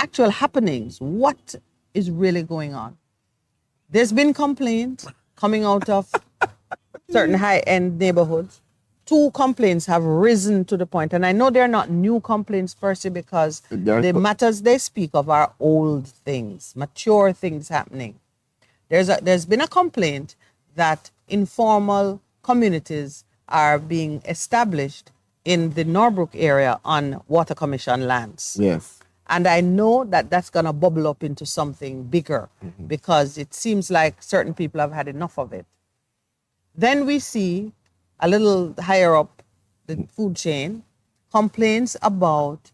actual happenings. What is really going on? There's been complaints coming out of certain high-end neighborhoods. 2 complaints have risen to the point, and I know they're not new complaints per se because the matters they speak of are old things, mature things happening. There's been a complaint that informal communities are being established in the Norbrook area on Water Commission lands. Yes. And I know that that's going to bubble up into something bigger because it seems like certain people have had enough of it. Then we see a little higher up the food chain complaints about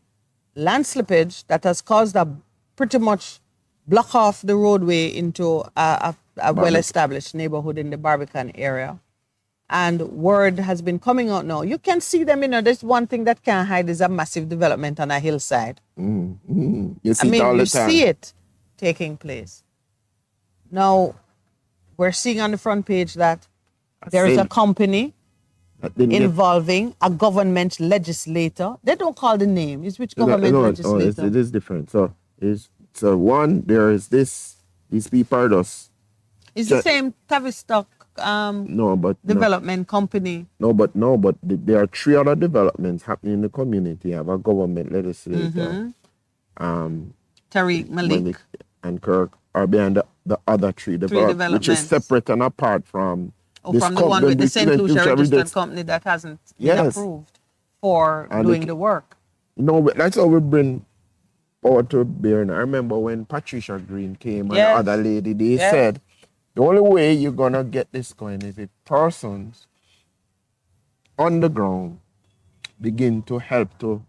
land slippage that has caused a pretty much block off the roadway into a well-established neighborhood in the Barbican area. And word has been coming out now. You can see them, there's one thing that can't hide is a massive development on a hillside. You see it all the you time. see it taking place. Now, we're seeing on the front page that there is a company involving a government legislator. They don't call the name. It's which government legislator? No, it is different. So one, there is these people are just... It's the same Tavistock development company. No, but there are 3 other developments happening in the community. You have a government legislator. Tariq Malik and Kirk are behind the other 3 developments, which is separate and apart from from the one with the St. Lucia registered company that hasn't been approved for doing the work. No, but that's how we bring power to bear. And I remember when Patricia Green came and the other lady, they said, the only way you're going to get this going is if persons on the ground begin to help to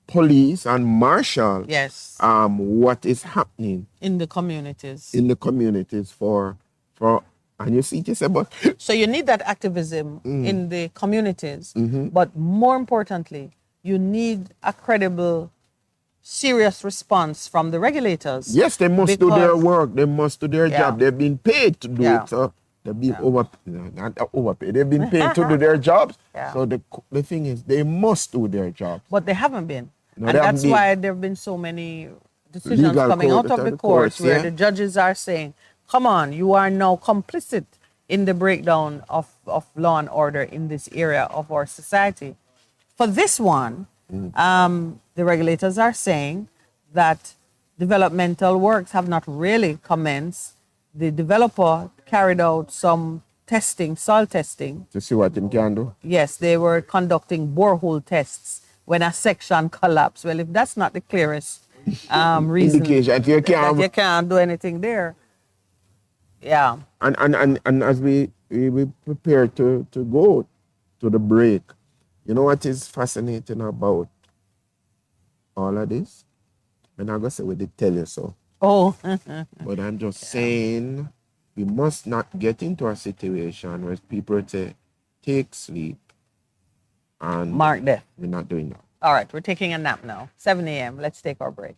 police and marshal what is happening in the communities. For and you see just about so you need that activism in the communities, but more importantly, you need a credible, serious response from the regulators. Yes, they must do their work. They must do their job. They've been paid to do it. So they've been not overpaid. They've been paid to do their jobs. So the thing is, they must do their job. But they haven't been. No, and that's why there have been so many decisions coming out of the courts where the judges are saying, come on, you are now complicit in the breakdown of law and order in this area of our society. For this one, the regulators are saying that developmental works have not really commenced. The developer carried out some testing, soil testing. To see what it can do? Yes, they were conducting borehole tests when a section collapsed. Well, if that's not the clearest reason that you can't do anything there. Yeah. And as we prepare to go to the break, you know what is fascinating about all of this? I'm not going to say we did tell you so. Oh. But I'm just saying we must not get into a situation where people say, take sleep. And mark death. We're not doing that. All right, we're taking a nap now. 7 a.m. Let's take our break.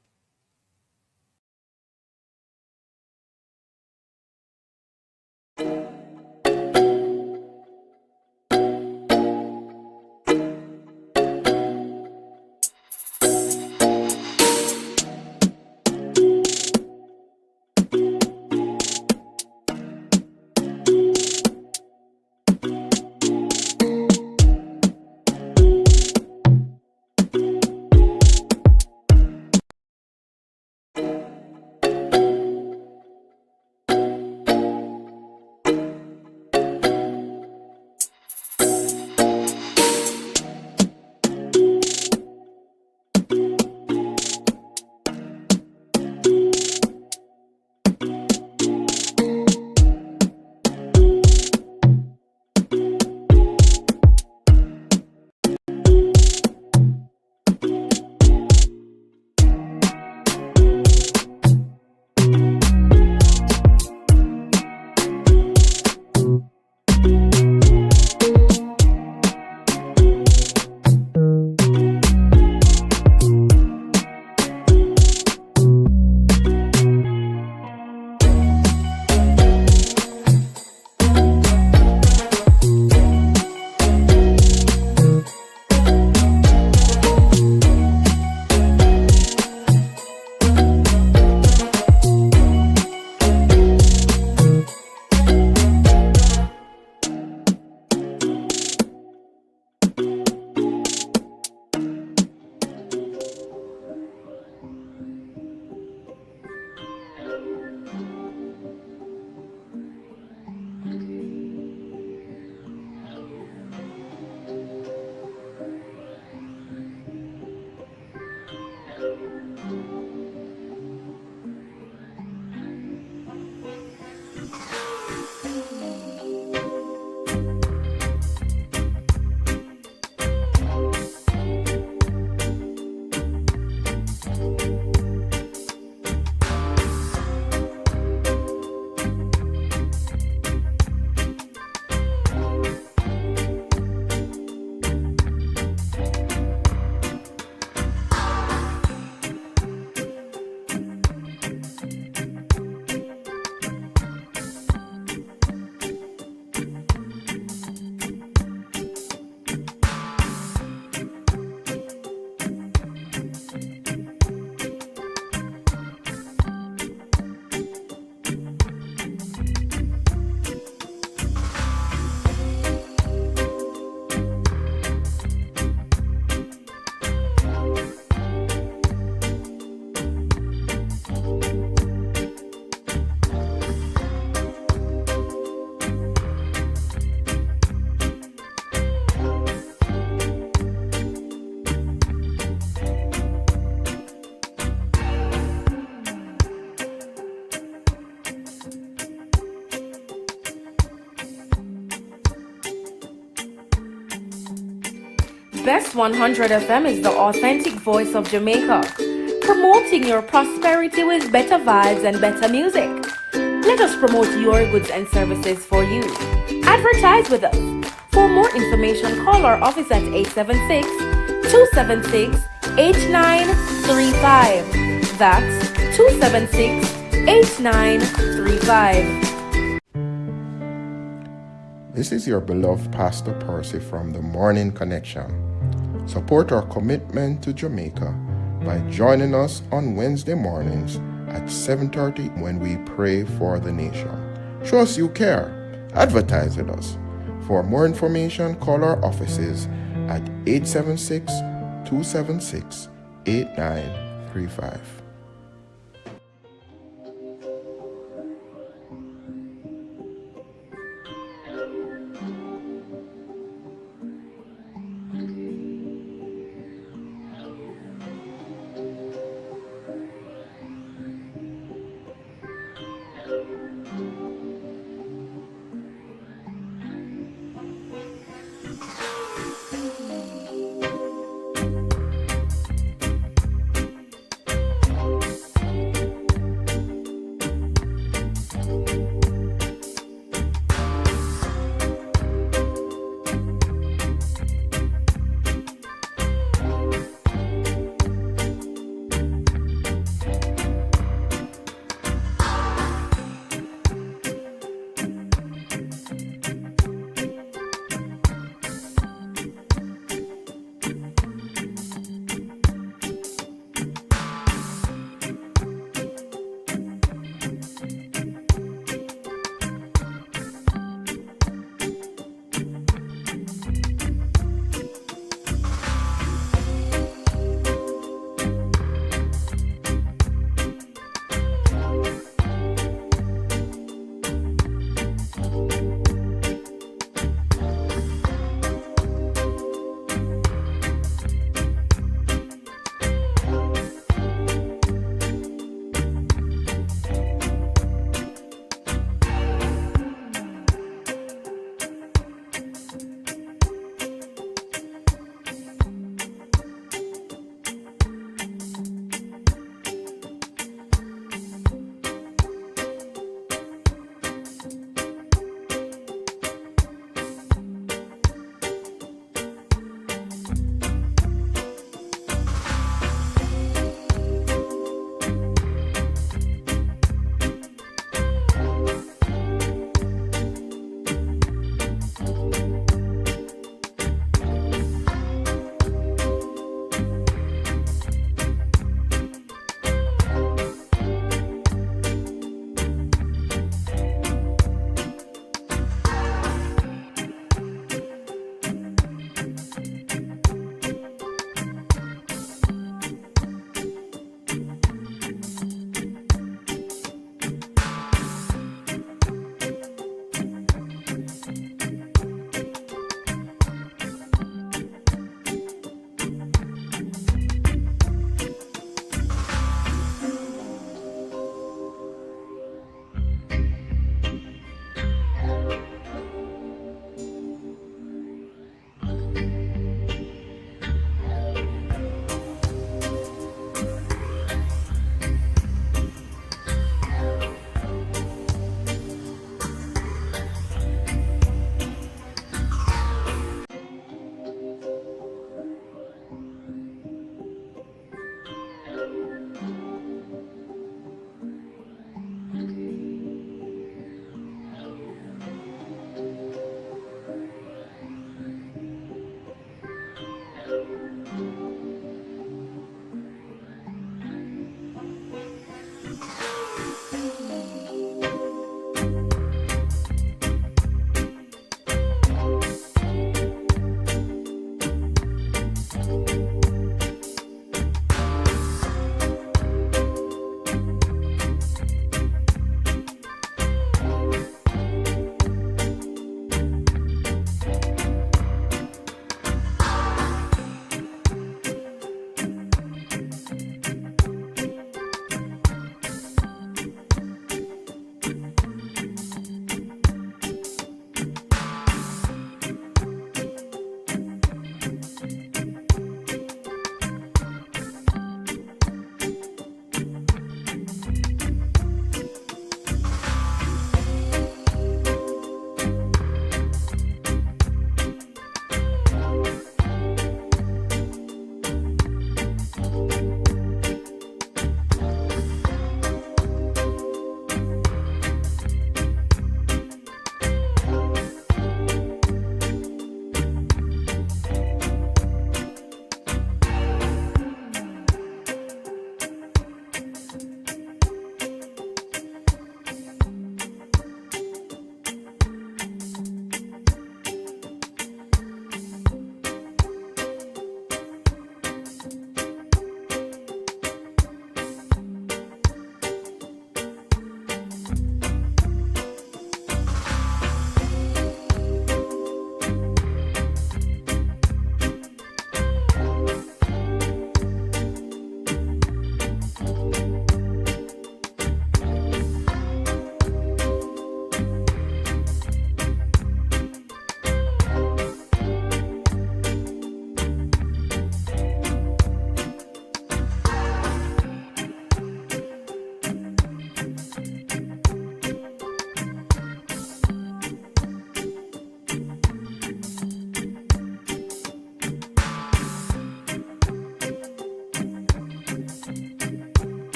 Best 100 FM is the authentic voice of Jamaica, promoting your prosperity with better vibes and better music. Let us promote your goods and services for you. Advertise with us. For more information, call our office at 876-276-8935. That's 276-8935. This is your beloved Pastor Percy from the Morning Connection. Support our commitment to Jamaica by joining us on Wednesday mornings at 7:30 when we pray for the nation. Show us you care. Advertise with us. For more information, call our offices at 876-276-8935.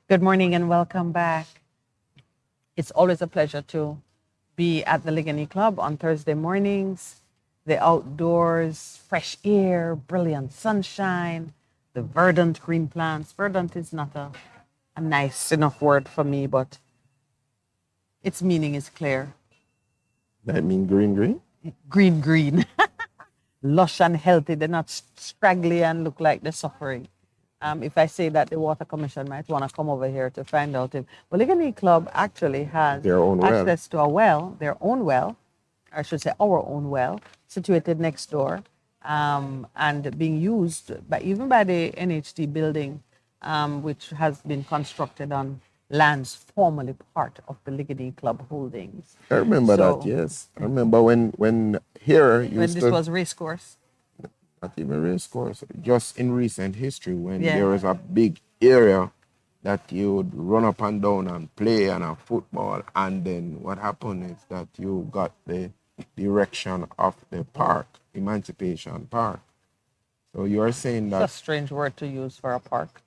Good morning and welcome back. It's always a pleasure to be at the Ligani Club on Thursday mornings. The outdoors, fresh air, brilliant sunshine, the verdant green plants. Verdant is not a nice enough word for me, but its meaning is clear. That mean green, green? Green, green. Lush and healthy. They're not scraggly and look like they're suffering. If I say that, the Water Commission might want to come over here to find out if Ligani Club actually has Their own well. access to a well, their own well, I should say our own well, situated next door, and being used even by the NHD building, which has been constructed on lands formerly part of the Ligani Club holdings. I remember that, yes. I remember when here when this was racecourse. Not even race course, just in recent history when there was a big area that you would run up and down and play on a football, and then what happened is that you got the erection of the park, Emancipation Park. So you are saying that... It's a strange word to use for a park.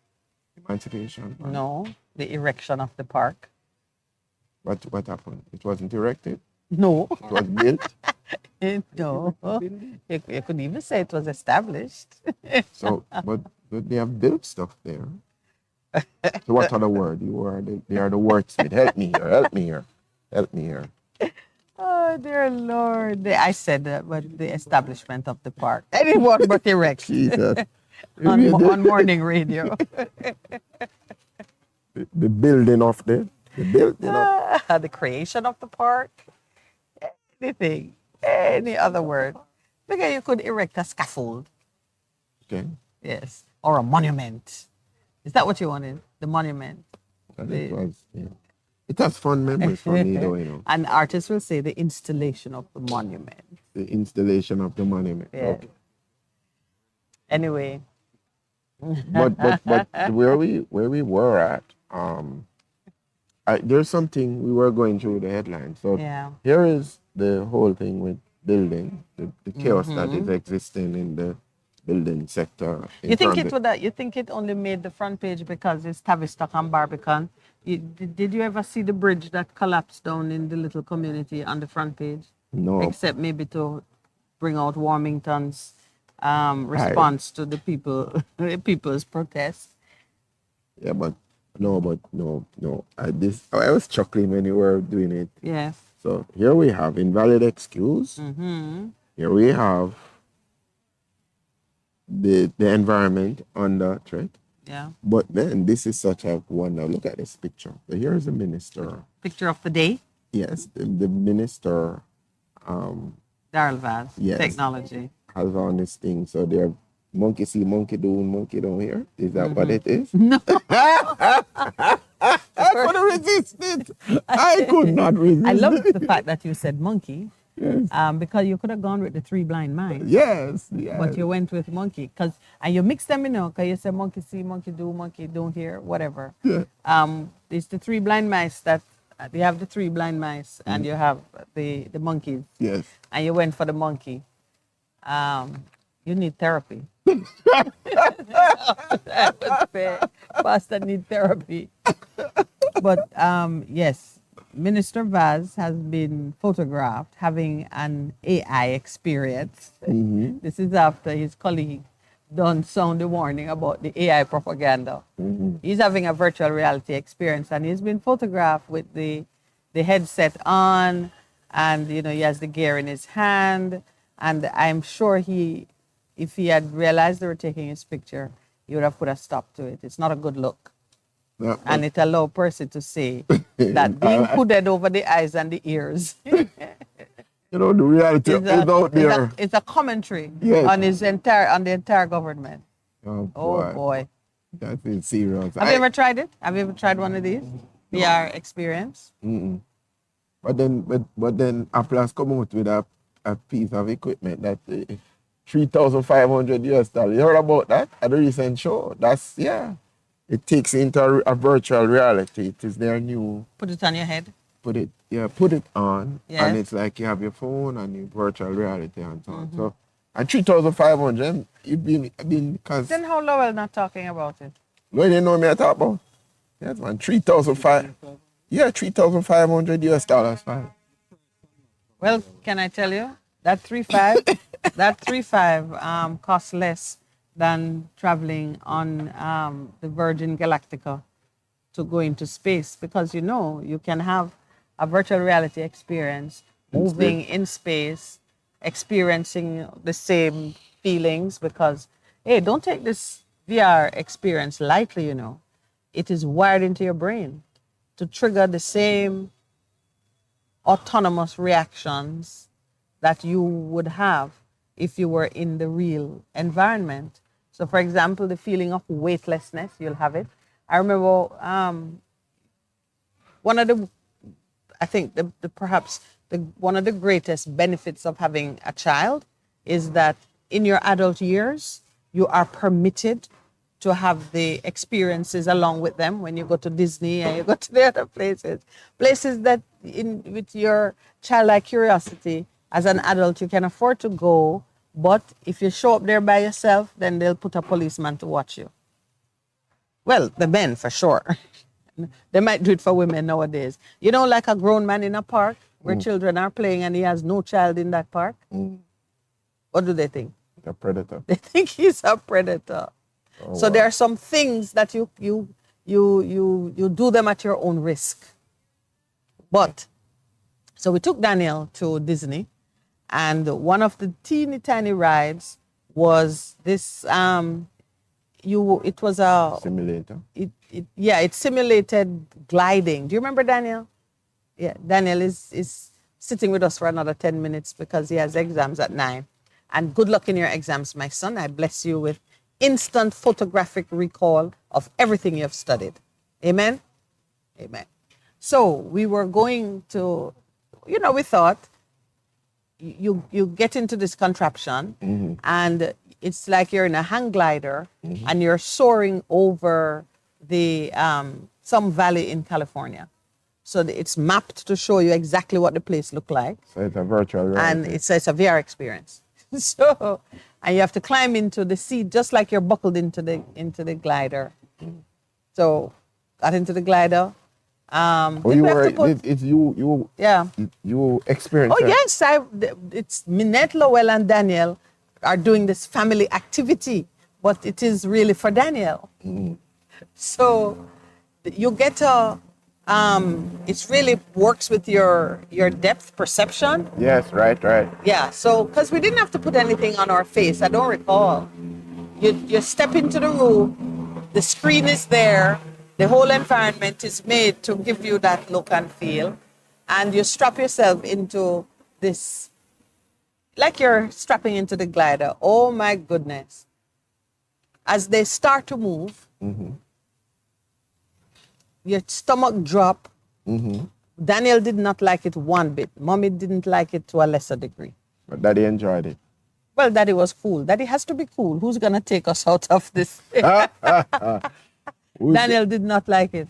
Emancipation Park? No, the erection of the park. What happened? It wasn't erected? No. It was built? No. You could even say it was established. So, but they have built stuff there. So what other word? They are the wordsmith. Help me here. Oh, dear Lord. I said that, but the establishment of the park. Anyone but erect. Jesus. on morning radio. The building of the building of... The creation of the park. Anything. Any other word. Because you could erect a scaffold. Okay. Yes. Or a monument. Is that what you wanted? The monument. It was, yeah. It has fun memories for me, though, you know. And artists will say the installation of the monument. The installation of the monument. Yeah. Okay. Anyway. But where we were at, there's something we were going through the headlines. So here is the whole thing with building, the chaos that is existing in the building sector. You think it only made the front page because it's Tavistock and Barbican? Did you ever see the bridge that collapsed down in the little community on the front page? No. Except maybe to bring out Warmington's response to the people's protest. Yeah, but no. I was chuckling when you were doing it. Yes. So here we have invalid excuse. Here we have the environment under threat. Yeah. But then this is such a wonder. Look at this picture. So here's the minister. Picture of the day? Yes, the minister. Daryl Vaz. Yes. Technology. Has on this thing. So they're monkey see, monkey do, monkey don't hear. Is that what it is? No. I couldn't resist it. I could not resist it. I love the fact that you said monkey. Yes. Because you could have gone with the three blind mice. Yes. But you went with monkey. And you mix them, because you said monkey see, monkey do, monkey don't hear, whatever. Yeah. It's the three blind mice that, you have the three blind mice and you have the monkeys. Yes. And you went for the monkey. You need therapy. Pastor need therapy. But yes, Minister Vaz has been photographed having an AI experience. This is after his colleague done sound the warning about the AI propaganda. He's having a virtual reality experience and he's been photographed with the headset on and he has the gear in his hand. And I'm sure if he had realized they were taking his picture, he would have put a stop to it. It's not a good look. No, and it allows a person to say that being hooded over the eyes and the ears. The reality is out there. It's a commentary on the entire government. Oh boy. That is serious. Have you ever tried it? Have you ever tried one of these? VR experience? But then Apple has come out with a piece of equipment that $3,500 US. You heard about that at the recent show? It takes into a virtual reality. It is their new. Put it on your head. Put it on, and it's like you have your phone and your virtual reality and so on. So And 3,500, you've been, because... Then how Lowell not talking about it? Lowell didn't know me I talk about. Yes, man, 3,500. Yeah, 3,500 US dollars, man. Well, can I tell you? That 3.5, that 3.5 costs less than traveling on the Virgin Galactica to go into space, because you can have a virtual reality experience moving in space, experiencing the same feelings, because, hey, don't take this VR experience lightly, It is wired into your brain to trigger the same autonomous reactions that you would have if you were in the real environment. So, for example, the feeling of weightlessness, you'll have it. I remember one of the, I think one of the greatest benefits of having a child is that in your adult years, you are permitted to have the experiences along with them when you go to Disney and you go to the other places that with your childlike curiosity as an adult you can afford to go, but if you show up there by yourself, then they'll put a policeman to watch you. Well, the men for sure. They might do it for women nowadays. Like a grown man in a park where children are playing and he has no child in that park. What do they think? A predator. They think he's a predator. Oh, so wow. There are some things that you do them at your own risk. But so we took Daniel to Disney, and one of the teeny tiny rides was this. It was a simulator. It simulated gliding. Do you remember Daniel? Yeah, Daniel is sitting with us for another 10 minutes because he has exams at 9. And good luck in your exams, my son. I bless you with instant photographic recall of everything you have studied. Amen? Amen. So we were going to, we thought you get into this contraption and it's like you're in a hang glider and you're soaring over the some valley in California. So it's mapped to show you exactly what the place looked like. So it's a virtual reality. And it's a VR experience. And you have to climb into the seat just like you're buckled into the glider. So got into the glider. You experienced. Oh yes, it's Minette, Lowell, and Daniel are doing this family activity, but it is really for Daniel. So you get it really works with your depth perception. Yes, right. Yeah, so because we didn't have to put anything on our face, I don't recall. You step into the room, the screen is there, the whole environment is made to give you that look and feel, and you strap yourself into this, like you're strapping into the glider. Oh my goodness. As they start to move, your stomach drop. Daniel did not like it one bit. Mommy didn't like it to a lesser degree. But Daddy enjoyed it. Well, Daddy was cool. Daddy has to be cool. Who's going to take us out of this? Daniel did not like it.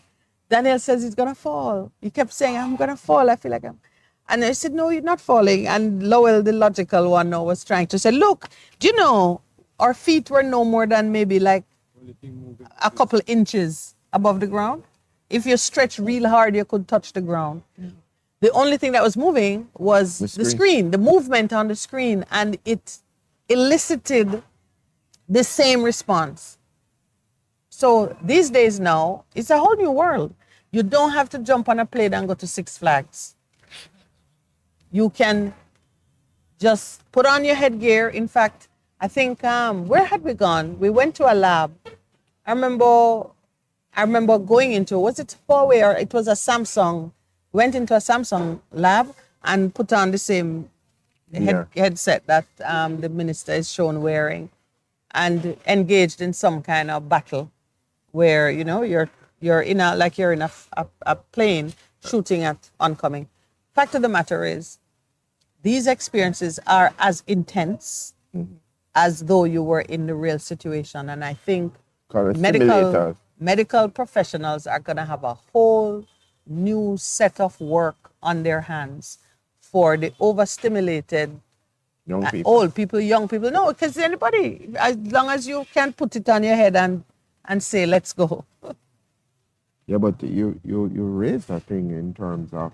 Daniel says he's going to fall. He kept saying, I'm going to fall. I feel like I'm... And I said, no, you're not falling. And Lowell, the logical one, now was trying to say, look, do you know, our feet were no more than maybe like a couple inches above the ground. If you stretch real hard, you could touch the ground. The only thing that was moving was the screen, the movement on the screen, and it elicited the same response. So these days now, it's a whole new world. You don't have to jump on a plane and go to Six Flags. You can just put on your headgear. In fact, I think, where had we gone? We went to a lab. I remember going into, was it Huawei or it was a Samsung? Went into a Samsung lab and put on the same headset that the minister is shown wearing, and engaged in some kind of battle where, you're in a plane shooting at oncoming. Fact of the matter is, these experiences are as intense as though you were in the real situation. And I think medical professionals are going to have a whole new set of work on their hands for the overstimulated, Young people. Old people, young people. No, because anybody, as long as you can put it on your head and say, let's go. Yeah, but you raised a thing in terms of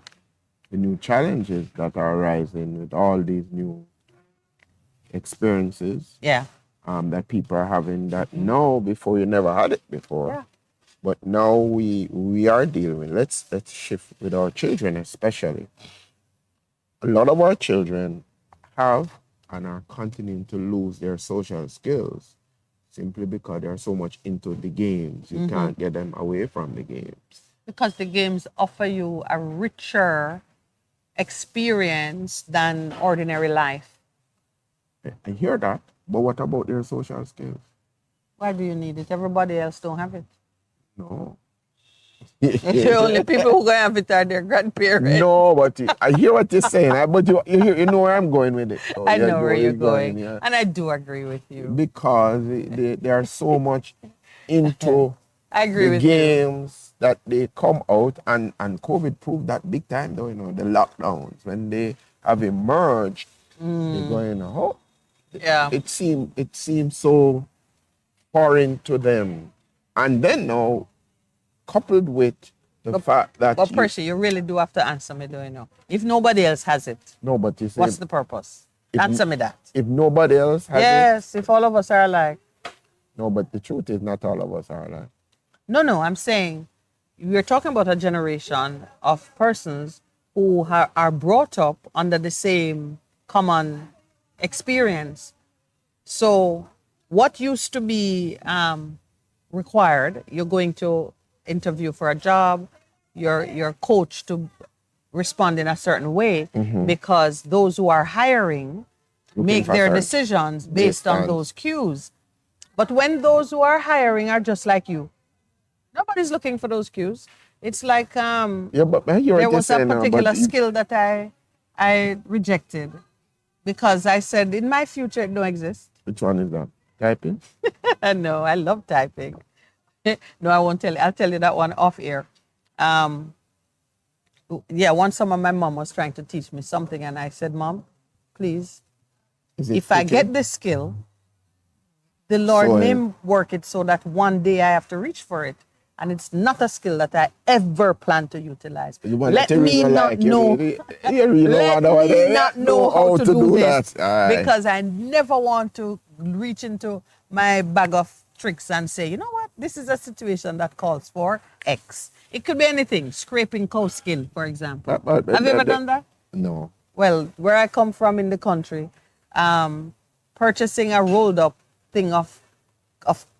the new challenges that are arising with all these new experiences. Yeah. That people are having that now before you never had it before. Yeah. But now we are dealing with. Let's shift with our children especially. A lot of our children have and are continuing to lose their social skills simply because they're so much into the games. You can't get them away from the games. Because the games offer you a richer experience than ordinary life. I hear that, but what about their social skills? Why do you need it? Everybody else don't have it. No. The only people who gonna have it are their grandparents. No, but I hear what you're saying. But you know where I'm going with it. So I know where you're going. Yeah. And I do agree with you. Because they are so much into I agree the with games that they come out, and COVID proved that big time though, the lockdowns. When they have emerged, they're going, oh, yeah. It seemed so foreign to them. And then now, coupled with the fact that But Percy, you really do have to answer me, do you know? If nobody else has it, no, but you say, what's the purpose? Answer me that. If nobody else has it. Yes, if all of us are alike. No, but the truth is not all of us are alike. No, I'm saying we're talking about a generation of persons who are brought up under the same common experience. So what used to be required, you're going to interview for a job, you're coached to respond in a certain way because those who are hiring make their decisions based on those cues. But when those who are hiring are just like you, nobody's looking for those cues. It's like but there was a particular skill that I rejected because I said in my future it don't exist. Which one is that? Typing? No, I love typing. No, I won't tell you. I'll tell you that one off air. Yeah, one summer my mom was trying to teach me something and I said, Mom, please, if I get this skill, the Lord may work it so that one day I have to reach for it. And it's not a skill that I ever plan to utilize. Let me not know. Let me not know how to do this. Because I never want to reach into my bag of tricks and say, you know what, this is a situation that calls for X. It could be anything, scraping cow skin, for example. Have you ever done that? No. Well, where I come from in the country, purchasing a rolled up thing of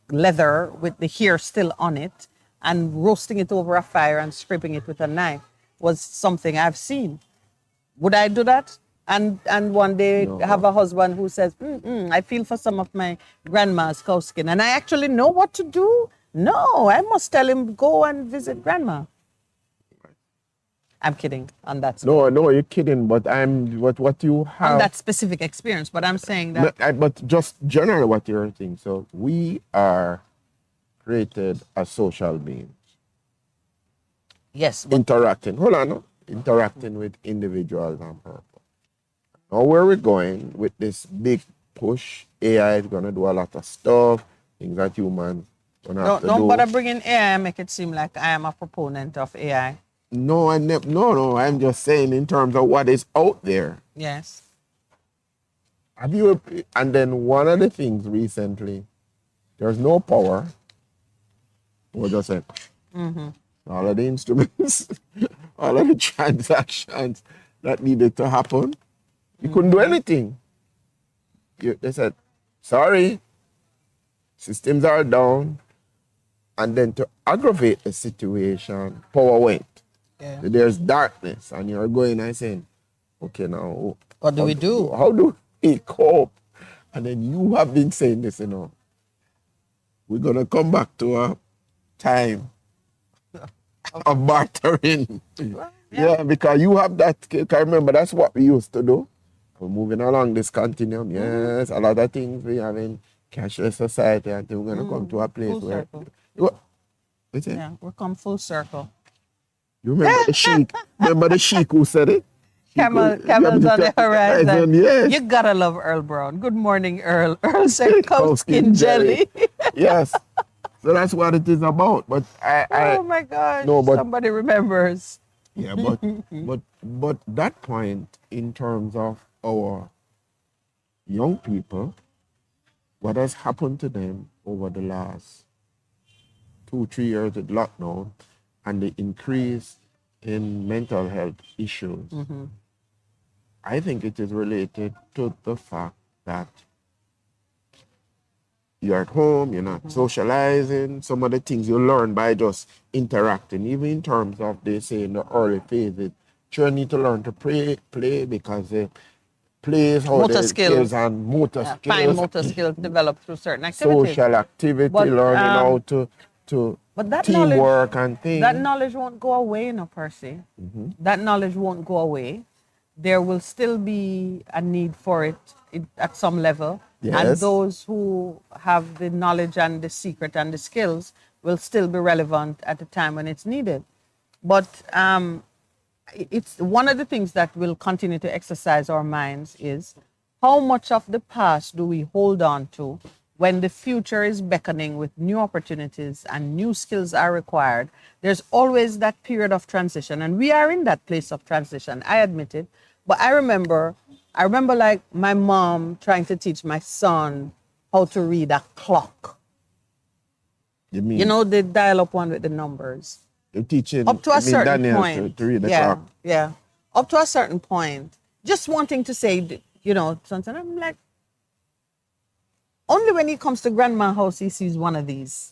leather with the hair still on it and roasting it over a fire and scraping it with a knife was something I've seen. Would I do that? And one day have a husband who says, I feel for some of my grandma's cow skin. And I actually know what to do? No, I must tell him, go and visit grandma. I'm kidding on that. No, you're kidding, but what you have... On that specific experience, but I'm saying that... But just generally what you're saying. So we are created as social beings. Yes. Interacting with individuals on purpose. Now where we're going with this big push, AI is going to do a lot of stuff, things that humans don't have to do. Don't bother bringing AI, make it seem like I am a proponent of AI. No, I'm just saying in terms of what is out there. Yes. And then one of the things recently, there's no power. We're just saying, all of the instruments, all of the transactions that needed to happen, you couldn't do anything. They said, sorry, systems are down. And then to aggravate the situation, power went. Yeah. So there's darkness, and you're going and saying, okay, now, what do we do? How do we cope? And then you have been saying this, we're going to come back to a time of bartering. Yeah, because you have that, I remember that's what we used to do. We're moving along this continuum. Yes, a lot of things we have in cashless society until we're going to come to a place where... Yeah, we're come full circle. You remember the sheik? Remember the sheik who said it? Camels on the horizon. Yes. You gotta love Earl Brown. Good morning, Earl. Earl said, "Cow skin jelly." Yes. So that's what it is about. But oh my gosh! No, but somebody remembers. Yeah, but that point in terms of our young people, what has happened to them over the last 2-3 years with lockdown and the increase in mental health issues, I think it is related to the fact that you're at home, you're not socializing, some of the things you learn by just interacting, even in terms of, they say in the early phases, you need to learn to play because play is how motor the skills and motor skills. Fine motor skills develop through certain activities. Social activity, learning how to but that teamwork and things. That knowledge won't go away, Percy. That knowledge won't go away. There will still be a need for it at some level. Yes. And those who have the knowledge and the secret and the skills will still be relevant at the time when it's needed. But it's one of the things that will continue to exercise our minds is how much of the past do we hold on to when the future is beckoning with new opportunities and new skills are required. There's always that period of transition, and we are in that place of transition, I admit it. But I remember like my mom trying to teach my son how to read a clock. You mean? You know, the dial-up one with the numbers. You're teaching up to a certain point to read the clock. Yeah. Up to a certain point. Just wanting to say, something. I'm like, only when he comes to grandma's house, he sees one of these.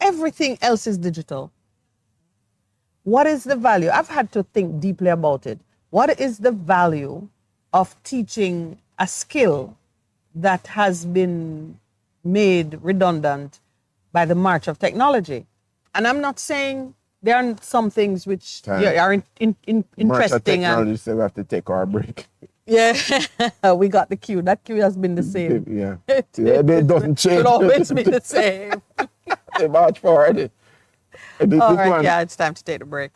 Everything else is digital. What is the value? I've had to think deeply about it. What is the value of teaching a skill that has been made redundant by the march of technology? And I'm not saying there are some things which are interesting. March of technology, so we have to take our break. Yeah, we got the cue. That cue has been the same. Yeah, it doesn't change. It always be the same. They march forward. All right, yeah, it's time to take the break.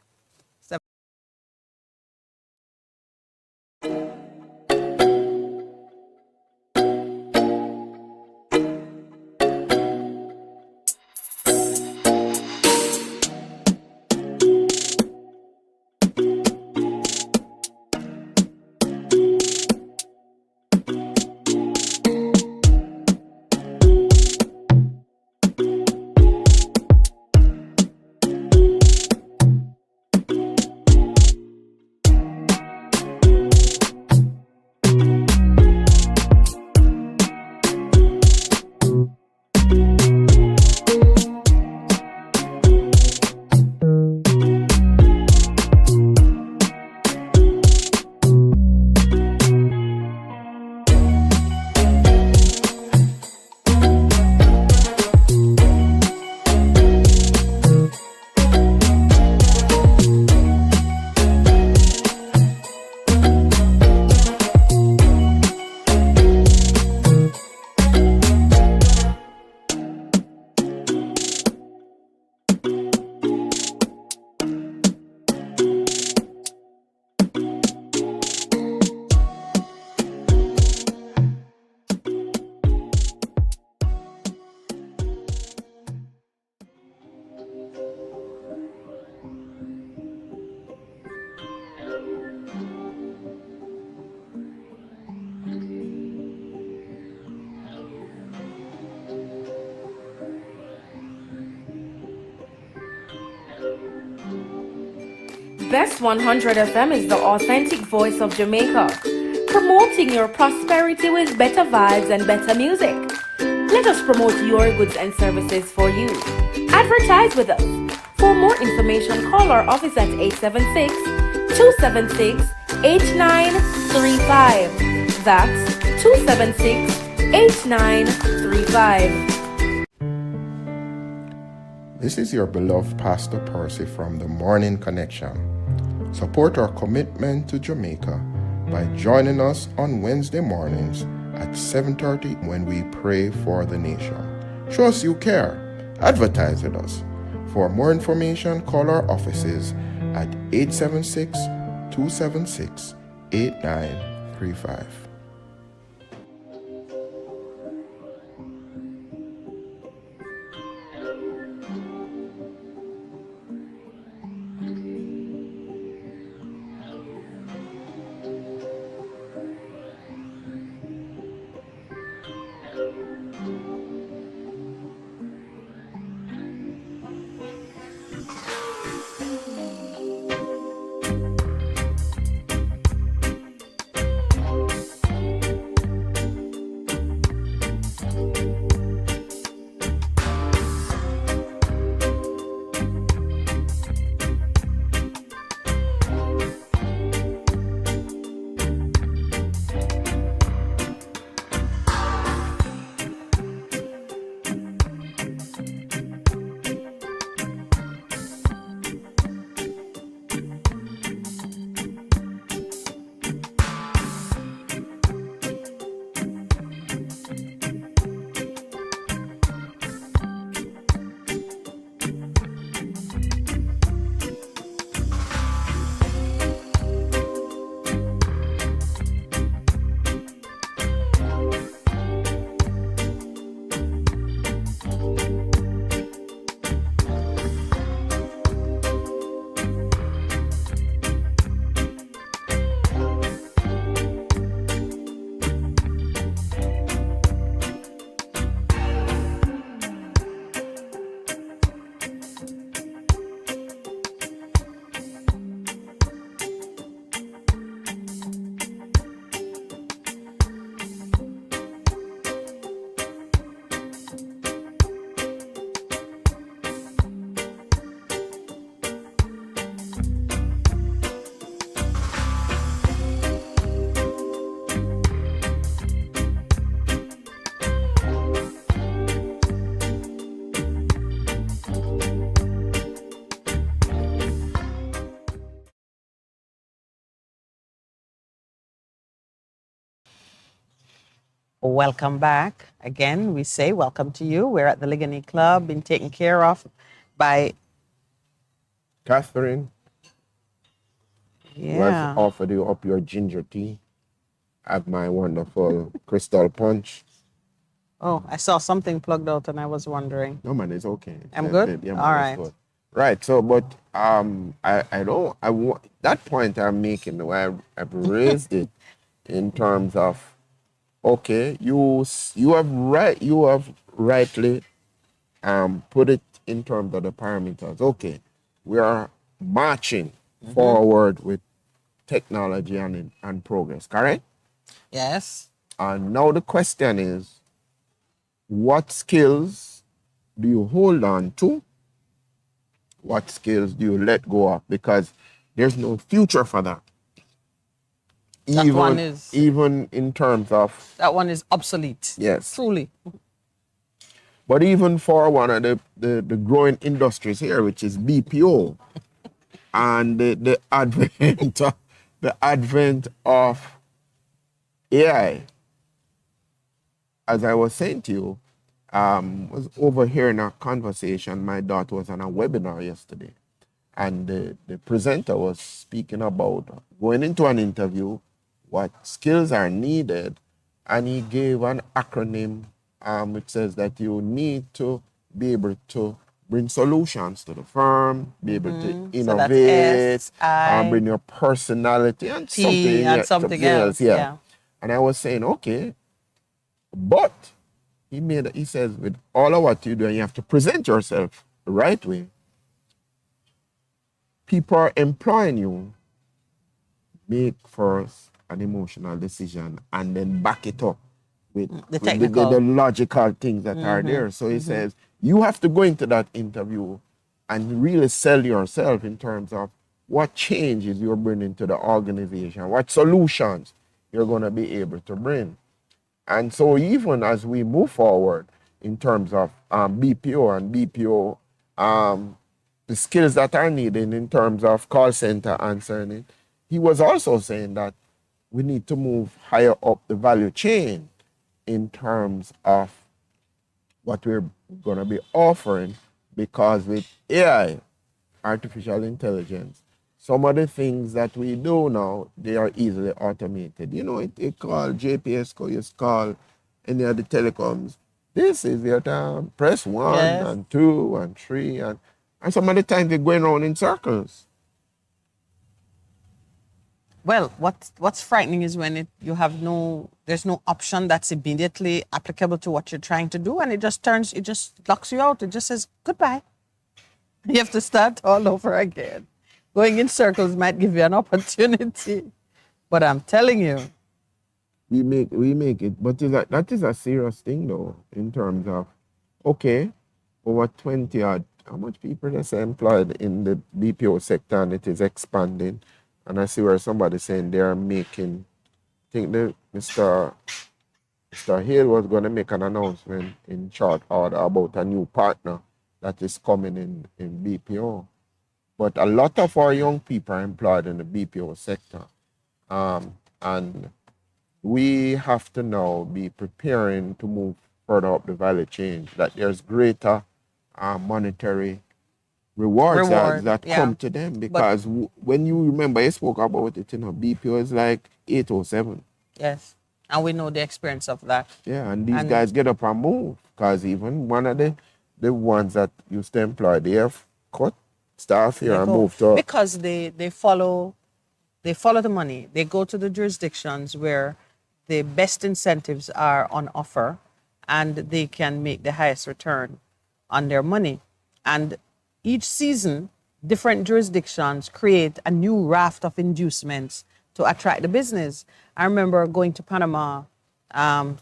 Best 100 FM is the authentic voice of Jamaica, promoting your prosperity with better vibes and better music. Let us promote your goods and services for you. Advertise with us. For more information, call our office at 876-276-8935. That's 276-8935. This is your beloved Pastor Percy from the Morning Connection. Support our commitment to Jamaica by joining us on Wednesday mornings at 7:30 when we pray for the nation. Show us you care. Advertise with us. For more information, call our offices at 876 276-8935. Welcome back. Again, we say welcome to you. We're at the Ligani Club, being taken care of by Catherine, who has yeah. offered you up your ginger tea. Have my wonderful crystal punch. Oh, I saw something plugged out and I was wondering. No man, it's okay. I'm good? Yeah, man, all it's right. good. Right. So, but I don't. I want that point I'm making. The way I've raised it in terms of, okay, you have rightly put it in terms of the parameters. Okay, we are marching forward with technology and progress. Correct. Yes. And now the question is, what skills do you hold on to? What skills do you let go of? Because there's no future for that. Even in terms of that one is obsolete. Yes. Truly. But even for one of the growing industries here, which is BPO, and the advent of AI, as I was saying to you, was overhearing a conversation. My daughter was on a webinar yesterday, and the presenter was speaking about going into an interview, what skills are needed, and he gave an acronym which says that you need to be able to bring solutions to the firm, be able to innovate, so bring your personality and something else. Yeah. And I was saying, okay, but he says, with all of what you do, you have to present yourself the right way. People are employing you, make first an emotional decision and then back it up with the logical things that are there. So he says, you have to go into that interview and really sell yourself in terms of what changes you're bringing to the organization, what solutions you're going to be able to bring. And so even as we move forward in terms of BPO and BPO, the skills that are needed in terms of call center answering it, he was also saying that we need to move higher up the value chain in terms of what we're going to be offering, because with AI, artificial intelligence, some of the things that we do now, they are easily automated. You know, it call JPS, you call any of the telecoms. This is your time. Press 1 Yes. and 2 and 3. And some of the time they're going around in circles. Well, what's frightening is when there's no option that's immediately applicable to what you're trying to do, and it just locks you out. It just says goodbye. You have to start all over again. Going in circles might give you an opportunity, but I'm telling you, we make it, but that is a serious thing though, in terms of, okay, over 20 odd, how much people is employed in the BPO sector, and it is expanding. And I see where somebody saying they are making, I think Mr. Hill was going to make an announcement in short order about a new partner that is coming in BPO. But a lot of our young people are employed in the BPO sector. And we have to now be preparing to move further up the value chain, that there's greater monetary rewards that come to them. Because when you remember, I spoke about it, BPO is like 807. Yes. And we know the experience of that. Yeah, and these guys get up and move. Because even one of the ones that used to employ, they have cut staff here and moved to. Because they follow the money. They go to the jurisdictions where the best incentives are on offer, and they can make the highest return on their money. And each season, different jurisdictions create a new raft of inducements to attract the business. I remember going to Panama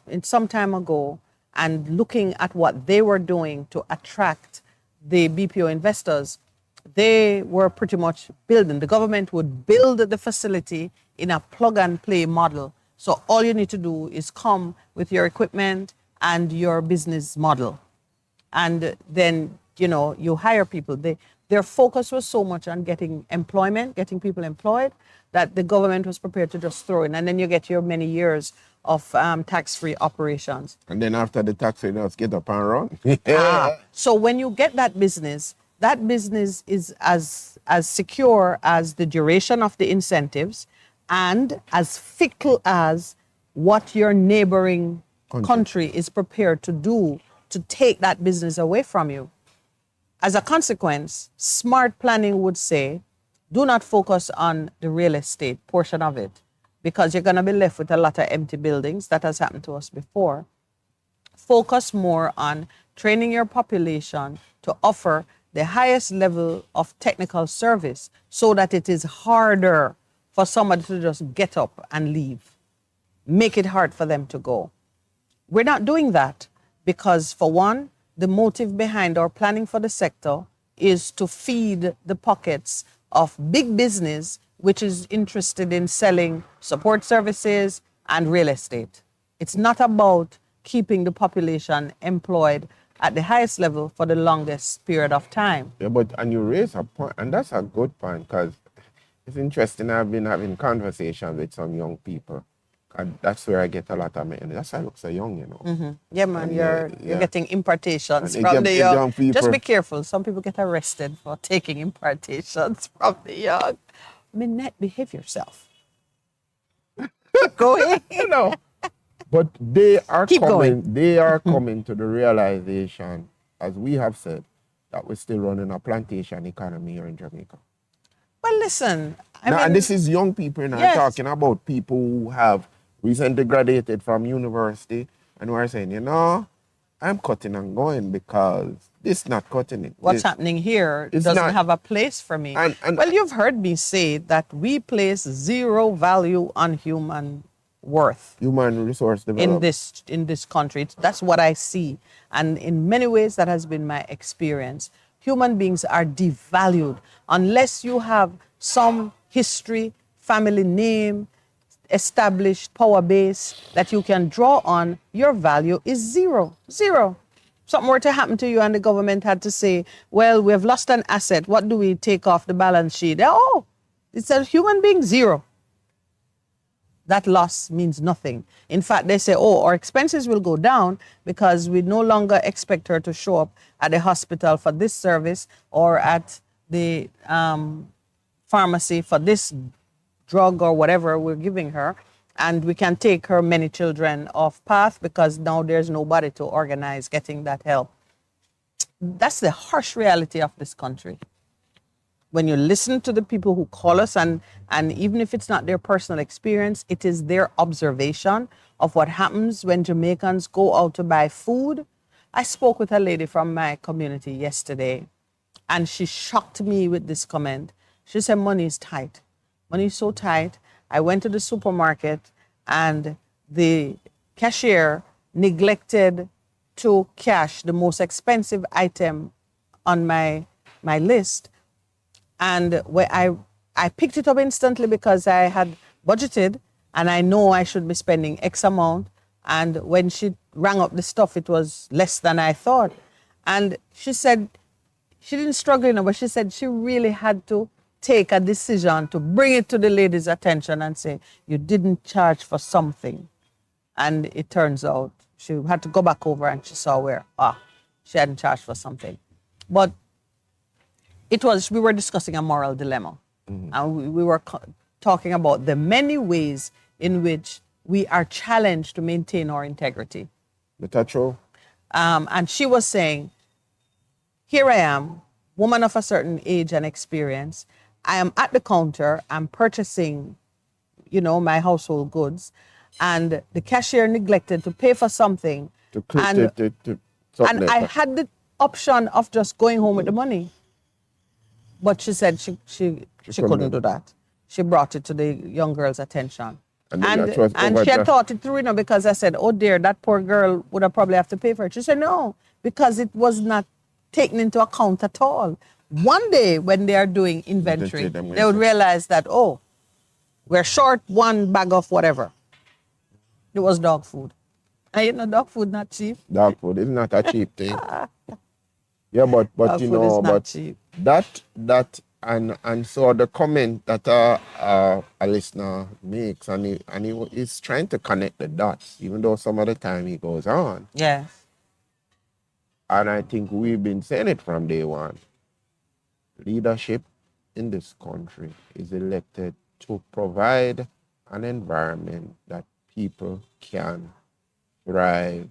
in some time ago and looking at what they were doing to attract the BPO investors. They were pretty much building. The government would build the facility in a plug and play model. So all you need to do is come with your equipment and your business model. And then, you hire people. Their focus was so much on getting employment, getting people employed, that the government was prepared to just throw in. And then you get your many years of tax-free operations. And then after the tax-free, just get up and run. So when you get that business is as secure as the duration of the incentives and as fickle as what your neighboring country is prepared to do to take that business away from you. As a consequence, smart planning would say, do not focus on the real estate portion of it, because you're going to be left with a lot of empty buildings. That has happened to us before. Focus more on training your population to offer the highest level of technical service so that it is harder for somebody to just get up and leave. Make it hard for them to go. We're not doing that because, for one, the motive behind our planning for the sector is to feed the pockets of big business, which is interested in selling support services and real estate. It's not about keeping the population employed at the highest level for the longest period of time. Yeah, and you raise a point, and that's a good point, because it's interesting. I've been having conversations with some young people, and that's where I get a lot of men. That's why I look so young, Mm-hmm. Yeah, man, you're getting impartations from the young people. Just be careful. Some people get arrested for taking impartations from the young. Minette, behave yourself. Keep going. But they are going. They are coming to the realization, as we have said, that we're still running a plantation economy here in Jamaica. Well, listen. And this is young people, and I'm talking about people who have recently graduated from university and who are saying, I'm cutting and going because this is not cutting it. What's happening here doesn't have a place for me. Well, you've heard me say that we place zero value on human worth, human resource development in this country. That's what I see, and in many ways that has been my experience. Human beings are devalued unless you have some history, family name, established power base that you can draw on. Your value is zero. Something were to happen to you and the government had to say, well, we have lost an asset, what do we take off the balance sheet? It's a human being, zero. That loss means nothing. In fact, they say, our expenses will go down because we no longer expect her to show up at the hospital for this service or at the pharmacy for this drug or whatever we're giving her, and we can take her many children off path because now there's nobody to organize getting that help. That's the harsh reality of this country. When you listen to the people who call us, and even if it's not their personal experience, it is their observation of what happens when Jamaicans go out to buy food. I spoke with a lady from my community yesterday, and she shocked me with this comment. She said, money is tight. Money is so tight. I went to the supermarket and the cashier neglected to cash the most expensive item on my list. And where I picked it up instantly because I had budgeted and I know I should be spending X amount. And when she rang up the stuff, it was less than I thought. And she said, she didn't struggle, but she said she really had to take a decision to bring it to the lady's attention and say, you didn't charge for something. And it turns out she had to go back over and she saw where, she hadn't charged for something. But we were discussing a moral dilemma. Mm-hmm. And we were talking about the many ways in which we are challenged to maintain our integrity. That's true. And she was saying, here I am, woman of a certain age and experience. I am at the counter, I'm purchasing, my household goods, and the cashier neglected to pay for something. And I had the option of just going home with the money. But she said she couldn't do that. She brought it to the young girl's attention. And she had thought it through, because I said, oh dear, that poor girl would have probably have to pay for it. She said, no, because it was not taken into account at all. One day when they are doing inventory, they would realize that, we're short one bag of whatever. It was dog food. And dog food not cheap. Dog food is not a cheap thing. Yeah, but cheap. that and so the comment that a listener makes, and he is trying to connect the dots, even though some of the time he goes on. Yes. And I think we've been saying it from day one. Leadership in this country is elected to provide an environment that people can thrive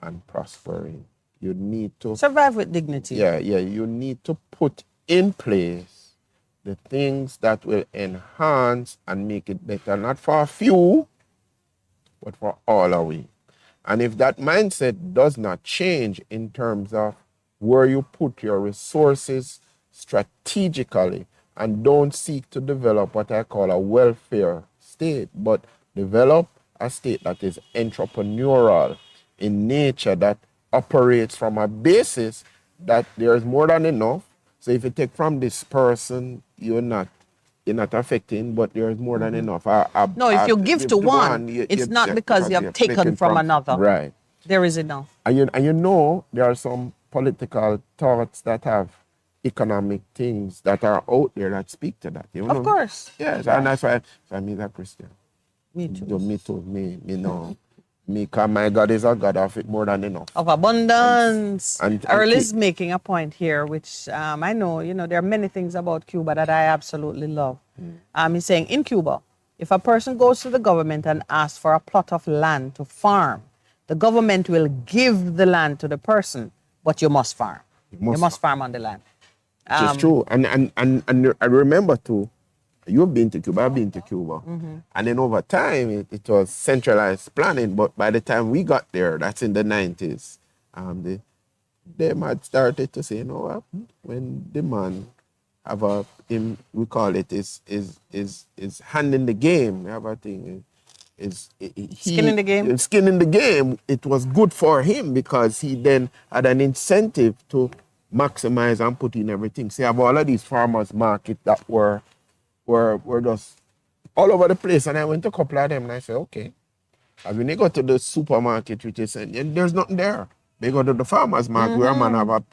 and prosper in. You need to survive with dignity. Yeah. You need to put in place the things that will enhance and make it better, not for a few, but for all of we. And if that mindset does not change in terms of where you put your resources strategically, and don't seek to develop what I call a welfare state, but develop a state that is entrepreneurial in nature, that operates from a basis that there is more than enough. So if you take from this person, you're not affecting, but there is more than enough. If you give to one, it's not because you have taken from another. Right. There is enough. And there are some political thoughts that have economic things that are out there that speak to that. Of course. Yes, and that's why I'm a Christian. Me too. Me too. Me know. Because my God is a God of it more than enough. Of abundance. And Earl is making a point here, which I know, there are many things about Cuba that I absolutely love. He's saying, in Cuba, if a person goes to the government and asks for a plot of land to farm, the government will give the land to the person, but you must farm. You must farm on the land. It's true. And I remember too, you've been to Cuba, I've been to Cuba. Mm-hmm. And then over time, it was centralized planning. But by the time we got there, that's in the 90s, they had started to say, you know what, when the man have we call it, is hand in the game, we have a thing, skin in the game. Skin in the game, it was good for him because he then had an incentive to maximize and put in everything. See, I have all of these farmers market that were just all over the place, and I went to a couple of them and I said, okay. And when they go to the supermarket, which is there's nothing there. They go to the farmers market where a man have a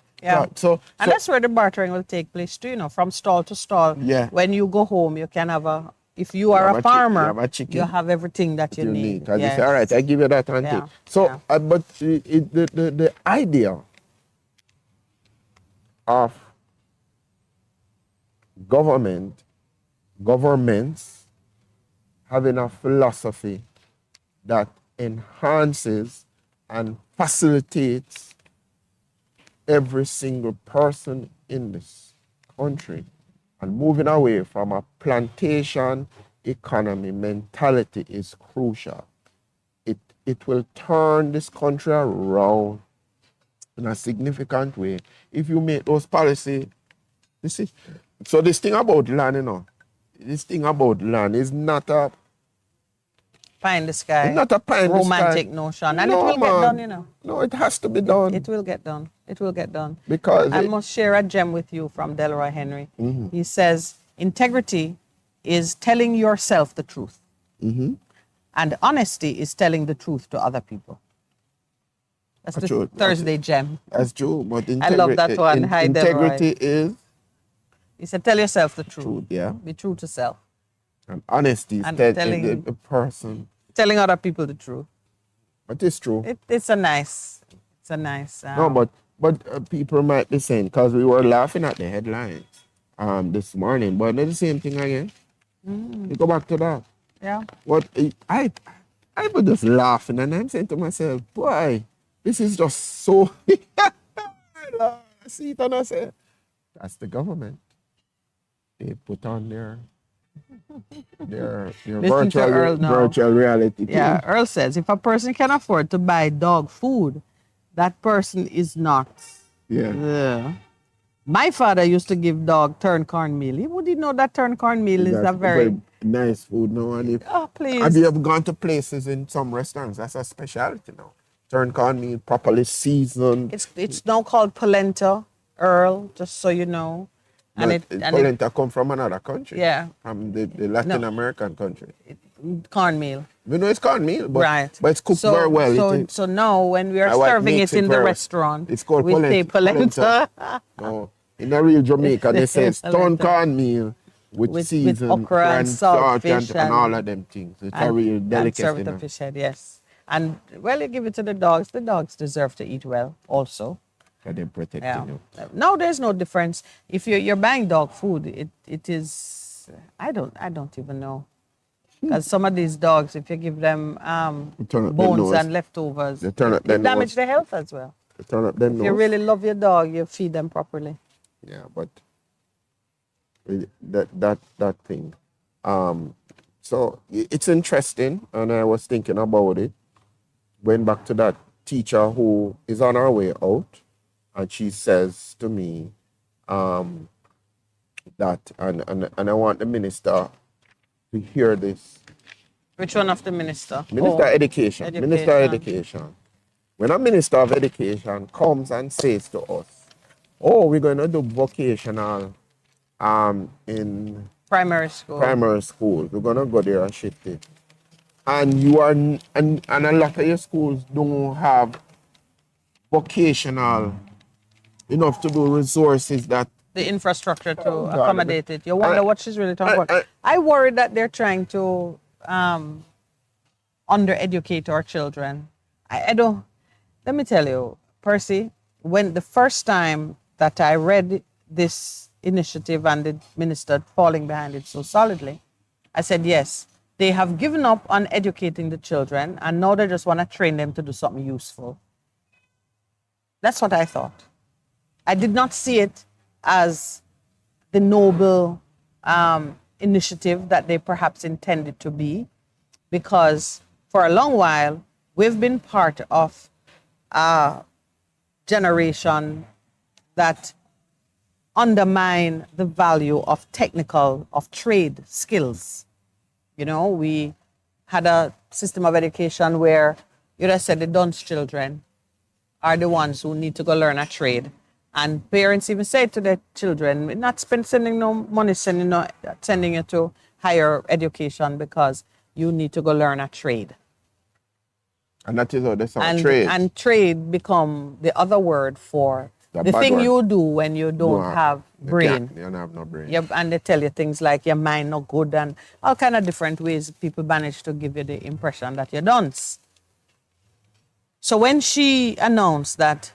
so that's where the bartering will take place too, from stall to stall. Yeah. When you go home, you can have if you are a farmer, you have everything that you need. Yes. You say, all right, I give you that and take. So, but the idea of government governments having a philosophy that enhances and facilitates every single person in this country and moving away from a plantation economy mentality is crucial. It will turn this country around in a significant way if you make those policies. You see, so this thing about land, this thing about land is not a pie in the sky. It's not a pie in the sky. Romantic notion. And it will get done, No, it has to be done. It will get done. It will get done. Because I must share a gem with you from Delroy Henry. Mm-hmm. He says, integrity is telling yourself the truth. Mm-hmm. And honesty is telling the truth to other people. That's the true. Thursday gem. That's true. But I love that one. Hi, integrity Delroy. is? He said, tell yourself the truth. Truth, yeah. Be true to self. And honesty is telling the person. Telling other people the truth. But it's true. It's a nice. No, but people might be saying, because we were laughing at the headlines this morning, but it's the same thing again. You go back to that. Yeah. What I was just laughing and I'm saying to myself, boy, this is just so. I see it and I say, that's the government. They put on their virtual reality. Yeah, Earl says if a person can afford to buy dog food, that person is not. Yeah. My father used to give dog turned cornmeal. He wouldn't know that turned cornmeal is a very nice food now. And please. Have you ever gone to places in some restaurants? That's a specialty now. Turned cornmeal, properly seasoned. It's now called polenta, Earl, just so you know. Polenta come from another country. Yeah. From the Latin American country. Cornmeal. We know it's cornmeal, but, right. But it's cooked very well. So now when we are serving it in the restaurant, it's called we say polenta. No, in a real Jamaica, they say stone cornmeal with seasoned okra and saltfish and all of them things. It's a real delicacy. And serve the fish head, yes. And, well, you give it to the dogs. The dogs deserve to eat well also. So they're protecting you. No, there's no difference. If you're buying dog food, it is, I don't even know. Because some of these dogs, if you give them bones and leftovers, it damage their health as well. If you really love your dog, you feed them properly. Yeah, but that thing. So it's interesting, and I was thinking about it. Went back to that teacher who is on her way out, and she says to me that, and I want the minister to hear this. Which one of the minister? Minister Education. Minister Education. When a minister of education comes and says to us, oh, we're going to do vocational in primary school. We're going to go there and shift it. And you are, and a lot of your schools don't have vocational enough to do resources that the infrastructure to accommodate it. You wonder what she's really talking about. I worry that they're trying to under-educate our children. I don't. Let me tell you, Percy, when the first time that I read this initiative and the minister falling behind it so solidly, I said, yes, they have given up on educating the children and now they just want to train them to do something useful. That's what I thought. I did not see it as the noble initiative that they perhaps intended to be, because for a long while, we've been part of a generation that undermine the value of trade skills. You know, we had a system of education where you just said the dunce children are the ones who need to go learn a trade. And parents even say to their children, we're not sending no money, sending you to higher education because you need to go learn a trade. And that is how they sound, trade. And trade become the other word for the thing you do when you don't have brain. You don't have no brain. Yep, and they tell you things like your mind not good and all kind of different ways people manage to give you the impression that you're dunce. So when she announced that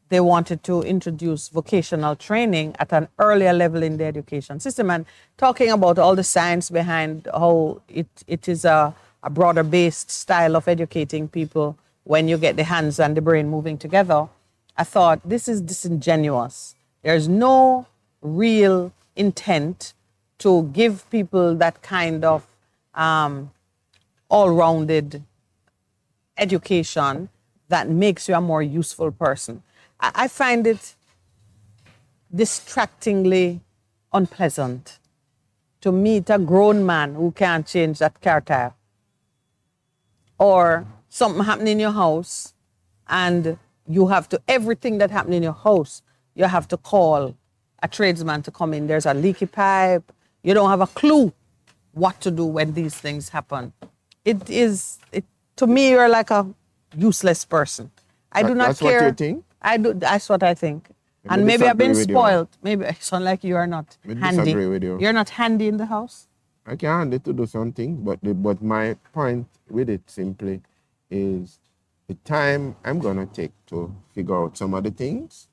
they wanted to introduce vocational training at an earlier level in the education system, and talking about all the science behind how it is a broader based style of educating people when you get the hands and the brain moving together. I thought this is disingenuous. There's no real intent to give people that kind of all-rounded education that makes you a more useful person. I find it distractingly unpleasant to meet a grown man who can't change that car tire, or something happening in your house and you have to, everything that happened in your house, you have to call a tradesman to come in. There's a leaky pipe. You don't have a clue what to do when these things happen. To me, you're like a useless person. I do not care. That's what you think? That's what I think. And maybe I've been spoiled. Maybe I sound like you are not handy. Disagree with you. You're not handy in the house? I can handle it to do something, but my point with it simply is the time I'm gonna take to figure out some of the things.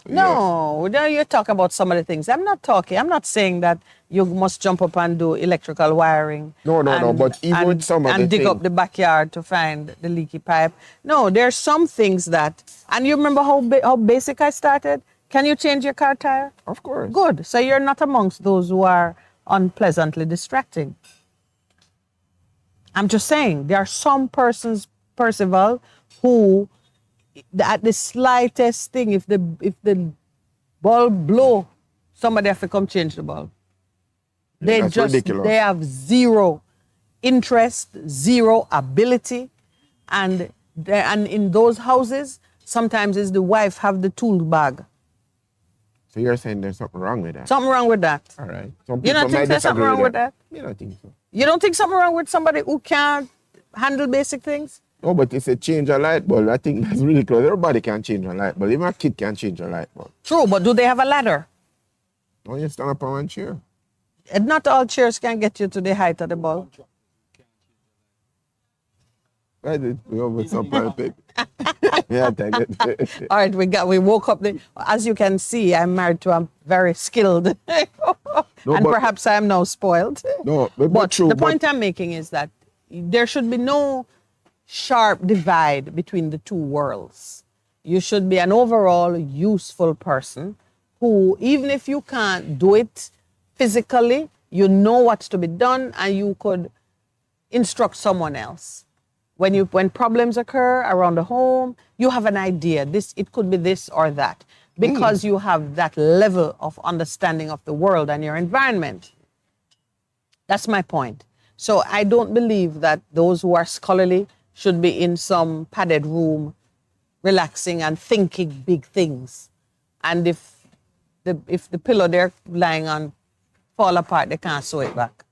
No, you talk about some of the things. I'm not saying that you must jump up and do electrical wiring. No, but even with some of the things. And dig up the backyard to find the leaky pipe. No, there's some things that, and you remember how basic I started? Can you change your car tire? Of course. Good. So you're not amongst those who are unpleasantly distracting. I'm just saying, there are some persons, Percival, who at the slightest thing, if the bulb blow, somebody have to come change the bulb. That's ridiculous. They have zero interest, zero ability, and in those houses, sometimes it's the wife have the tool bag. So you're saying there's something wrong with that? Something wrong with that. All right. You don't think there's something wrong with that? You don't think so? You don't think something wrong with somebody who can't handle basic things? No, but it's a change a light bulb. I think that's ridiculous. Everybody can change a light bulb. Even a kid can change a light bulb. True, but do they have a ladder? No, you stand up on one chair. And not all chairs can get you to the height of the bulb. I did. We over some pipe. Yeah, take it. All right, we woke up. As you can see, I'm married to a very skilled, and perhaps I am now spoiled. No, but true. The point I'm making is that there should be no sharp divide between the two worlds. You should be an overall useful person who, even if you can't do it physically, you know what's to be done and you could instruct someone else. When problems occur around the home, you have an idea. It could be this or that, because you have that level of understanding of the world and your environment. That's my point. So I don't believe that those who are scholarly should be in some padded room, relaxing and thinking big things. And if the pillow they're lying on fall apart, they can't sew it back.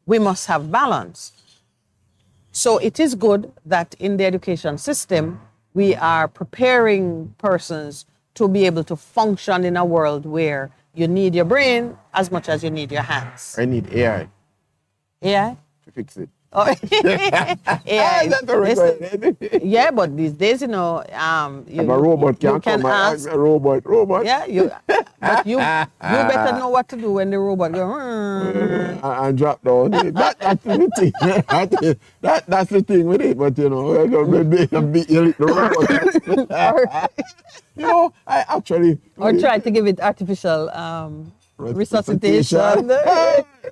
We must have balance. So it is good that in the education system, we are preparing persons to be able to function in a world where you need your brain as much as you need your hands. I need AI. AI? To fix it. Oh, AI. Yeah, but these days, a robot can come ask a robot. Yeah, but you better know what to do when the robot goes and drop down. That's the thing. That's the thing with it. But I actually or try to give it artificial resuscitation.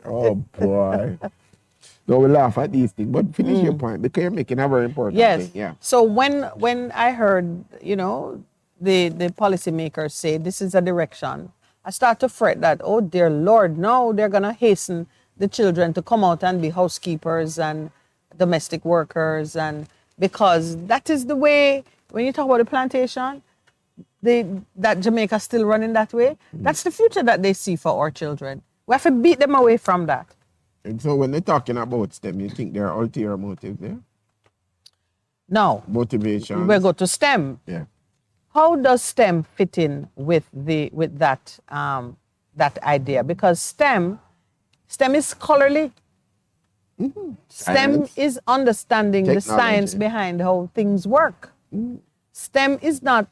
Oh boy. No, we laugh at these things, but finish your point because you're making a very important thing. Yeah. So when I heard, the policymakers say this is a direction, I start to fret that, oh dear Lord, no, they're gonna hasten the children to come out and be housekeepers and domestic workers, and because that is the way. When you talk about the plantation, that Jamaica still running that way. That's the future that they see for our children. We have to beat them away from that. And so when they're talking about STEM, you think there are ulterior motives there? No. Motivation. We'll go to STEM. Yeah. How does STEM fit in with that idea? Because STEM is scholarly. Mm-hmm. STEM is understanding the science behind how things work. STEM is not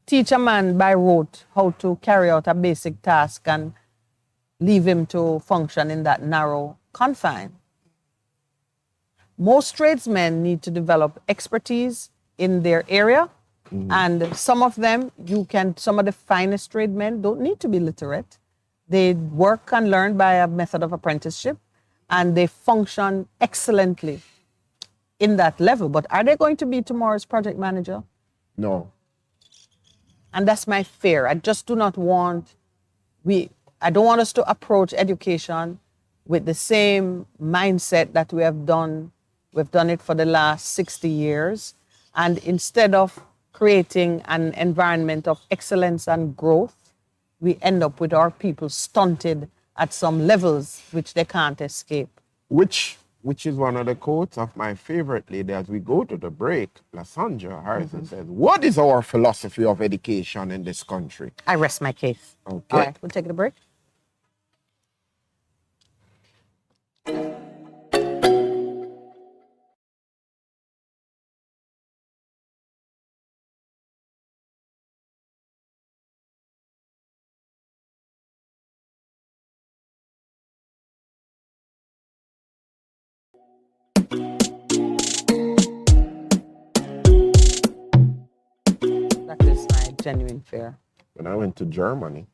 teach a man by rote how to carry out a basic task and leave him to function in that narrow confine. Most tradesmen need to develop expertise in their area, and some of them, some of the finest tradesmen don't need to be literate. They work and learn by a method of apprenticeship, and they function excellently in that level. But are they going to be tomorrow's project manager? No. And that's my fear. I just do not want, I don't want us to approach education with the same mindset that we've done it for the last 60 years. And instead of creating an environment of excellence and growth, we end up with our people stunted at some levels which they can't escape. Which is one of the quotes of my favorite lady as we go to the break. Lasandra Harrison says, what is our philosophy of education in this country? I rest my case. Okay. All right, we'll take a break. That is my genuine fear. When I went to Germany,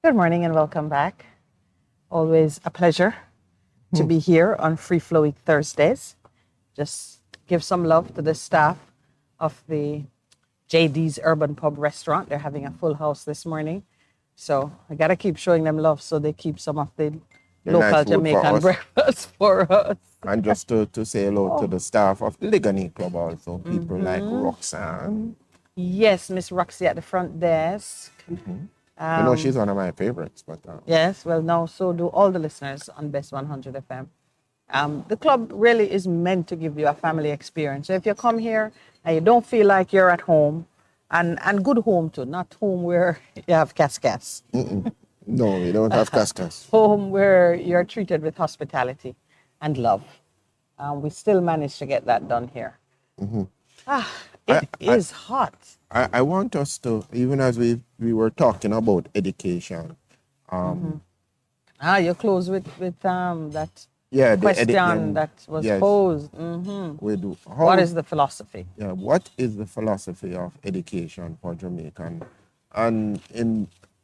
Good morning and welcome back. Always a pleasure to be here on Free Flowing Thursdays. Just give some love to the staff of the JD's Urban Pub Restaurant. They're having a full house this morning. So I got to keep showing them love so they keep some of the local nice Jamaican breakfast for us. And just to say hello to the staff of the Ligani Club also, people like Roxanne. Yes, Miss Roxy at the front desk. You know, she's one of my favorites. But Yes, well, now so do all the listeners on Best 100 FM. The club really is meant to give you a family experience. So if you come here and you don't feel like you're at home, and good home too, not home where you have cascas. No, we don't have customers. Home where you're treated with hospitality and love. We still manage to get that done here. It is hot. I want us to, even as we were talking about education. You close with that the question that was posed. We do. What is the philosophy? Yeah, what is the philosophy of education for Jamaican? And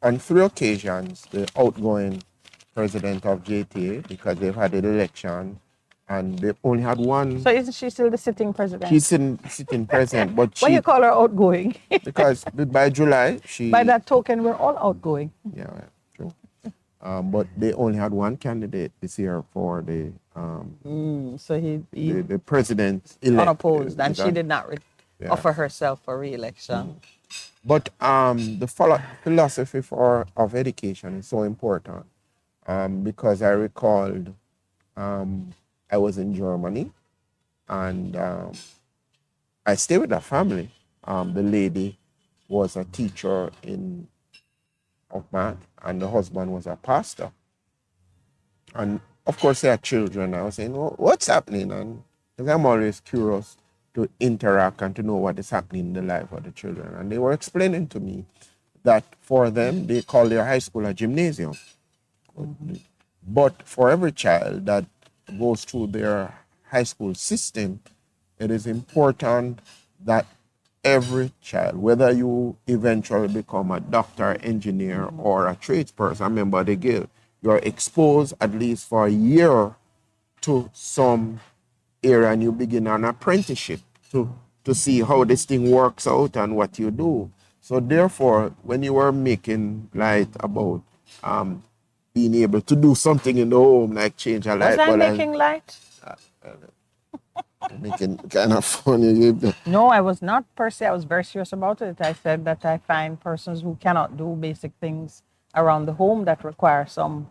on 3 occasions, the outgoing president of JTA, because they've had an election, and they've only had one. So isn't she still the sitting president? She's sitting president, but Why you call her outgoing? because by July, she... By that token, we're all outgoing. Yeah, true. But they only had one candidate this year for the So he the president elect. unopposed, and she did not offer herself for re-election. But the philosophy of education is so important because I recalled I was in Germany and I stayed with a family. The lady was a teacher of math and the husband was a pastor. And of course they had children. I was saying, well, what's happening? And because I'm always curious to interact and to know what is happening in the life of the children. And they were explaining to me that for them, they call their high school a gymnasium. But for every child that goes through their high school system, it is important that every child, whether you eventually become a doctor, engineer, or a tradesperson, a member of the guild, you're exposed at least for a year to some area and you begin an apprenticeship to see how this thing works out and what you do. So therefore, when you were making light about being able to do something in the home, like change a light bulb. Was I making light? Making kind of funny. No, I was not per se. I was very serious about it. I said that I find persons who cannot do basic things around the home that require some,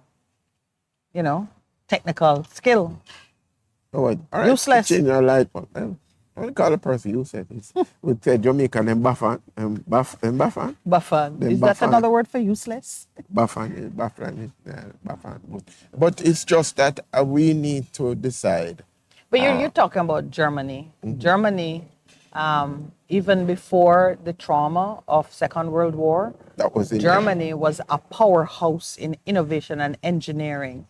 technical skill. Oh, all right. Useless. Change your light bulb. I don't call a person useless. We say Jamaican and Baffan. Baffan. Is that another word for useless? Baffan. But it's just that we need to decide. But you're talking about Germany. Germany, even before the trauma of Second World War, Germany was a powerhouse in innovation and engineering.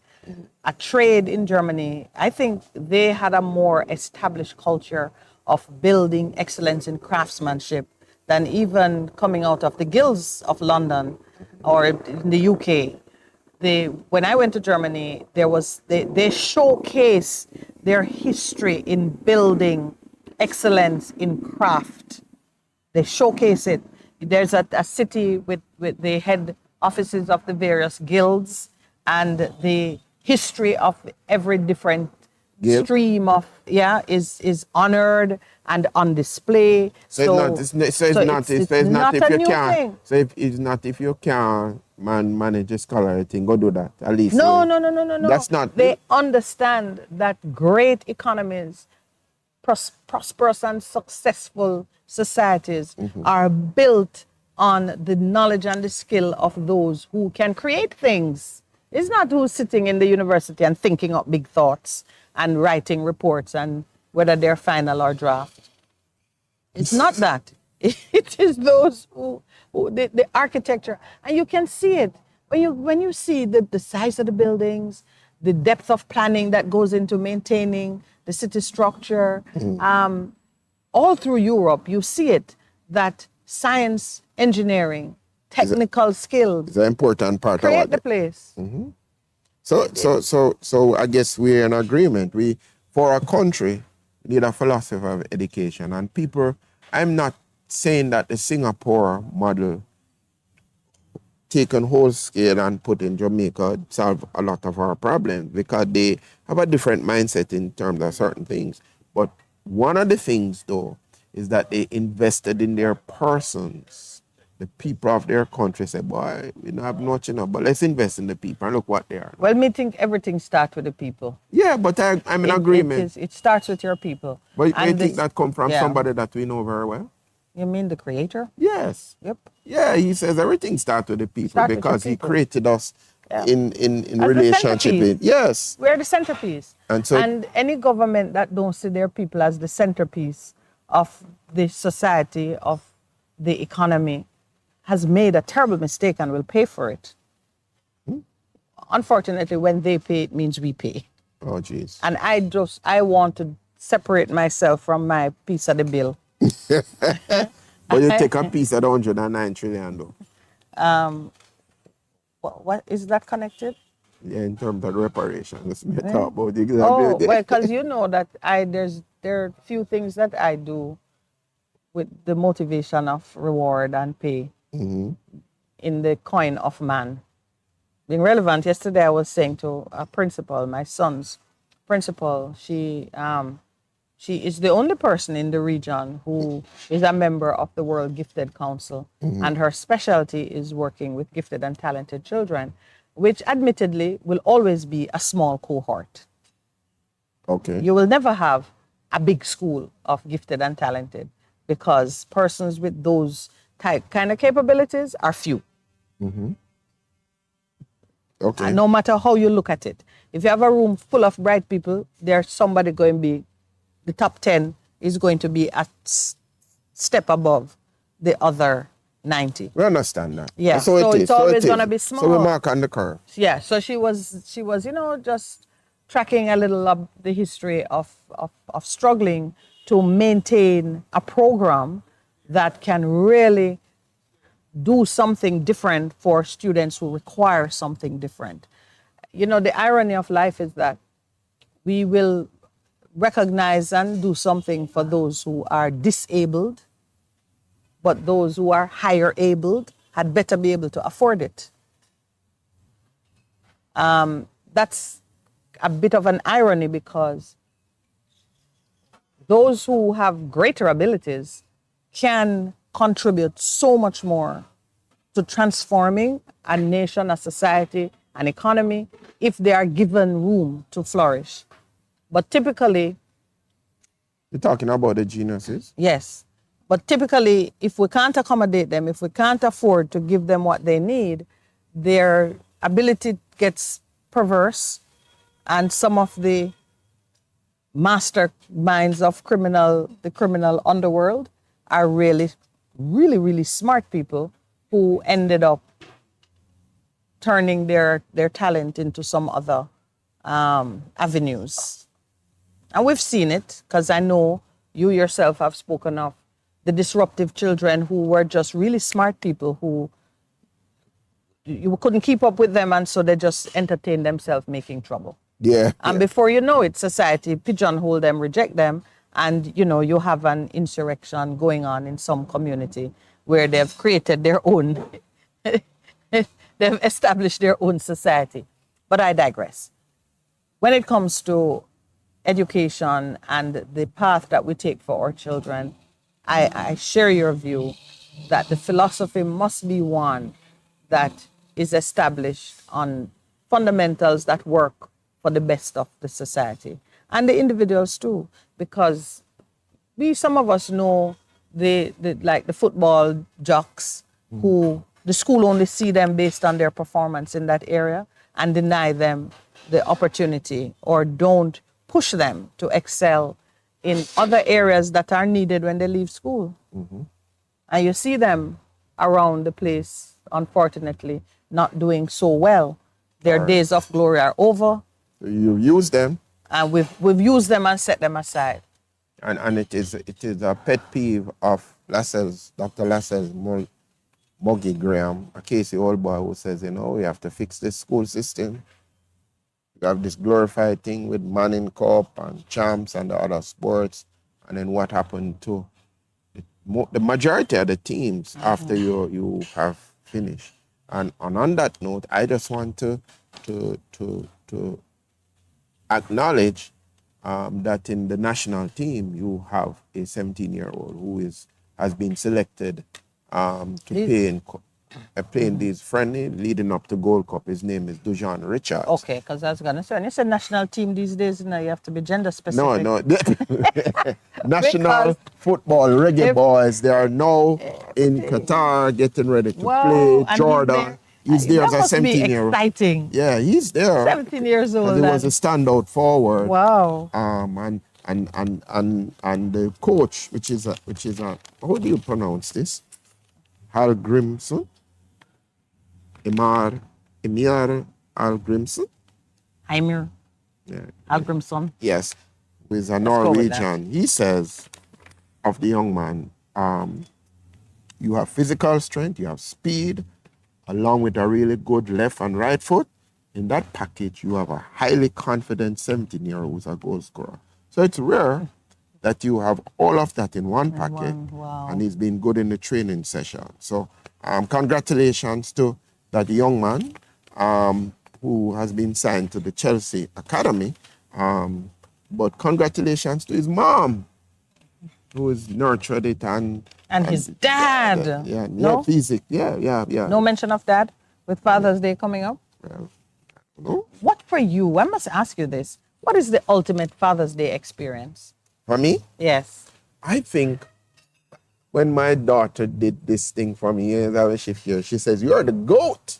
A trade in Germany, I think they had a more established culture of building excellence in craftsmanship than even coming out of the guilds of London or in the UK. When I went to Germany, they showcase their history in building excellence in craft. They showcase it. There's a city with the head offices of the various guilds and the history of every different stream of is honored and on display. So it's not if you can't manage a scholarly thing, go do that. At least no. That's not. They understand that great economies, prosperous and successful societies are built on the knowledge and the skill of those who can create things. It's not who's sitting in the university and thinking up big thoughts and writing reports and whether they're final or draft. It's not that. It is those who the architecture, and you can see it when you see the size of the buildings, the depth of planning that goes into maintaining the city structure. All through Europe, you see it that science, engineering, technical skills. It's an important part Create of the place. Mm-hmm. So I guess we're in agreement. For a country, we need a philosophy of education. And people, I'm not saying that the Singapore model taken whole scale and put in Jamaica solve a lot of our problems because they have a different mindset in terms of certain things. But one of the things, though, is that they invested in their persons. The people of their country say, boy, we don't have much enough, but let's invest in the people and look what they are. Well, me think everything starts with the people. Yeah, but I'm in agreement. It starts with your people. But I think that comes from somebody that we know very well. You mean the creator? Yes. Yep. Yeah, he says everything starts with the people because he created us in relationship. Yes. We're the centerpiece. And any government that don't see their people as the centerpiece of the society, of the economy, has made a terrible mistake and will pay for it. Unfortunately, when they pay, it means we pay. Oh, jeez. And I want to separate myself from my piece of the bill. But you take a piece of the 109 trillion, though. What is that connected? Yeah, in terms of reparations. Well, because you know that there are few things that I do with the motivation of reward and pay in the coin of man. Being relevant, yesterday I was saying to a principal, my son's principal, she is the only person in the region who is a member of the World Gifted Council, and her specialty is working with gifted and talented children, which admittedly will always be a small cohort. Okay. You will never have a big school of gifted and talented because persons with those kind of capabilities are few. Okay. And no matter how you look at it, if you have a room full of bright people, there's somebody going to be, the top 10 is going to be a step above the other 90. We understand that. Yeah, so it's always going to be small. So we mark on the curve. Yeah, so she was, just tracking a little of the history of struggling to maintain a program that can really do something different for students who require something different. You know, the irony of life is that we will recognize and do something for those who are disabled, but those who are higher abled had better be able to afford it. That's a bit of an irony because those who have greater abilities can contribute so much more to transforming a nation, a society, an economy, if they are given room to flourish. But typically... You're talking about the geniuses? Yes. But typically, if we can't accommodate them, if we can't afford to give them what they need, their ability gets perverse, and some of the masterminds of the criminal underworld are really, really, really smart people who ended up turning their talent into some other avenues. And we've seen it, because I know you yourself have spoken of the disruptive children who were just really smart people who you couldn't keep up with them, and so they just entertained themselves making trouble. Yeah. And before you know it, society pigeonhole them, reject them, and you have an insurrection going on in some community where they've created their own, they've established their own society. But I digress. When it comes to education and the path that we take for our children, I share your view that the philosophy must be one that is established on fundamentals that work for the best of the society and the individuals too, because some of us know the football jocks who the school only see them based on their performance in that area and deny them the opportunity or don't push them to excel in other areas that are needed when they leave school. And you see them around the place, unfortunately, not doing so well. Their days of glory are over. You've used them. And we've used them and set them aside. And it is a pet peeve of Dr. Lascelles' Muggy Graham, a Casey old boy who says, we have to fix this school system. We have this glorified thing with Manning Cup and champs and the other sports. And then what happened to the majority of the teams after you have finished. And on that note, I just want to acknowledge that in the national team you have a 17-year-old who has been selected to play in this friendly leading up to Gold Cup. His name is Dujan Richards. Okay, because I was going to say, when you say national team these days, you have to be gender specific. No. National football, reggae boys, they are now in Qatar getting ready to play. Jordan. He's there as a 17-year-old. Exciting. Yeah, he's there. 17 years old. He was a standout forward. Wow. And the coach, which is a how do you pronounce this? Hallgrimsson? Emir Hallgrimsson? Heimir. Yeah. Hallgrimsson. Yes, who is a Norwegian. He says of the young man, you have physical strength, you have speed, along with a really good left and right foot. In that package, you have a highly confident 17-year-old who's a goal scorer. So it's rare that you have all of that in one packet. Wow. And he's been good in the training session. So congratulations to that young man who has been signed to the Chelsea Academy. But congratulations to his mom, who has nurtured it and his dad. No? Yeah. No mention of that with Father's Day coming up? Well, no. What for you? I must ask you this. What is the ultimate Father's Day experience? For me? Yes. I think when my daughter did this thing for me, she says, "You're the goat."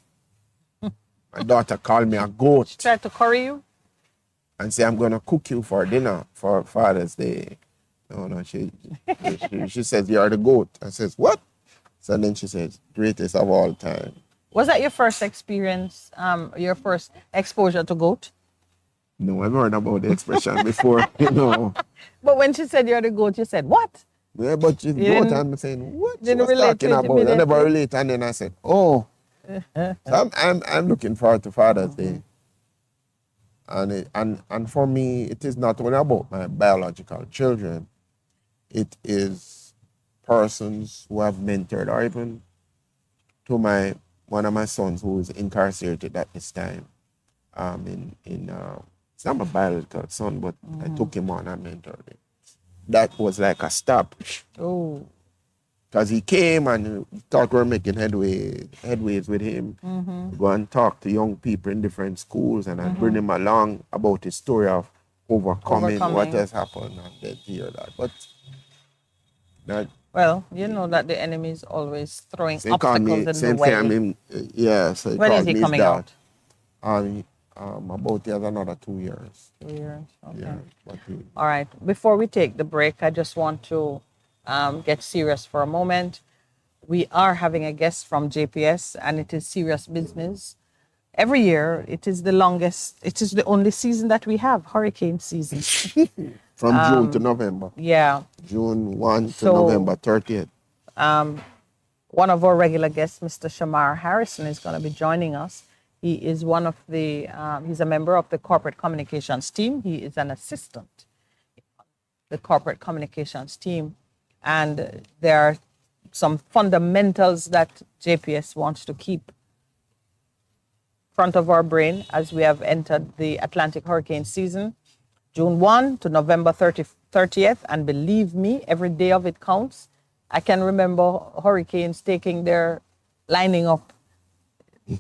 My daughter called me a goat. She tried to curry you? And say, "I'm going to cook you for dinner for Father's Day." No, she says, "You're the goat." I says, "What?" So then she says, "Greatest of all time." Was that your first experience, your first exposure to goat? No, I've heard about the expression before, But when she said you're the goat, you said, what? Yeah, but she's goat, and I'm saying, what she was relate talking to it about? I immediately. never relate, and then I said, oh. So I'm looking forward to Father's Day. And for me, it is not only about my biological children. It is persons who have mentored, or even to one of my sons who is incarcerated at this time. It's not my biological son, but I took him on and mentored him. That was like a stop. Oh. Because he came and he thought we were making headways with him. Go and talk to young people in different schools and I'd bring him along about his story of overcoming what has happened and then hear that. But well, you know that the enemy is always throwing obstacles in the way. So when is he coming out? About the other another 2 years. 2 years, okay. Yeah, all right. Before we take the break, I just want to get serious for a moment. We are having a guest from JPS, and it is serious business. Every year, it is the only season that we have, hurricane season. From June to November. Yeah. June 1 to November 30th. One of our regular guests, Mr. Shamar Harrison, is going to be joining us. He is he's a member of the corporate communications team. He is an assistant in the corporate communications team. And there are some fundamentals that JPS wants to keep front of our brain as we have entered the Atlantic hurricane season, June 1 to November 30th. And believe me, every day of it counts. I can remember hurricanes taking their lining up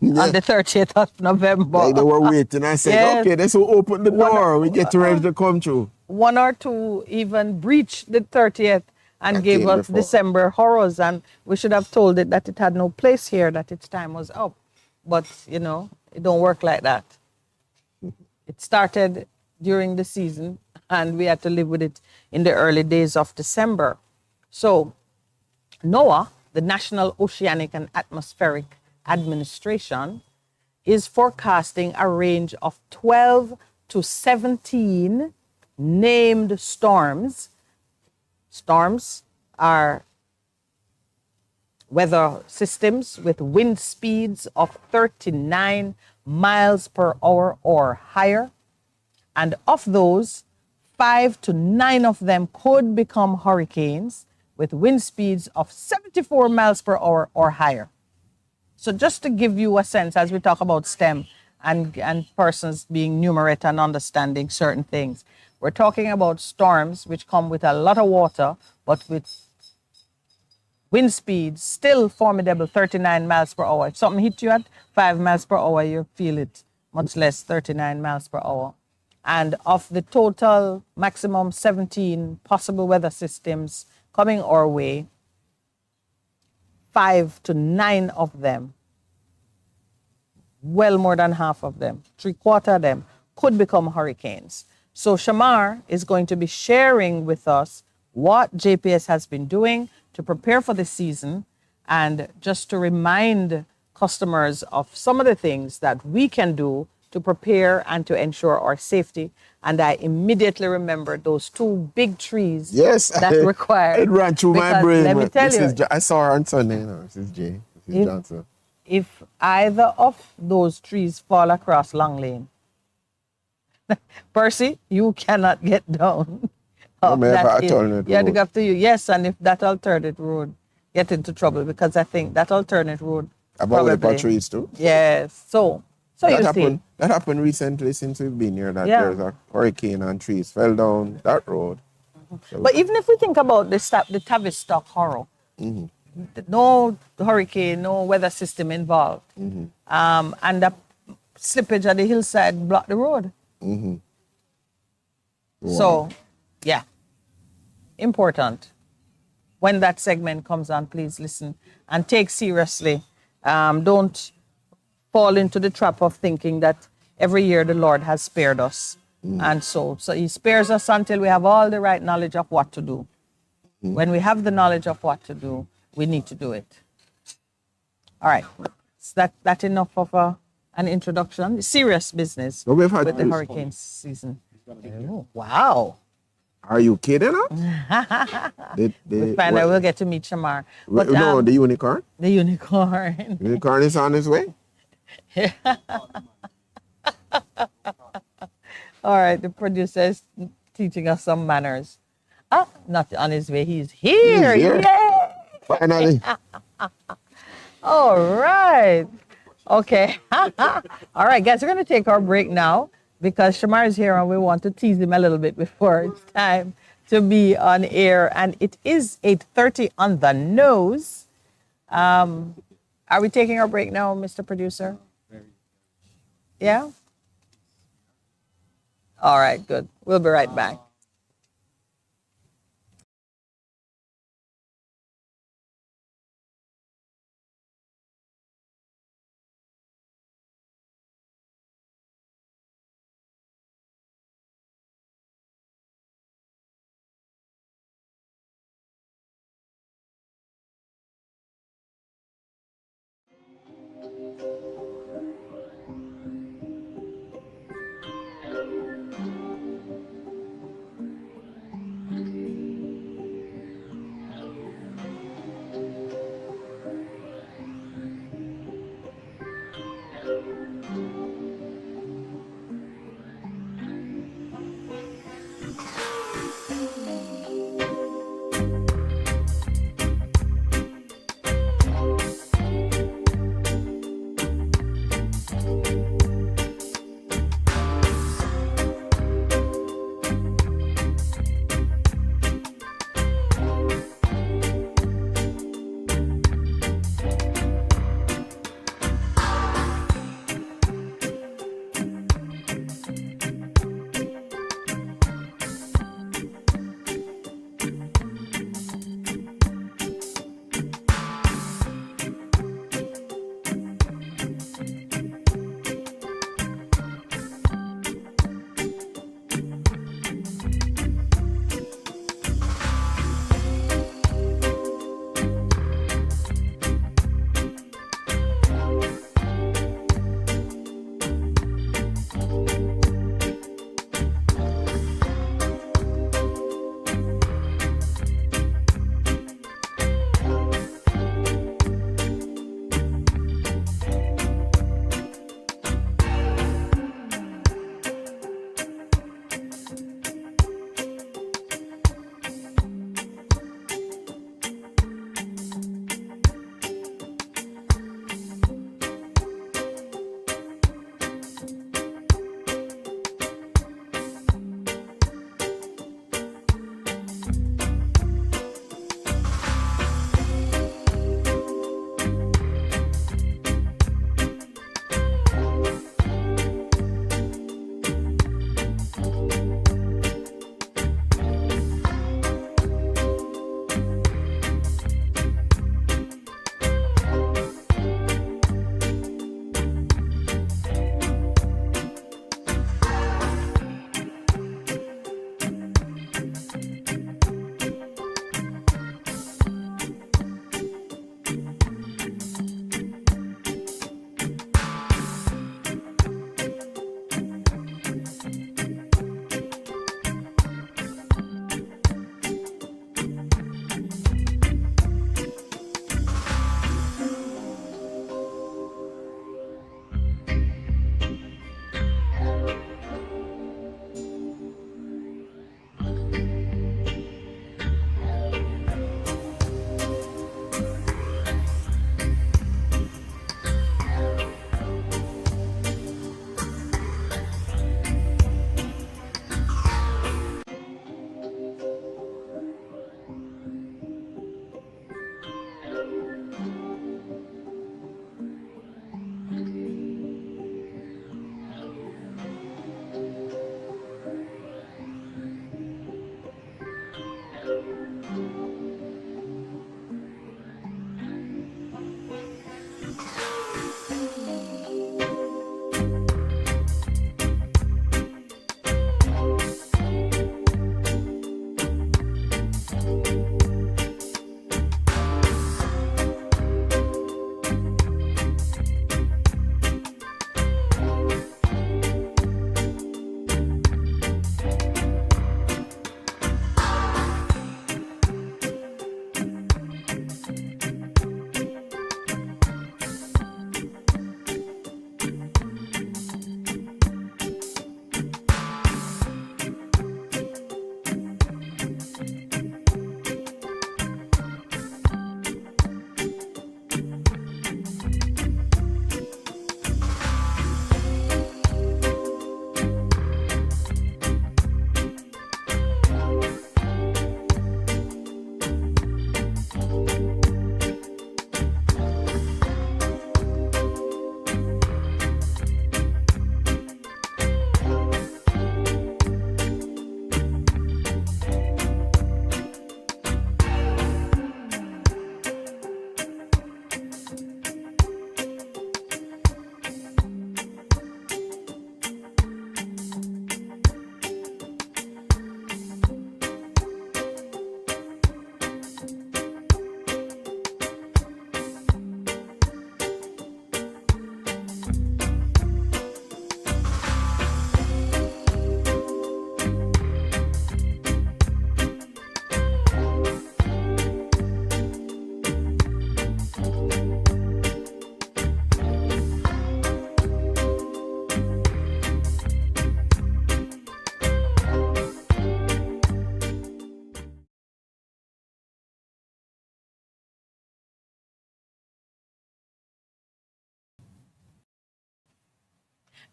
on the 30th of November. Like they were waiting. I said, okay, this will open the door. We get ready to come through. One or two even breached the 30th and gave us December horrors. And we should have told it that it had no place here, that its time was up. But, it don't work like that. It started during the season, and we had to live with it in the early days of December. So NOAA, the National Oceanic and Atmospheric Administration, is forecasting a range of 12 to 17 named storms. Storms are weather systems with wind speeds of 39 miles per hour or higher. And of those, 5 to 9 of them could become hurricanes with wind speeds of 74 miles per hour or higher. So just to give you a sense, as we talk about STEM and persons being numerate and understanding certain things, we're talking about storms which come with a lot of water, but with wind speeds still formidable, 39 miles per hour. If something hit you at 5 miles per hour, you feel it, much less 39 miles per hour. And of the total maximum 17 possible weather systems coming our way, 5 to 9 of them, well more than half of them, 3/4 of them, could become hurricanes. So Shamar is going to be sharing with us what JPS has been doing to prepare for the season and just to remind customers of some of the things that we can do to prepare and to ensure our safety. And I immediately remembered those 2 big trees that required. It ran through my brain. Let me tell you. I saw her on Sunday. This is Jay. This is Johnson. If either of those trees fall across Long Lane, Percy, you cannot get down. You have to go up to you. Yes, and if that alternate road get into trouble, because I think that alternate road about the trees too. Yes. So that happened recently since we've been here. There's a hurricane and trees fell down that road. So, but even if we think about the Tavistock horror, no hurricane, no weather system involved, and the slippage at the hillside blocked the road. Wow. So, yeah, important. When that segment comes on, please listen and take seriously. Don't fall into the trap of thinking that every year the Lord has spared us. And so he spares us until we have all the right knowledge of what to do. When we have the knowledge of what to do, we need to do it. All right. Is that enough of an introduction? Serious business with the hurricane season. Oh, wow. Are you kidding us? We'll get to meet Shamar. But, no, the unicorn? The unicorn. The unicorn is on his way? All right, the producer is teaching us some manners. Not on his way, he's here. He's here. Yay! Finally. All right. Okay. All right, guys, we're going to take our break now because Shamar is here and we want to tease him a little bit before it's time to be on air. And it is 8:30 on the nose. Are we taking our break now, Mr. Producer? Yeah? All right, good. We'll be right back.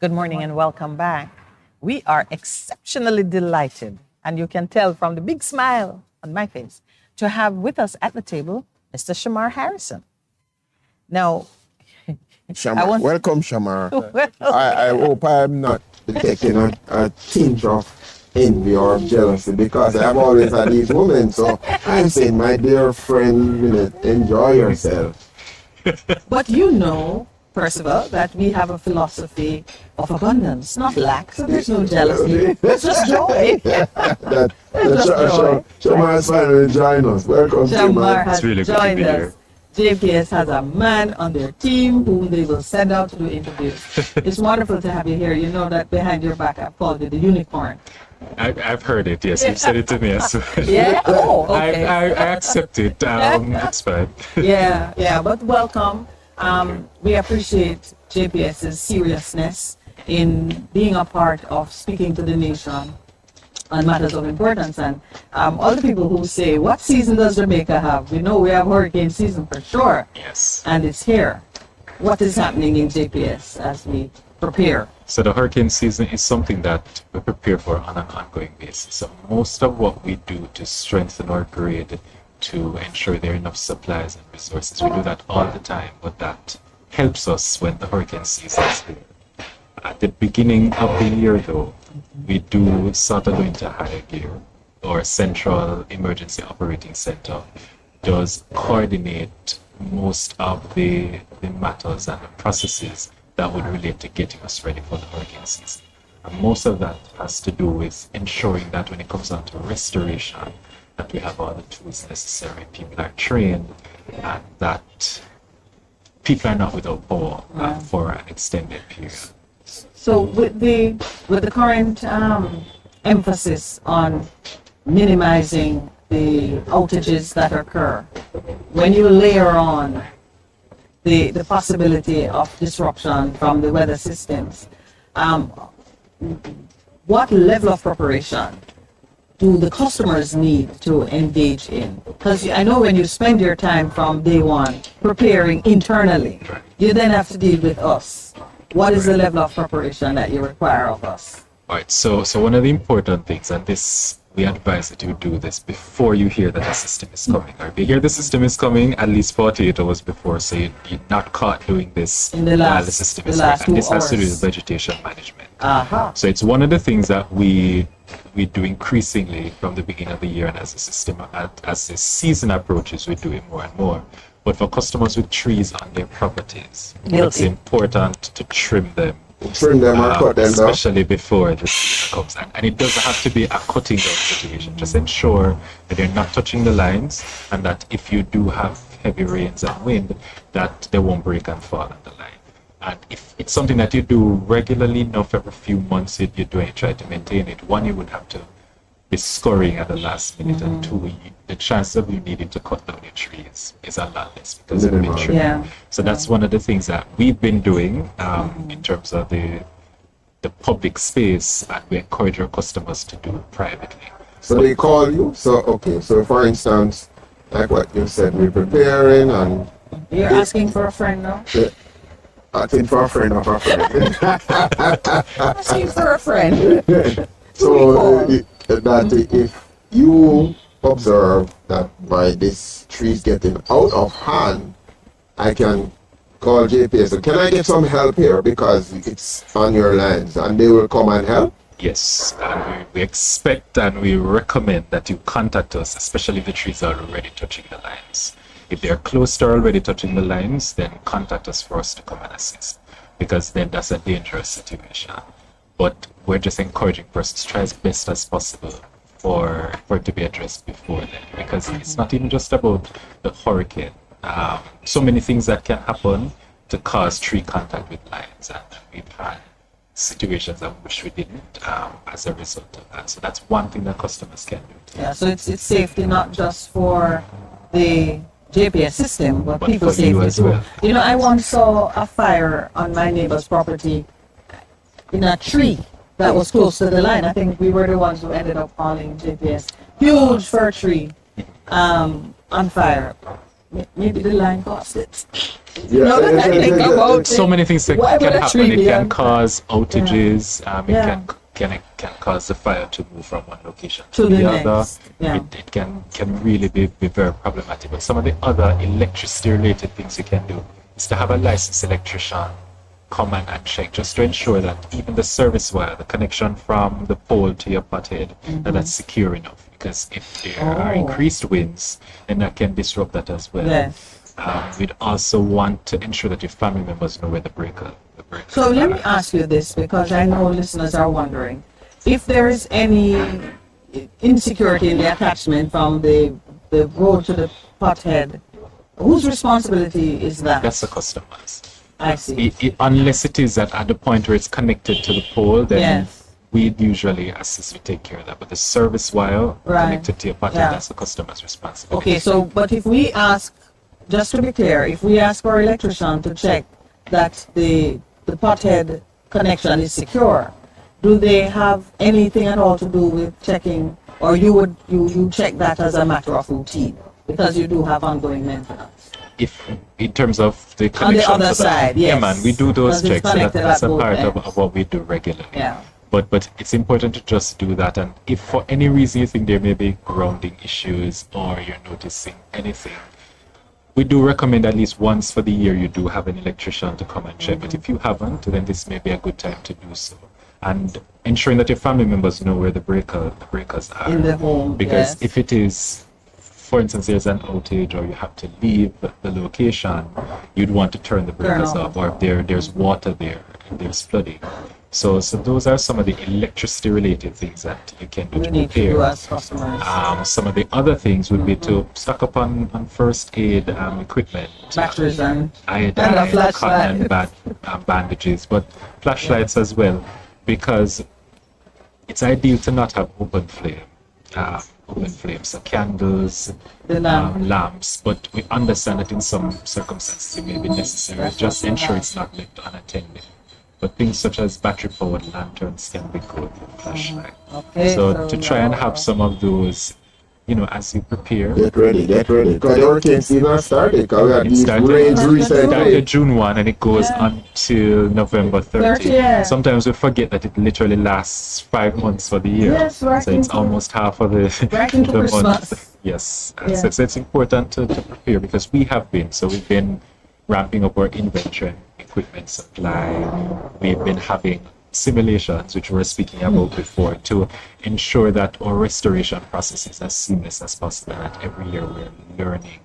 Good morning and welcome back. We are exceptionally delighted, and you can tell from the big smile on my face, to have with us at the table Mr. Shamar Harrison. Now, Shamar, welcome, Shamar. I hope I'm not detecting a tinge of envy or jealousy, because I've always had these moments. So I'm saying, my dear friend, enjoy yourself. But you know, Percival, that we have a philosophy of abundance, not lack. So there's no jealousy. It's just joy. Shamar has finally joined us. Welcome, Shamar has really joined us. JPS has a man on their team whom they will send out to do interviews. It's wonderful to have you here. You know that behind your back I've called you the unicorn. I've heard it, yes. You've said it to me as well. Yeah? Oh, okay. I accept it. It's fine. Yeah, but welcome. We appreciate JPS's seriousness in being a part of speaking to the nation on matters of importance. And all the people who say, what season does Jamaica have? We know we have hurricane season for sure. Yes. And it's here. What is happening in JPS as we prepare? So the hurricane season is something that we prepare for on an ongoing basis. So most of what we do to strengthen our grid, to ensure there are enough supplies and resources, we do that all the time, but that helps us when the hurricane season is here. At the beginning of the year, though, we do sort of go into higher gear. Our Central Emergency Operating Center does coordinate most of the matters and the processes that would relate to getting us ready for the hurricane season. And most of that has to do with ensuring that when it comes down to restoration, that we have all the tools necessary, people are trained, and that people are not without power for an extended period. So with the current emphasis on minimizing the outages that occur, when you layer on the possibility of disruption from the weather systems, what level of preparation do the customers need to engage in? Because I know when you spend your time from day one preparing internally, you then have to deal with us. What is the level of preparation that you require of us? All right, so one of the important things, and this, we advise that you do this before you hear that the system is coming. Or if you hear the system is coming, at least 48 hours before, so you're not caught doing this in the while the system is coming. And this has to do with vegetation management. So it's one of the things that we do increasingly from the beginning of the year, and as the system, as the season approaches, we do it more and more. But for customers with trees on their properties, it's important to trim them. Trim them or cut them down. Especially before the season comes. And it doesn't have to be a cutting down situation. Just ensure that they're not touching the lines, and that if you do have heavy rains and wind, that they won't break and fall on the line. And if it's something that you do regularly enough, every few months you try to maintain it, one, you would have to be scurrying at the last minute, and two, the chance of you needing to cut down your trees is a lot less because you've been trimming. So that's one of the things that we've been doing in terms of the public space, and we encourage our customers to do it privately. So they call you. So for instance, like what you said, we're preparing, and you're asking for a friend now. Asking for a friend of a friend. Asking for a friend. So that if you observe that by this tree's getting out of hand, I can call JPS. So can I get some help here, because it's on your lines, and they will come and help? Yes, and we expect and we recommend that you contact us, especially if the trees are already touching the lines. If they're close to already touching the lines, then contact us for us to come and assist, because then that's a dangerous situation. But we're just encouraging persons to try as best as possible for it to be addressed before then, because it's not even just about the hurricane. So many things that can happen to cause tree contact with lines, and we've had situations that we wish we didn't as a result of that. So that's one thing that customers can do. Yeah, so it's safety not just for the JPS system, but people's for you safety as too. well. You know, I once saw a fire on my neighbor's property in a tree that was close to the line. I think we were the ones who ended up calling JPS. Huge fir tree on fire. maybe the line costs it. Yeah, Now that I think about So many things that Why can would a happen. It tree can be cause outages. Yeah. It can cause the fire to move from one location To to the the other. next, yeah. It can really be very problematic. But some of the other electricity related things you can do is to have a licensed electrician come and check, just to ensure that even the service wire, the connection from the pole to your pothead, that that's secure enough. Because if there are increased winds, then that can disrupt that as well. Yes. We'd also want to ensure that your family members know where the breaker. So let me ask you this, because I know listeners are wondering if there is any insecurity in the attachment from the road to the pothead. Whose responsibility is that? That's the customer's. I see. Unless it is at the point where it's connected to the pole, then Yes. we'd usually assist to take care of that. But the service wire connected to your pothead, Yeah. that's the customer's responsibility. Okay, so but if we ask, just to be clear, if we ask our electrician to check that the pothead connection is secure, do they have anything at all to do with checking, or you check that as a matter of routine because you do have ongoing maintenance? If in terms of the On connection the other to the, side, yeah, yes. man, we do those Because it's checks. So connected that's at a both part ends. of what we do regularly. Yeah. But it's important to just do that. And if for any reason you think there may be grounding issues or you're noticing anything, we do recommend at least once for the year you do have an electrician to come and check. But if you haven't, then this may be a good time to do so. And ensuring that your family members know where the breakers are. In the home, Because yes. if it is, for instance, there's an outage or you have to leave the location, you'd want to turn the breakers off. off. Or if there's water there and there's flooding. So those are some of the electricity related things that you can do We to need to prepare. do as customers. Some of the other things would be to stock up on first aid equipment, Batteries and iodine, and a cotton and flashlight. bandages, but flashlights as well, because it's ideal to not have open flames, so candles, The lamp. lamps, but we understand that in some circumstances it may be necessary. Just ensure it's not left unattended. But things such as battery-powered lanterns can be good, flashlight. Okay, So to try and have some of those, as you prepare. Get ready. Because the hurricane season has started. Because we had It these rains started recently. June 1 and it goes until November 30. 30, yeah. Sometimes we forget that it literally lasts 5 months for the year. Yes, right so it's into- almost half of the, right into the Christmas. month. Yes. And Yeah. so it's important to prepare because we've been ramping up our inventory, equipment supply. We've been having simulations, which we were speaking about before, to ensure that our restoration process is as seamless as possible, and that every year we're learning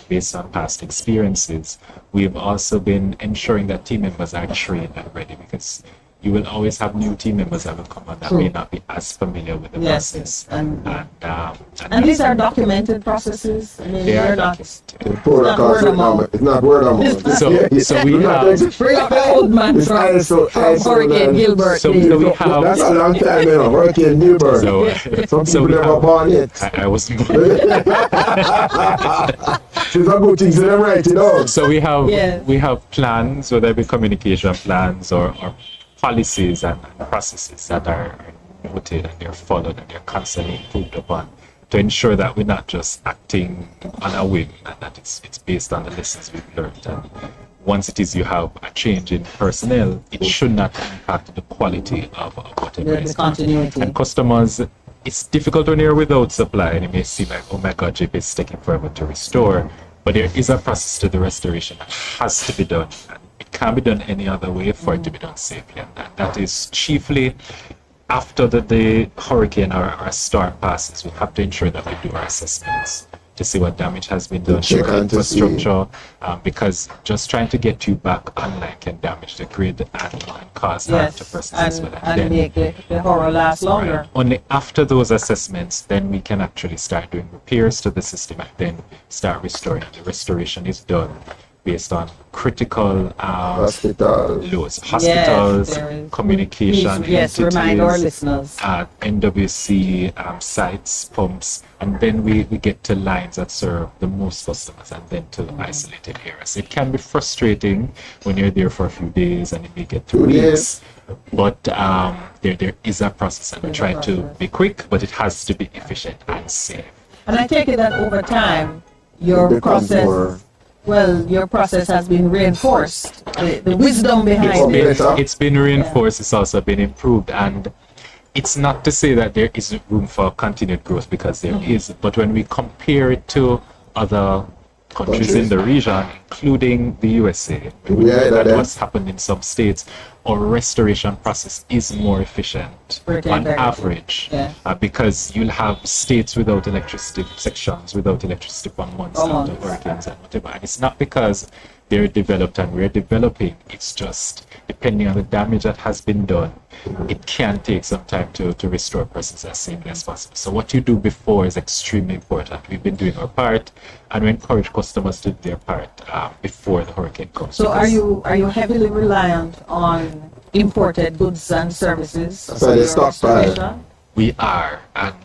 based on past experiences. We've also been ensuring that team members are trained and ready, because you will always have new team members that will come on that may not be as familiar with the Yes, process. And these are documented processes. I mean, They are they're not. documented. Protocol, word of mouth. it's not word of mouth. So we have Bring up the old man It's from ISO, Hurricane Gilbert. so days. we have That's a long time, Hurricane Gilbert. Some so people we never have born yet. I was She's a good thing to them right, So Yes. we have plans, whether it be communication plans or policies and processes that are noted and they're followed and they're constantly improved upon to ensure that we're not just acting on a whim and that it's based on the lessons we've learned. And once it is you have a change in personnel, it should not impact the quality of whatever The is continuity. And customers, it's difficult when you're without supply and it may seem like, oh my God, JP, it's taking forever to restore. But there is a process to the restoration that has to be done. And it can't be done any other way for it to be done safely. And that is chiefly after the hurricane or a storm passes, we have to ensure that we do our assessments to see what damage has been done to check our and to see. infrastructure, because just trying to get you back online can damage the grid and cause harm to Yes, persons as well. and then- make the horror last longer. Right. Only after those assessments, then we can actually start doing repairs to the system and then start restoring. The restoration is done based on critical Hospital. loads, hospitals, there is- communication, Please, yes, remind our entities, listeners. NWC sites, pumps, and then we get to lines that serve the most customers and then to isolated areas. It can be frustrating when you're there for a few days and it may get 2 2 days. weeks, but there is a process and we try to be quick, but it has to be efficient and safe. And I take it that over time, your becomes process, more. well, your process has been reinforced. The wisdom behind it. It's been reinforced. It's also been improved, and it's not to say that there isn't room for continued growth, because there is. But when we compare it to other countries in the region, including the USA, we know that what's happened in some states, our restoration process is more efficient on average, because you'll have states without electricity, sections without electricity for months after hurricanes and whatever. And it's not because they're developed and we're developing, it's just depending on the damage that has been done, it can take some time to restore persons as safely as possible. So what you do before is extremely important. We've been doing our part, and we encourage customers to do their part before the hurricane comes. So are you heavily reliant on imported goods and services? So they stockpile. We are, and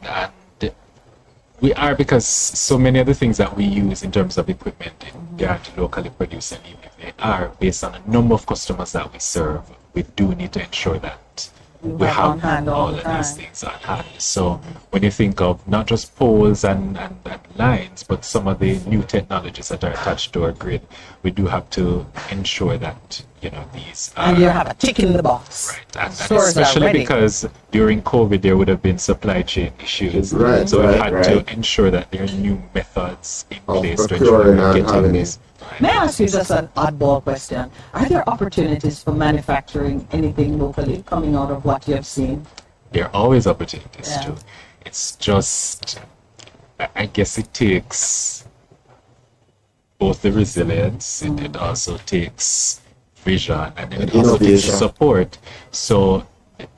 we are, because so many of the things that we use in terms of equipment they are locally produced, and even if they are based on a number of customers that we serve, we do need to ensure that we have all of these things on hand. So when you think of not just poles and lines, but some of the new technologies that are attached to our grid, we do have to ensure that, you know, these are... And you have a tick in the box. Right, and especially because during COVID there would have been supply chain issues. Right, so we had to ensure that there are new methods in place to ensure we're getting these. May I ask you just an oddball question? Are there opportunities for manufacturing anything locally coming out of what you have seen? There are always opportunities too. It's just, I guess it takes both the resilience, it also takes vision, and it also takes support. So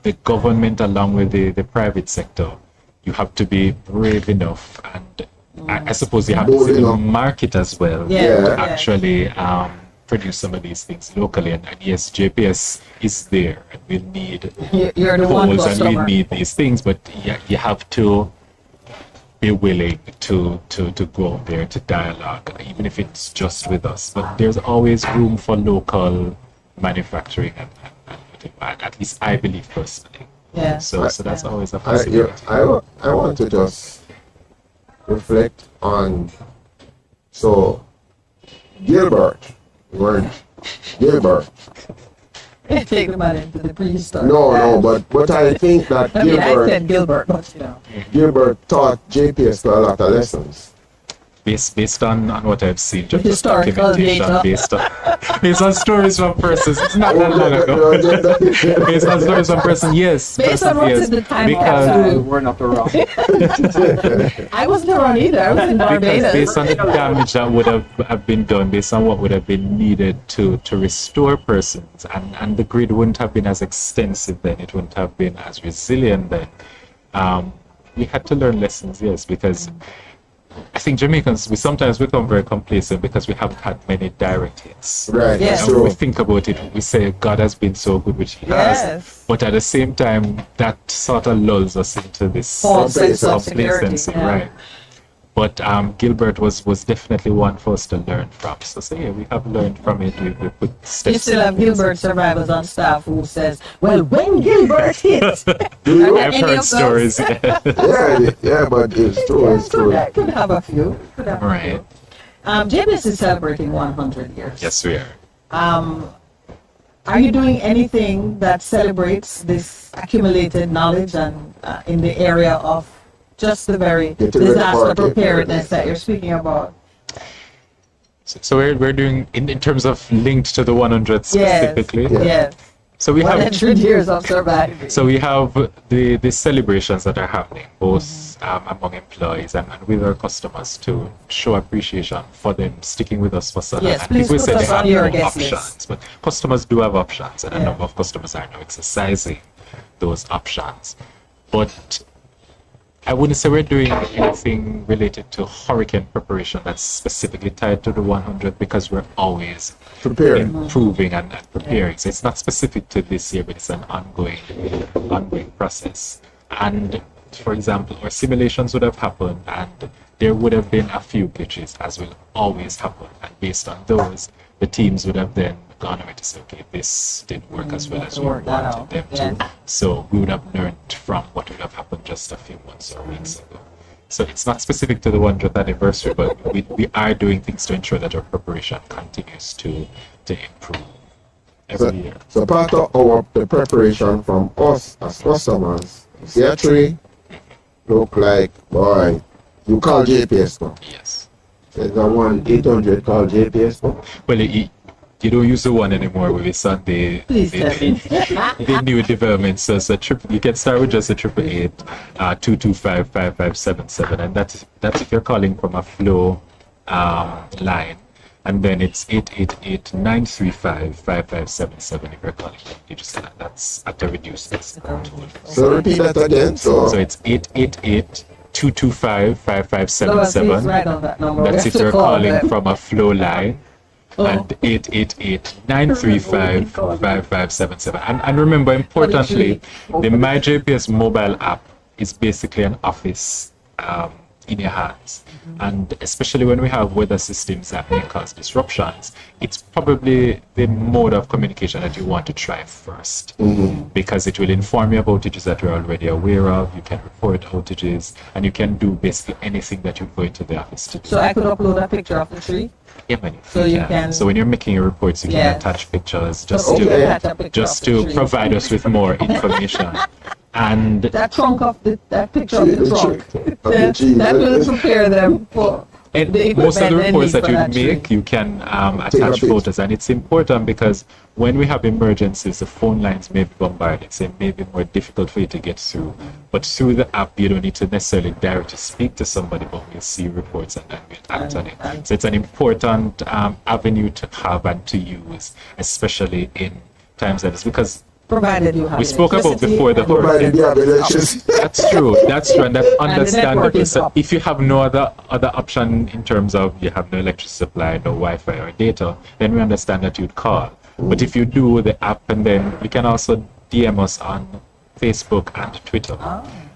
the government, along with the private sector, you have to be brave enough, and I suppose you have to see the market as well to actually produce some of these things locally. And yes, JPS is there, and we need poles and we need these things, but you have to be willing to go out there, to dialogue, even if it's just with us. But there's always room for local manufacturing, and at least I believe personally. So that's always a possibility. I want to just reflect on, so Gilbert. Take them out into the prehistoric. No, but I think that I said Gilbert, but you know. Gilbert taught JPS a lot of lessons. Based on what I've seen, just historical documentation, based on stories from persons. It's not that long ago. Based on stories from persons, yes. Based on what's in the time because we're not around. I wasn't around either. I was in Barbados. Based on the damage that would have been done, based on what would have been needed to restore persons, and the grid wouldn't have been as extensive then, it wouldn't have been as resilient then. We had to learn lessons, yes, because I think Jamaicans, we sometimes become very complacent because we haven't had many direct hits. Right. Yes. And when we think about it, we say God has been so good, which He has. But at the same time, that sort of lulls us into this complacency, right? But Gilbert was definitely one for us to learn from. So yeah, we have learned from it. We put steps. You still have Gilbert survivors on staff who says, "Well, when Gilbert hit." I've heard stories. yeah, but it's true. It's true. Could have a few. Right. JPS is celebrating 100 years. Yes, we are. Are you doing anything that celebrates this accumulated knowledge and in the area of just the very disaster preparedness that you're speaking about? So we're doing in terms of linked to the 100 specifically. Yes. So we have 100 years of surviving. So we have the celebrations that are happening both among employees and with our customers to show appreciation for them sticking with us for so long. Yes, please put us on your guest list. But customers do have options, and a number of customers are now exercising those options. But I wouldn't say we're doing anything related to hurricane preparation that's specifically tied to the 100, because we're always improving and preparing. So it's not specific to this year, but it's an ongoing process. And for example, our simulations would have happened, and there would have been a few glitches, as will always happen. And based on those, the teams would have then gone away to say, okay, this didn't work as well as we wanted them to. So we would have learned from what would have happened just a few months or weeks ago. So it's not specific to the 100th anniversary, but we are doing things to ensure that our preparation continues to improve every year. So part of the preparation from us as customers, see a tree, look like, boy, you call JPS now. Yes. There's a 1-800 call JPS now. Well, you don't use the one anymore with it's on the new developments. So it's you can start with just a 888-225-5577, and that's if you're calling from a flow line, and then it's 888-935-5577 if you're calling from digital, and that's at a reduced discount. So repeat that again. So it's 888-225-5577. Right on that number. That's if you're calling from a flow line. And 888-935-5577. And remember, importantly, the MyJPS mobile app is basically an office in your hands. And especially when we have weather systems that may cause disruptions, it's probably the mode of communication that you want to try first, because it will inform you of outages that you're already aware of. You can report outages, and you can do basically anything that you go into the office to do. So I could upload a picture of the tree? Yeah, you can. So when you're making your reports, you can attach pictures just to provide us with more information. And that trunk of that picture of the trunk, that will prepare them for most of the reports that you make, you can attach photos, and it's important because when we have emergencies, the phone lines may be bombarded, so it may be more difficult for you to get through. But through the app, you don't need to necessarily directly speak to somebody, but we'll see reports and then we'll act on it. So it's an important avenue to have and to use, especially in times like this, because provided you have we spoke about before the hurricane. That's true, and that's understandable. So if you have no other option in terms of you have no electricity supply, no Wi-Fi or data, then we understand that you'd call. But if you do the app, and then you can also DM us on Facebook and Twitter.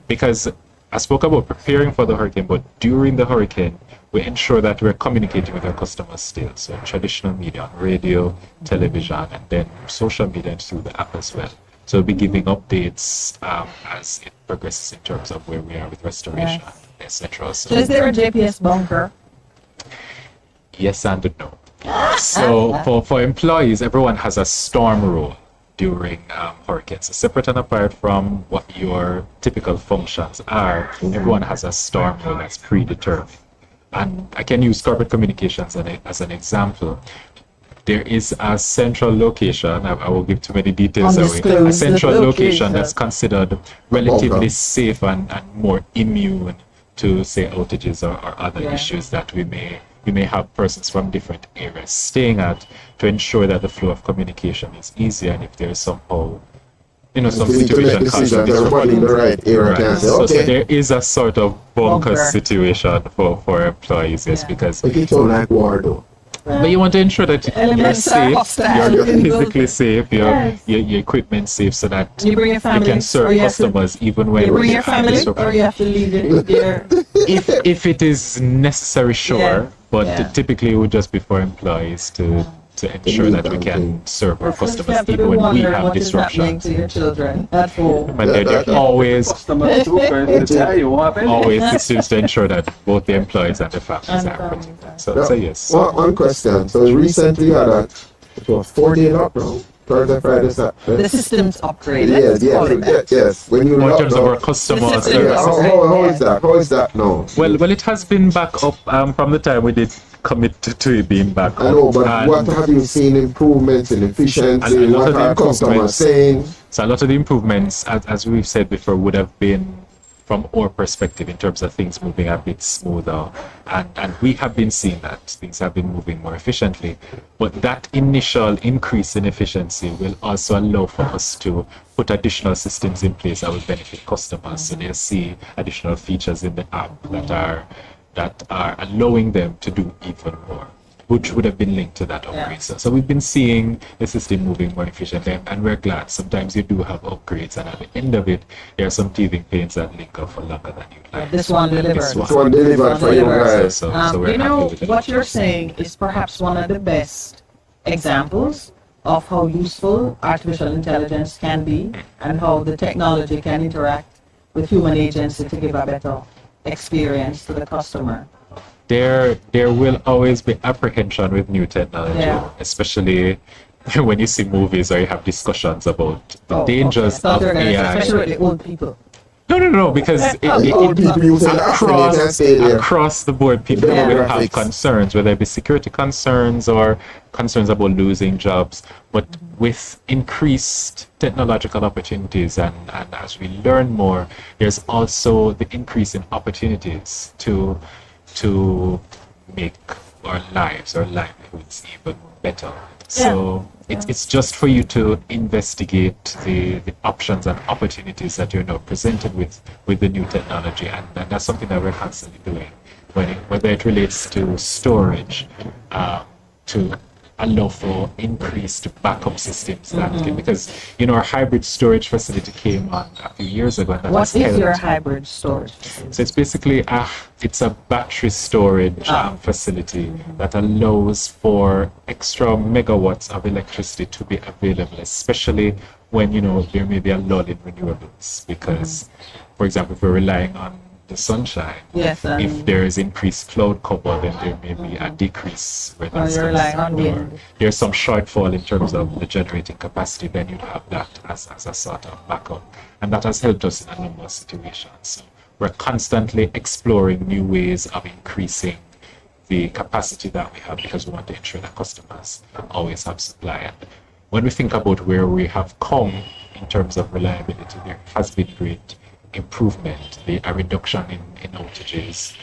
Because I spoke about preparing for the hurricane, but during the hurricane, we ensure that we're communicating with our customers still. So traditional media, on radio, television, and then social media and through the app as well. So we'll be giving updates as it progresses in terms of where we are with restoration, etc. So is there a JPS bunker? Yes and no. So for employees, everyone has a storm role during hurricanes. So separate and apart from what your typical functions are, everyone has a storm role that's predetermined. And I can use corporate communications as an example. There is a central location, I won't give too many details away, a central location that's considered relatively safe and more immune to, say, outages or other issues that we may have persons from different areas staying at, to ensure that the flow of communication is easier, and if there is somehow some situation causing disruption. So there is a sort of bunker situation for employees, yes, because it's all like war though. But you want to ensure that you're safe, you're physically safe, your equipment safe, so that you can serve customers even when you bring your family, or you have to leave it there. If it is necessary, sure, but typically it would just be for employees to ensure that we can serve our customers even when we have disruptions. To your children at home. But they're always systems to ensure that both the employees and the families are protected. So yes. One question. So recently you had a 4-day lockdown. Thursday, Friday, Saturday. The system's upgrade. Yes. When you in terms of our customer service. How is that? How is that now? Well, it has been back up from the time we did commit to it being back up. I know, but what have you seen improvements in efficiency? What are customers saying? So a lot of the improvements, as we've said before, would have been from our perspective in terms of things moving a bit smoother, and we have been seeing that things have been moving more efficiently. But that initial increase in efficiency will also allow for us to put additional systems in place that will benefit customers. So they'll see additional features in the app that are allowing them to do even more, which would have been linked to that upgrade. So we've been seeing the system moving more efficiently, and we're glad. Sometimes you do have upgrades, and at the end of it, there are some teething pains that linger for longer than you'd like. This one delivered. This one delivered for you guys. So we're happy with it. What you're saying is perhaps one of the best examples of how useful artificial intelligence can be, and how the technology can interact with human agency to give a better experience to the customer. There will always be apprehension with new technology, especially when you see movies or you have discussions about the dangers of AI. Especially with the old people. No, because across the board, people will have concerns, whether it be security concerns or concerns about losing jobs. But with increased technological opportunities and as we learn more, there's also the increase in opportunities to make our lives, our livelihoods even better. So it's just for you to investigate the options and opportunities that you're now presented with the new technology, and that's something that we're constantly doing. Whether it relates to storage, to allow for increased backup systems, because our hybrid storage facility came on a few years ago. And what is your hybrid storage facility? So it's basically it's a battery storage facility that allows for extra megawatts of electricity to be available, especially when there may be a lull in renewables. Because, for example, if we're relying on the sunshine, if there is increased cloud cover, then there may be a decrease where that's there's some shortfall in terms of the generating capacity, then you'd have that as a sort of backup. And that has helped us in a number of situations. So we're constantly exploring new ways of increasing the capacity that we have, because we want to ensure that customers always have supply. And when we think about where we have come in terms of reliability, there has been great improvement, a reduction in outages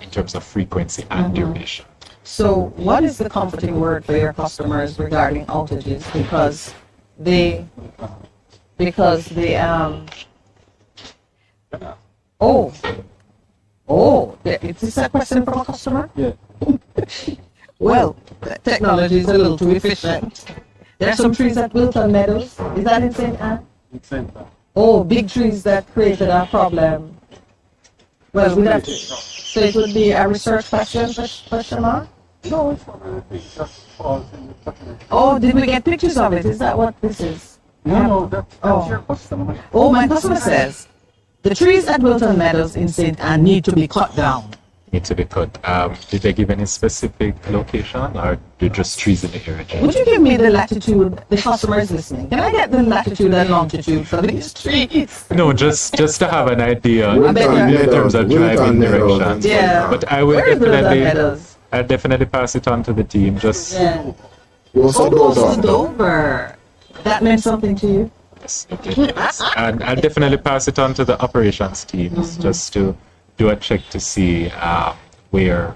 in terms of frequency and duration. So what is the comforting word for your customers regarding outages? Because they is this a question from a customer? Yeah. Well, technology is a little too efficient. There are some trees at Wilton Meadows. Is that in St. Anne? In St. Anne. Oh, big trees that created a problem. Well, so it would be a research question mark? No, it's not anything. Just falls in the document. Oh, did we get pictures of it? Is that what this is? No, that's your customer. Oh, my customer says the trees at Wilton Meadows in St. Anne need to be cut down. Need to be cut. Did they give any specific location, or do just trees in the area? Would you give me the latitude? The customer is listening. Can I get the latitude and longitude for these trees? No, just to have an idea in terms of driving directions. Yeah. But I will definitely pass it on to the team. Dover. That meant something to you? Yes, it did. And I'll definitely pass it on to the operations teams just to do a check to see where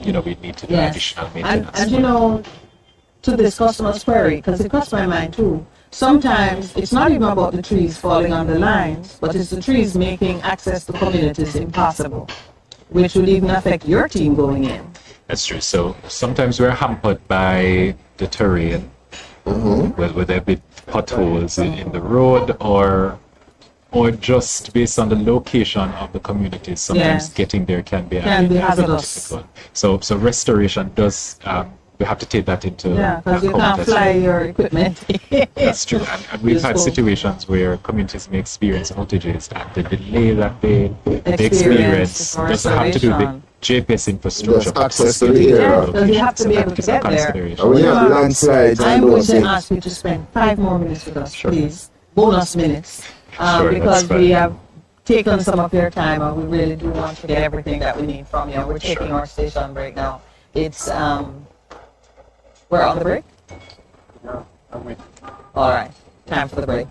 we need to do additional maintenance. And to this customer's query, because it crossed my mind too, sometimes it's not even about the trees falling on the lines, but it's the trees making access to communities impossible, which will even affect your team going in. That's true. So sometimes we're hampered by the terrain, whether there be potholes in the road or just based on the location of the communities. Sometimes getting there can be hazardous. difficult. So restoration does. We have to take that into because you can't fly your equipment. That's true. And we've had situations where communities may experience outages, and the delay that they experience doesn't have to do with GPS infrastructure. Access to the area. Because you have to be able to get there. We have landslides. I'm going to ask you to spend 5 more minutes with us, please. Bonus minutes. Because we have taken some of your time, and we really do want to get everything that we need from you. We're taking our station break now. It's we're on the break? Yeah, I'm waiting. All right, time for the break.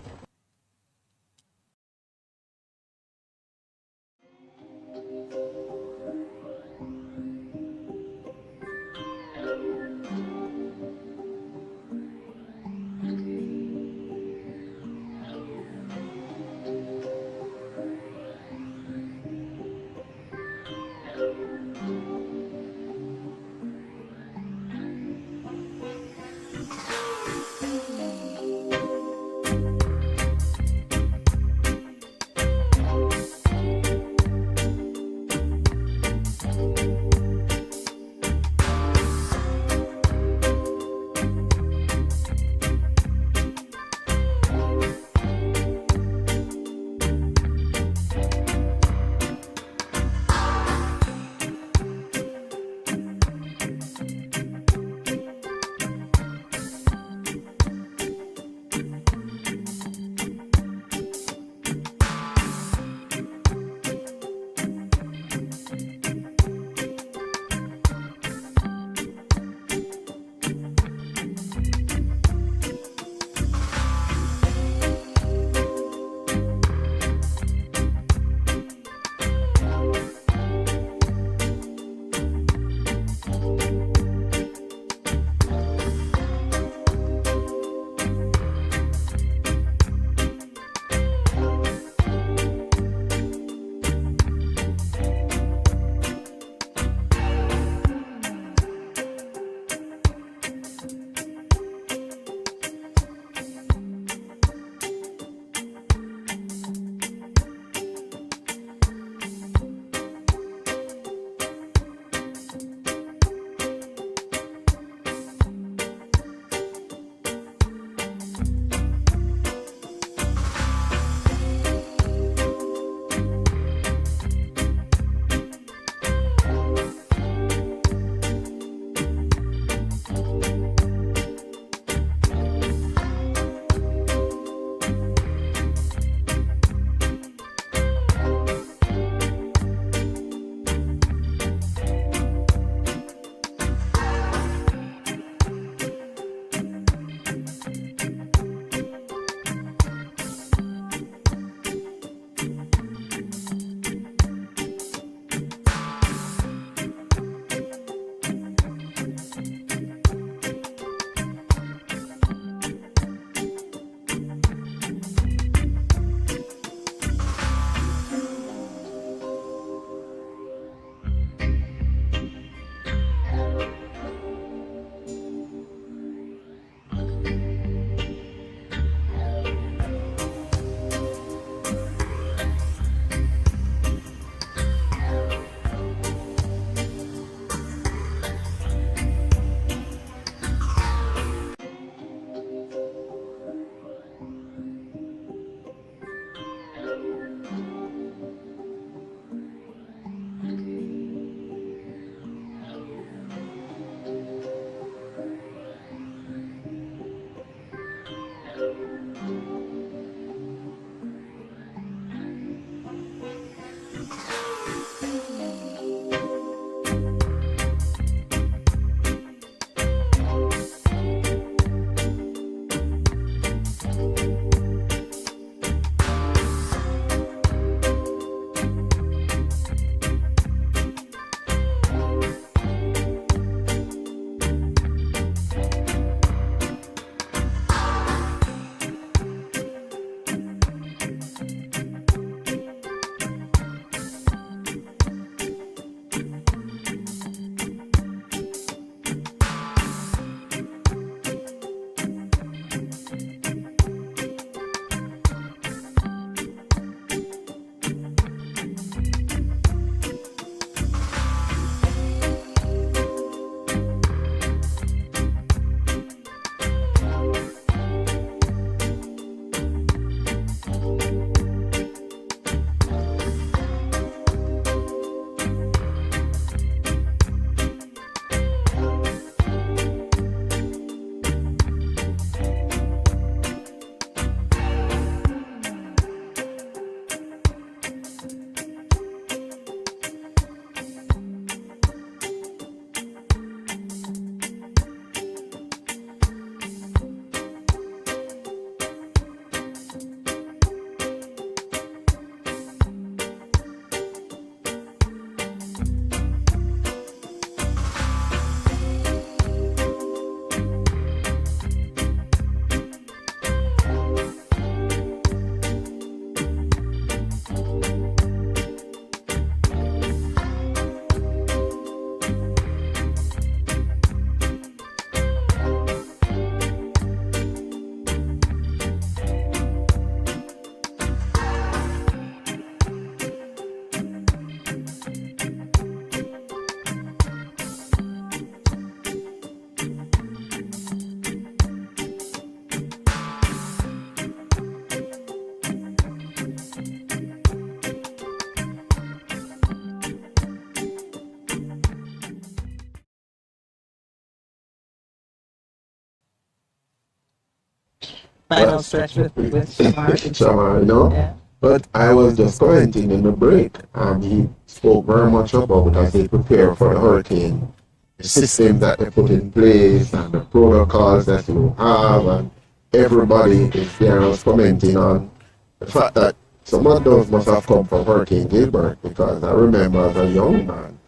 final stretch with Shamar. Shamar, you know? Yeah. But I was just commenting in the break, and he spoke very much about as they prepare for the hurricane, the systems that they put in place and the protocols that you have, and everybody is there was commenting on the fact that some of those must have come from Hurricane Gilbert, because I remember as a young man,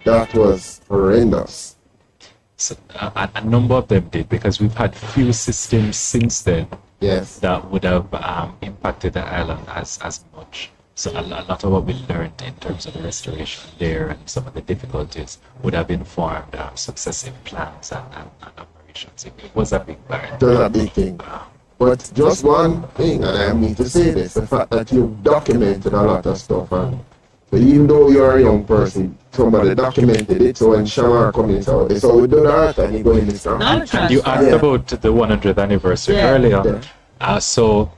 that was horrendous. So, a number of them did, because we've had few systems since then Yes. that would have impacted the island as much. So a lot of what we learned in terms of the restoration there and some of the difficulties would have informed successive plans and operations. It was a big burden. It was a big thing. But just one thing, and I mean to say this, the fact that you've documented a lot of stuff, and so even though you're a young person, somebody documented it, so when Shamar comes out, so we do that, and you go in this Knowledge And you asked Yeah. about the 100th anniversary Yeah. earlier. So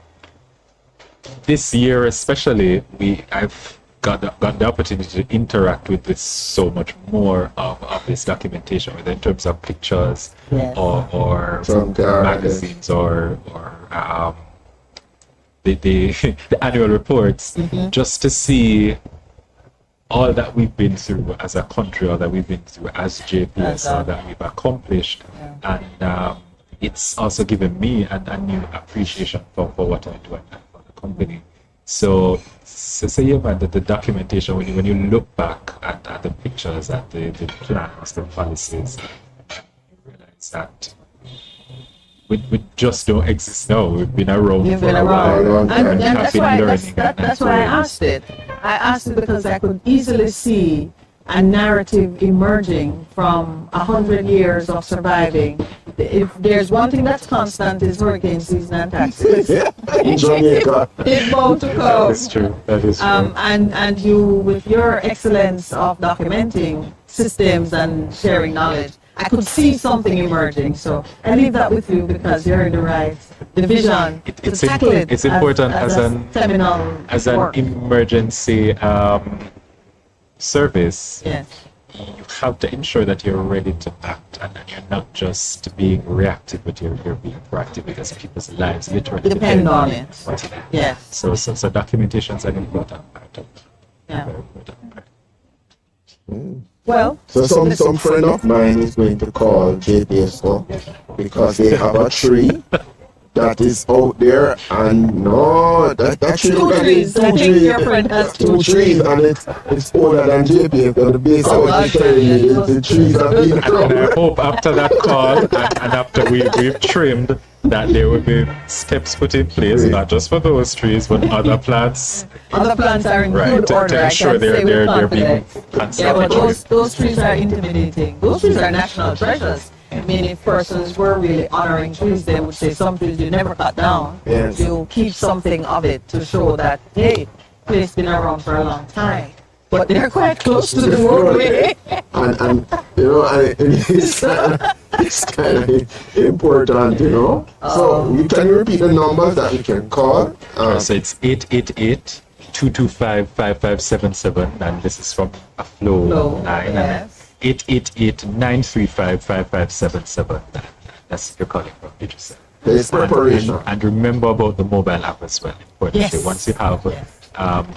this year especially, I've got the opportunity to interact with so much more of this documentation, whether in terms of pictures Yes. or Some magazines or the the annual reports, just to see all that we've been through as a country, or that we've been through as JPS, or that we've accomplished. And it's also given me a new appreciation for what I do and for the company. So yeah, man, the documentation, when you look back at the pictures, at the plans, the policies, you realize that we just don't exist now. We've been around You've for been a while. around. And We have that's been why, learning that's and why I growing. asked it. I asked it because I could easily see a narrative emerging from 100 years of surviving. If there's one thing that's constant, is hurricane season and taxes. in Jamaica. It's bound to That come. is true. That is true. And you, with your excellence of documenting systems and sharing knowledge, I could see something emerging. So I leave that with you, because you're in the right division to It's tackle it. it's important as as a an seminal as an work. emergency service. Yes. You have to ensure that you're ready to act, and that you're not just being reactive, but you're being proactive, because people's lives literally Depend on it. what you do. Yes. So documentation is an important part of Yeah. very important part. Well, So some friend of mine is going to call JPSO because they have a tree that is out there, and no, that tree two that trees. is I think your friend has two trees, and it's older than JPS. And the base Oh, of God. the trees have been And I grown. hope after that call and after we've trimmed, that there will be steps put in place, not just for those trees, but other plants, other plants are in right, good order. to I ensure can say they're with being confidence. constantly Yeah, but treated. those trees are intimidating. Those trees are national treasures. I mean, if persons were really honoring trees, they would say some trees you never cut down. Yes. You keep something of it to show that, hey, place been around for a long time. But they're quite close to the roadway. and you know, it's kind of important, you know. So you can repeat the numbers that we can call. So it's 888-225-5577, and this is from a flow Flow, line. yes. 888-935-5577. That's you're calling from, did you say? There's preparation. And remember about the mobile app as well. Importantly, Yes. once you have Yes.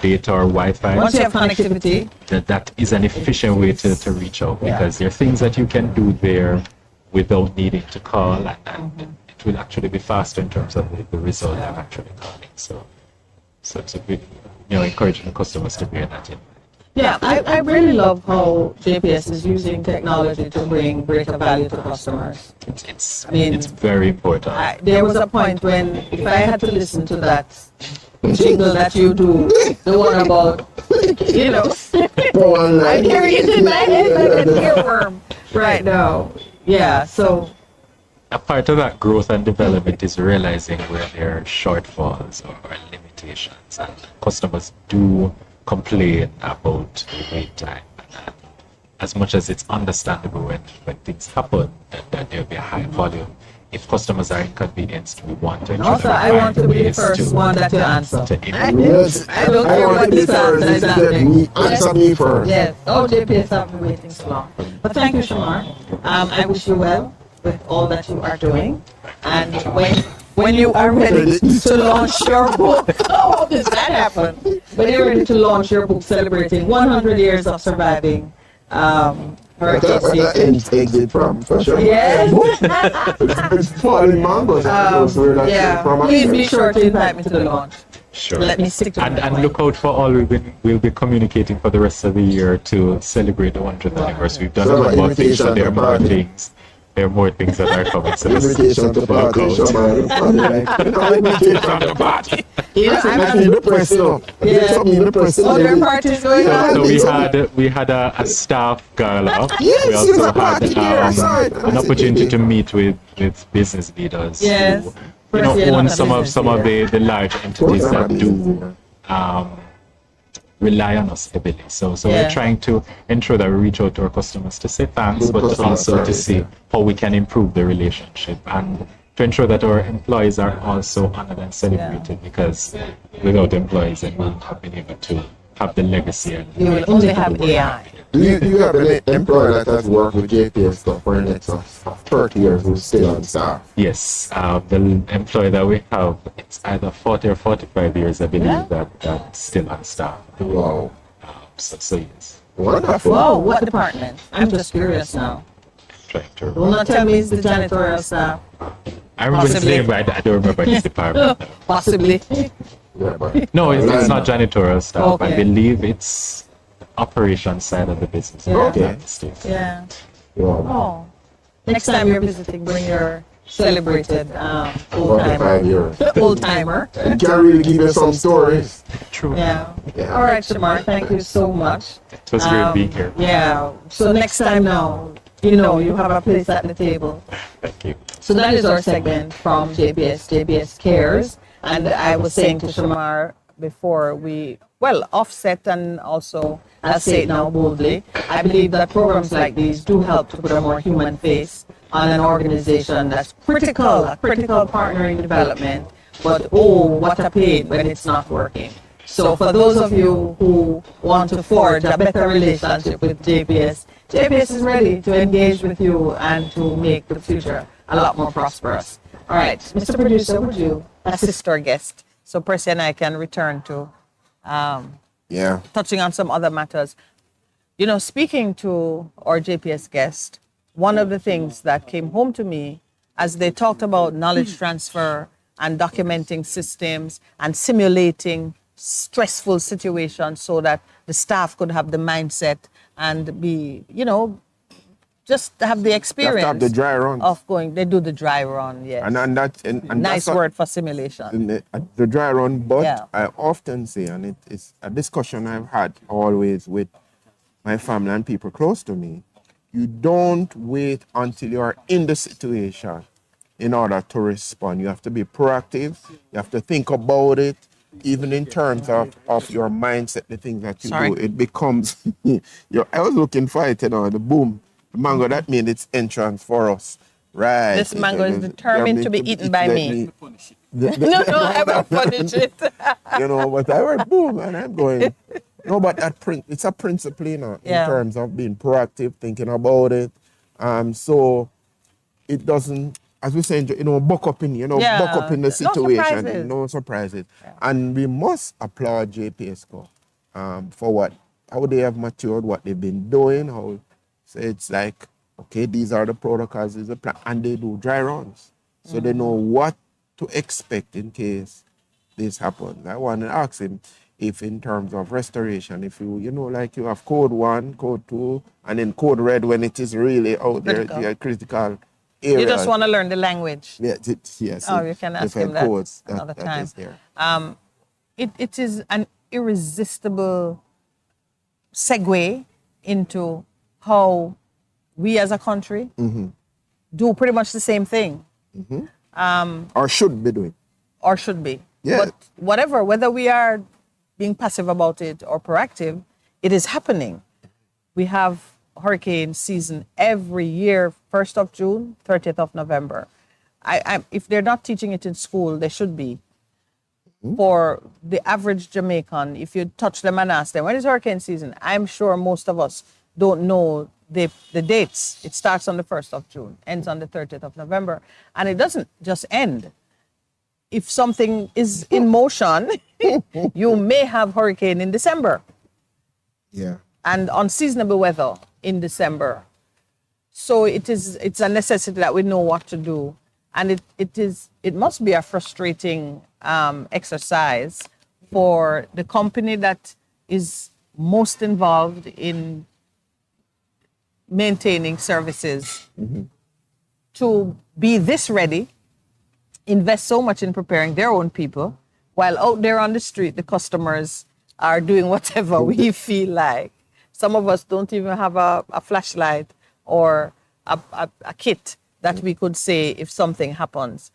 data or Wi-Fi, Once you have connectivity, that is an efficient way to reach out, because there are things that you can do there without needing to call, and it will actually be faster in terms of the result of actually calling. So we, encouraging the customers to bear that in. yeah, I really love how JPS is using technology to bring greater value to customers. I mean, It's very important. There was a point when, if I had to listen to that jingle that you do, the one about, I'm hearing it in my head like an earworm right now. Yeah, so A part of that growth and development is realizing where there are shortfalls or limitations, and customers do complain about the wait time. And as much as it's understandable when things happen, that there'll be a high volume. If customers are inconvenienced, we want to ensure also that I we want to find be the ways first one that you answer. to Yes, I don't care what this answer is happening. Answer me first. Yes. Oh, JPS have been waiting so long. But thank you, Shamar. I wish you well with all that you are doing. And when when you are ready to launch your book. How does that happen? When you're ready to launch your book celebrating 100 years of surviving hurricane season. Exit from fashion. Yes. It's falling mangoes. Yeah. Please be sure to invite me to the launch. Sure. Let me stick to and look out for all we'll be communicating for the rest of the year to celebrate the 100th anniversry. We've done a lot of things, so there are more things. There are more things that are coming. So Invitation to party. Invitation to party. I'm in the press now. There's something in the press. Oh, there are parties going on. So we had a staff gala. Yes, We there's a also party there, I saw it. had an opportunity to meet with business leaders Yes. who President own of a some of business the large entities that do rely on us heavily. So Yeah. we're trying to ensure that we reach out to our customers to say thanks, Good but customer also to service, see yeah. how we can improve the relationship and to ensure that our employees are also honored and celebrated, because without employees, then we wouldn't have been able to have the legacy. And You will only have AI. Do you have an employee that has worked with JPS stuff for the next 30 years who's still on staff? Yes, the employee that we have, it's either 40 or 45 years, I believe, that's still on staff. Wow. So yes, Wonderful. Whoa, what department? I'm just curious now. trying to. Will not tell me it's the janitorial staff. I remember his Possibly. name, but I don't remember his department. Possibly. Yeah, but No, it's not janitorial staff. I Okay. believe it's the operations side of the business. Yeah. Okay. Yeah. wow. Oh. Next time you're visiting, bring your celebrated old 45 timer. years. Old timer. It can really give you some stories. True. Yeah. Yeah. All right, Shamar, thank you so much. It was great being here. Yeah. So next time now, you have a place at the table. Thank you. So that is our segment from JPS Cares. And I was saying to Shamar before offset, and also I'll say it now boldly, I believe that programs like these do help to put a more human face on an organization that's a critical partner in development, but what a pain when it's not working. So for those of you who want to forge a better relationship with JPS is ready to engage with you and to make the future a lot more prosperous. All right, Mr. Producer, would you assist our guest so Percy and I can return to Yeah. touching on some other matters? Speaking to our JPS guest, one of the things that came home to me as they talked about knowledge transfer and documenting systems and simulating stressful situations so that the staff could have the mindset and be, just have the experience You have to have the dry runs. of going. They do the dry run, yes. And Nice that's what- word for simulation. the dry run, but Yeah. I often say, and it is a discussion I've had always with my family and people close to me, you don't wait until you're in the situation in order to respond. You have to be proactive. You have to think about it, even in terms of your mindset, the things that you Sorry. do. It becomes, I was looking for it, the boom. The mango, that made its entrance for us. Right. This mango is determined to be eaten by me. No, I will punish it. But I went boom, and I'm going. No, but it's a principle, in Yeah. terms of being proactive, thinking about it. So it doesn't, as we say, buck up in, Yeah. buck up in the No situation. surprises. No surprises. And we must applaud JPS for how they have matured, what they've been doing, so it's like, okay, these are the protocols, is the plan, and they do dry runs. So they know what to expect in case this happens. I want to ask him if in terms of restoration, if you like you have code 1, code 2, and then code red when it is really out there, critical areas. You just want to learn the language. Yes, yes. Oh, you can ask him different that codes another that time. is there. It is an irresistible segue into how we as a country do pretty much the same thing, Or should be doing. or should be. Yeah. But whether we are being passive about it or proactive, it is happening. We have hurricane season every year, 1st of June, 30th of November. If they're not teaching it in school, they should be. For the average Jamaican, if you touch them and ask them, when is hurricane season? I'm sure most of us don't know the dates. It starts on the 1st of June, ends on the 30th of November. And it doesn't just end. if something is in motion, you may have hurricane in December. Yeah. And unseasonable weather in December. So it's a necessity that we know what to do. And it must be a frustrating exercise for the company that is most involved in maintaining services to be this ready, invest so much in preparing their own people, while out there on the street, the customers are doing whatever we feel like. Some of us don't even have a flashlight or a kit that we could say if something happens.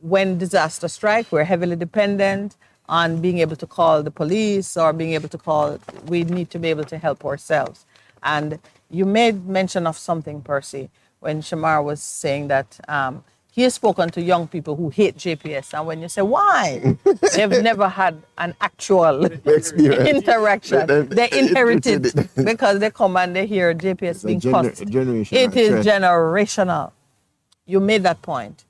When disaster strike, we're heavily dependent on being able to call the police or being able to call, we need to be able to help ourselves. And you made mention of something, Percy, when Shamar was saying that he has spoken to young people who hate GPS. And when you say, why? They've never had an actual interaction. They inherit it because they come and they hear GPS being cussed. It is generational. You made that point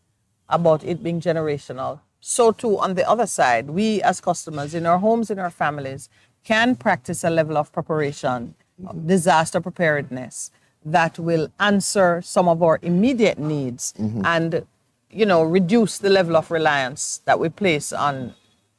about it being generational. So too, on the other side, we as customers in our homes, in our families, can practice a level of preparation, disaster preparedness that will answer some of our immediate needs and, you know, reduce the level of reliance that we place on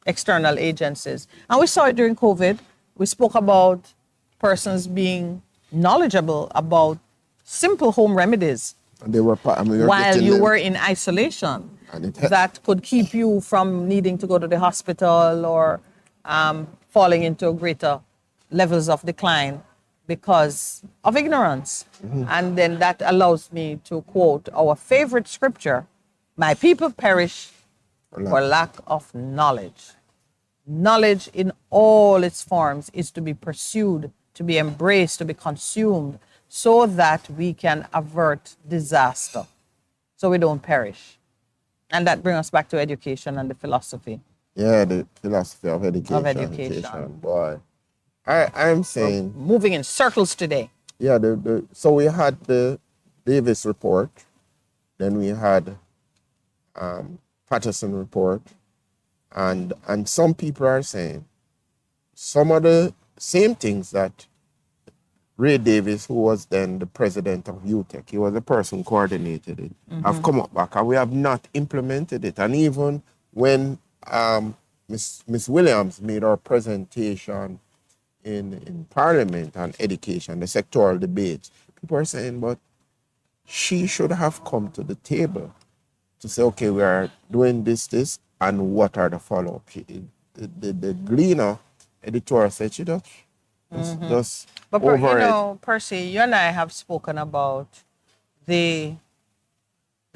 external agencies. And we saw it during COVID. We spoke about persons being knowledgeable about simple home remedies And they were while you were in isolation that could keep you from needing to go to the hospital or falling into greater levels of decline because of ignorance. And then that allows me to quote our favorite scripture, my people perish for lack of knowledge. Knowledge in all its forms is to be pursued, to be embraced, to be consumed, so that we can avert disaster, so we don't perish. And that brings us back to education and the philosophy. Yeah, the philosophy of education. Boy, I'm saying... We're moving in circles today. Yeah, so we had the Davis report, then we had Patterson report, and some people are saying some of the same things that Ray Davis, who was then the president of UTEC, he was the person who coordinated it, have come up back and we have not implemented it. And even when Miss Williams made her presentation in Parliament on education, the sectoral debates, people are saying, but she should have come to the table to say, okay, we are doing this, and what are the follow-up? The Gleaner editor said she just But over you it. know, Percy, you and I have spoken about the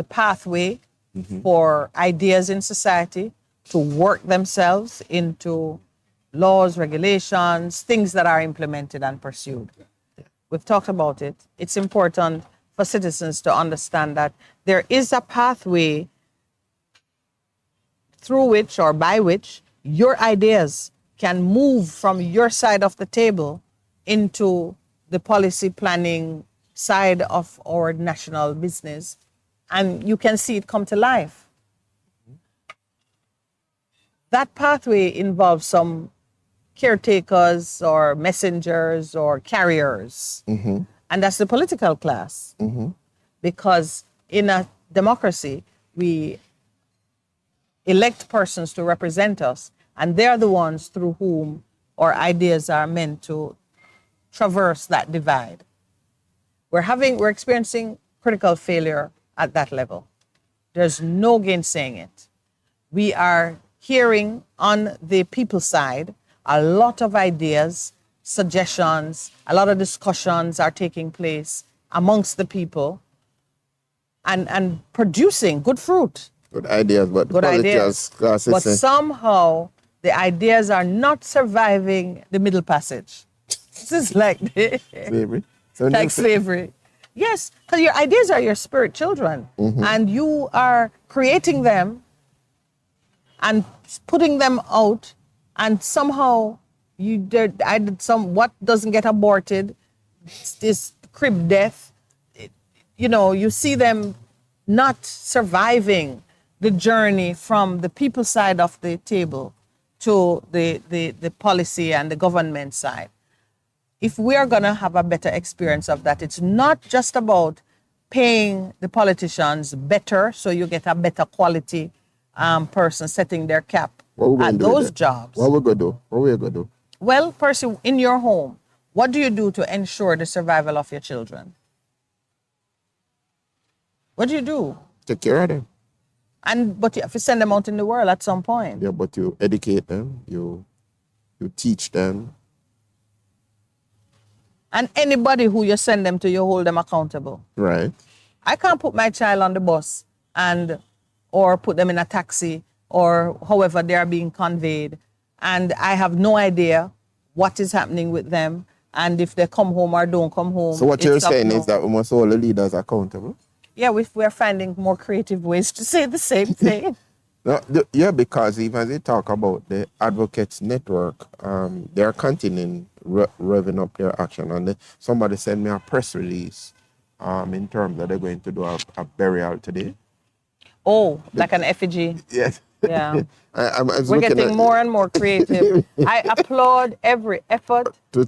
pathway for ideas in society to work themselves into laws, regulations, things that are implemented and pursued. We've talked about it. It's important for citizens to understand that there is a pathway through which or by which your ideas can move from your side of the table into the policy planning side of our national business, and you can see it come to life. That pathway involves some caretakers or messengers or carriers, and that's the political class. Because in a democracy, we elect persons to represent us, and they're the ones through whom our ideas are meant to traverse that divide. We're experiencing critical failure at that level. There's no gainsaying it. We are hearing on the people side a lot of ideas, suggestions, a lot of discussions are taking place amongst the people and producing good fruit. Good ideas, but Good the ideas. classes But say, somehow the ideas are not surviving the middle passage. This is like slavery. So like slavery. Yes, because your ideas are your spirit children, and you are creating them and putting them out, and somehow what doesn't get aborted, this crib death. You know, you see them not surviving the journey from the people side of the table to the policy and the government side. If we are going to have a better experience of that, it's not just about paying the politicians better so you get a better quality person setting their cap at those jobs. What we going to do? What we going to do? Well, Percy, in your home, what do you do to ensure the survival of your children? What do you do? Take care of them. But you have to send them out in the world at some point. Yeah, but you educate them, you teach them. And anybody who you send them to, you hold them accountable. Right. I can't put my child on the bus or put them in a taxi or however they are being conveyed, and I have no idea what is happening with them and if they come home or don't come home. So what you're saying is that we must hold the leaders accountable? Yeah, we're finding more creative ways to say the same thing. No, yeah, because even as they talk about the Advocates Network, they're continuing revving up their action. And somebody sent me a press release in terms that they're going to do a burial today. Oh, like an effigy. Yes. Yeah. We're getting more and more creative. I applaud every effort to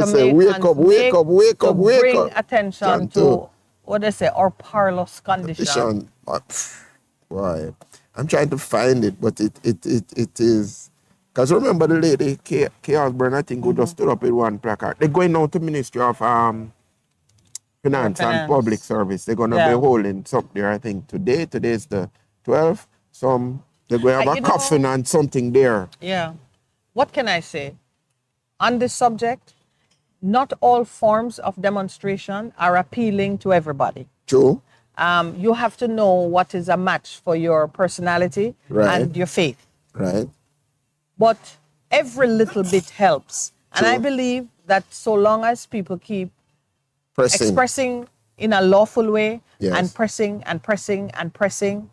say, wake up, bring attention to what they say, our parlous condition. Why? I'm trying to find it, but it is. Because remember the lady, Kay Osborne, I think, who just stood up with one placard. They're going now to Ministry of Finance and Public Service. They're going to be holding something there, I think, today. Today's the 12th. They're going to have a coffin and something there. Yeah. What can I say? On this subject, not all forms of demonstration are appealing to everybody. True. You have to know what is a match for your personality and your faith. Right. But every little bit helps. True. And I believe that so long as people keep expressing in a lawful way and pressing and pressing and pressing,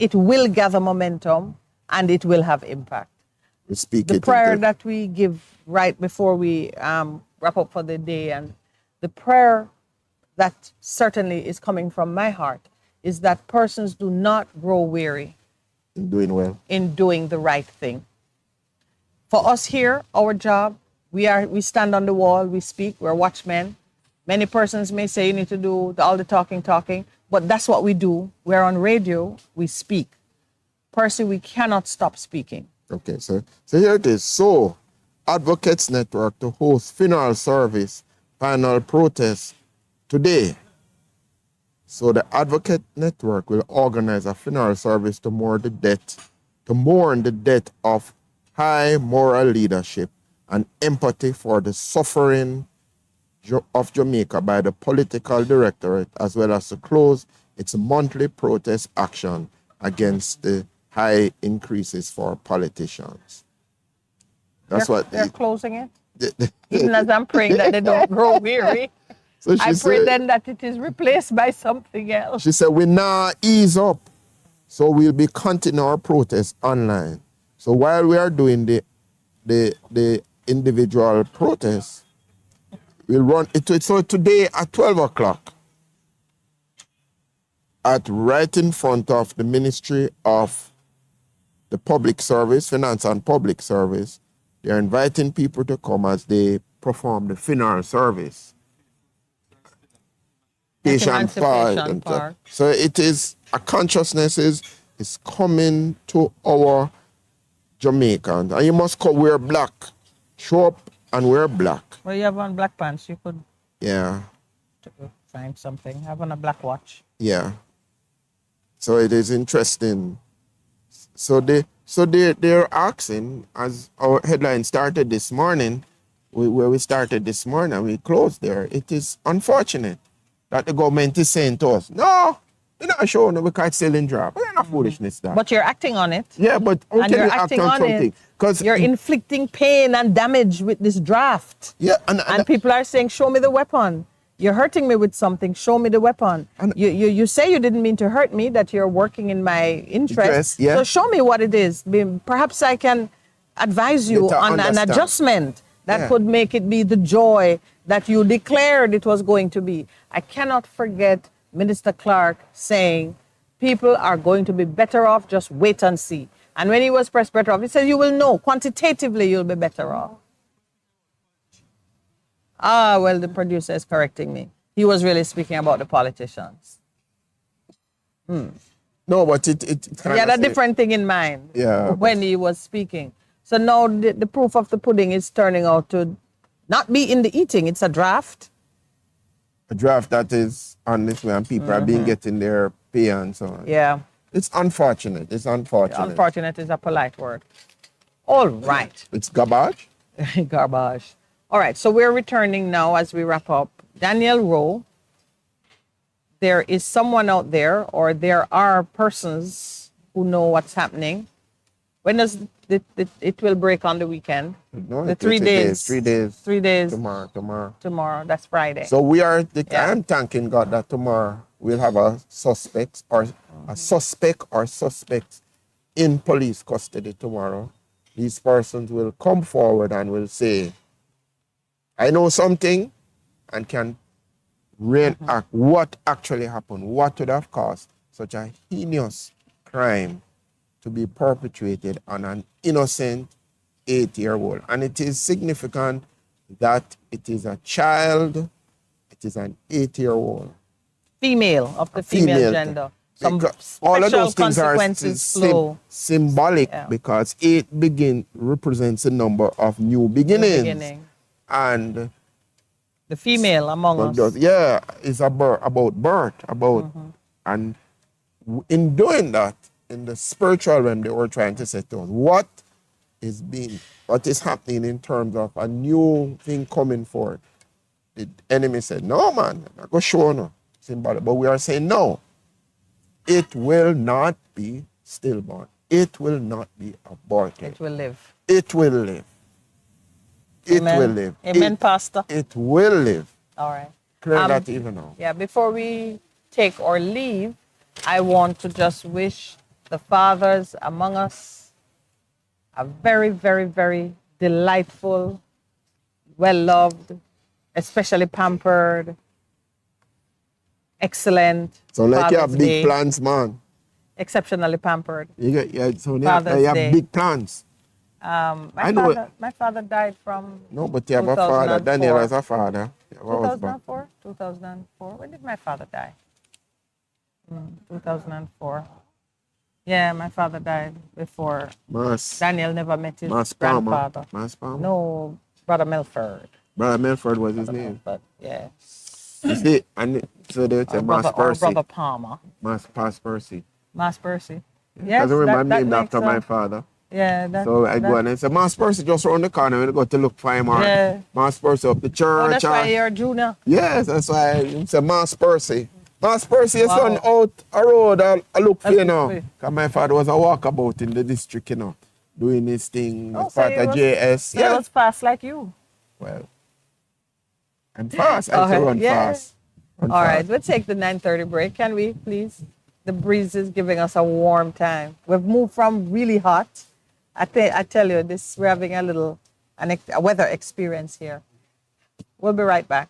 it will gather momentum and it will have impact. The prayer that we give right before we wrap up for the day, and the prayer that certainly is coming from my heart, is that persons do not grow weary in doing well, in doing the right thing. For us here, our job, we stand on the wall, we speak, we're watchmen. Many persons may say you need to do all the talking, but that's what we do. We're on radio, we speak. Percy, we cannot stop speaking. Okay, so here it is. So, Advocates Network to host funeral service, final protest today. So the Advocate Network will organize a funeral service to mourn the death of high moral leadership and empathy for the suffering of Jamaica by the political directorate, as well as to close its monthly protest action against the high increases for politicians. That's what they're closing it. Even as I'm praying that they don't grow weary. So I pray then that it is replaced by something else. She said, we now ease up. So we'll be continuing our protest online. So while we are doing the individual protests, we'll run it. So today at 12 o'clock, right in front of the Ministry of the Public Service, Finance and Public Service, they're inviting people to come as they perform the funeral service. Patient Park. So it is, a consciousness is coming to our Jamaicans. And you must wear black. Show up and wear black. Well, you have on black pants. You could find something. Have on a black watch. Yeah. So it is interesting. So they're asking, as our headline started this morning, where we started this morning, we closed there. It is unfortunate that the government is saying to us, no, they're not showing it because it's still in draft. They're not foolishness that. But you're acting on it. Yeah, but how and can you're you act acting on on something? it. You're inflicting pain and damage with this draft. Yeah, and people are saying, show me the weapon. You're hurting me with something. Show me the weapon. You say you didn't mean to hurt me, that you're working in my interest. Yeah. So show me what it is. Perhaps I can advise you on an adjustment that could make it be the joy that you declared it was going to be. I cannot forget Minister Clark saying people are going to be better off. Just wait and see. And when he was pressed better off, he said, you will know. Quantitatively, you'll be better off. Ah, well, the producer is correcting me. He was really speaking about the politicians. No, but it He had a different thing in mind when he was speaking. So now the proof of the pudding is turning out to not be in the eating. It's a draft. A draft that is on this way, and people are being getting their pay and so on. Yeah. It's unfortunate. It's unfortunate. Unfortunate is a polite word. All right. It's garbage. Garbage. All right. So we're returning now as we wrap up. Daniel Rowe. There is someone out there, or there are persons who know what's happening. When does it will break on the weekend? No, the 3 days. 3 days. 3 days. Tomorrow. That's Friday. So I'm thanking God that tomorrow we'll have a suspect or suspects in police custody tomorrow. These persons will come forward and will say, I know something, and can reenact what actually happened, what would have caused such a heinous crime to be perpetrated on an innocent 8-year-old. And it is significant that it is a child, it is an 8-year-old. Female, of the female gender. Some all of those things are symbolic because 8 represents a number of new beginnings. And the female among us. Yeah, is about birth, and in doing that, in the spiritual realm, they were trying to say to us, what is happening in terms of a new thing coming forward. The enemy said, no, man, I go show no symbolic. But we are saying, no, it will not be stillborn. It will not be aborted. It will live. It will live. Amen. It will live. Amen, Pastor. It will live. All right. Clear that even now. Yeah, before we take our leave, I want to just wish the fathers among us a very, very, very delightful, well-loved, especially pampered, excellent So like you have Father's big Day. plans, man. Exceptionally pampered. You Father's have Day. big plans. My father died from No, but you have a father. Daniel has a father. 2004? 2004. When did my father die? 2004. Yeah, my father died before. Daniel never met his grandfather. Mas Palmer? No, Brother Milford. Brother Milford was his name. But yeah. You see, and so they would say Mas Percy. Brother Palmer. Mas Percy. Mas Percy. Yes, because I remember I'm named that after my father. Yeah. So I go and say, Mas Percy just around the corner when I go to look for him. Yeah. Mas Percy up the church. Oh, that's why you're a junior. Yes, that's why I say Mas Percy. Mas Percy is on out a road I look for, you know. Because my father was a walkabout in the district, you know, doing his thing as part of JS. Yeah, he was fast like you. Well, I'm fast. I can run fast. All right, we'll take the 9:30 break. Can we, please? The breeze is giving us a warm time. We've moved from really hot. I tell you, we're having a weather experience here. We'll be right back.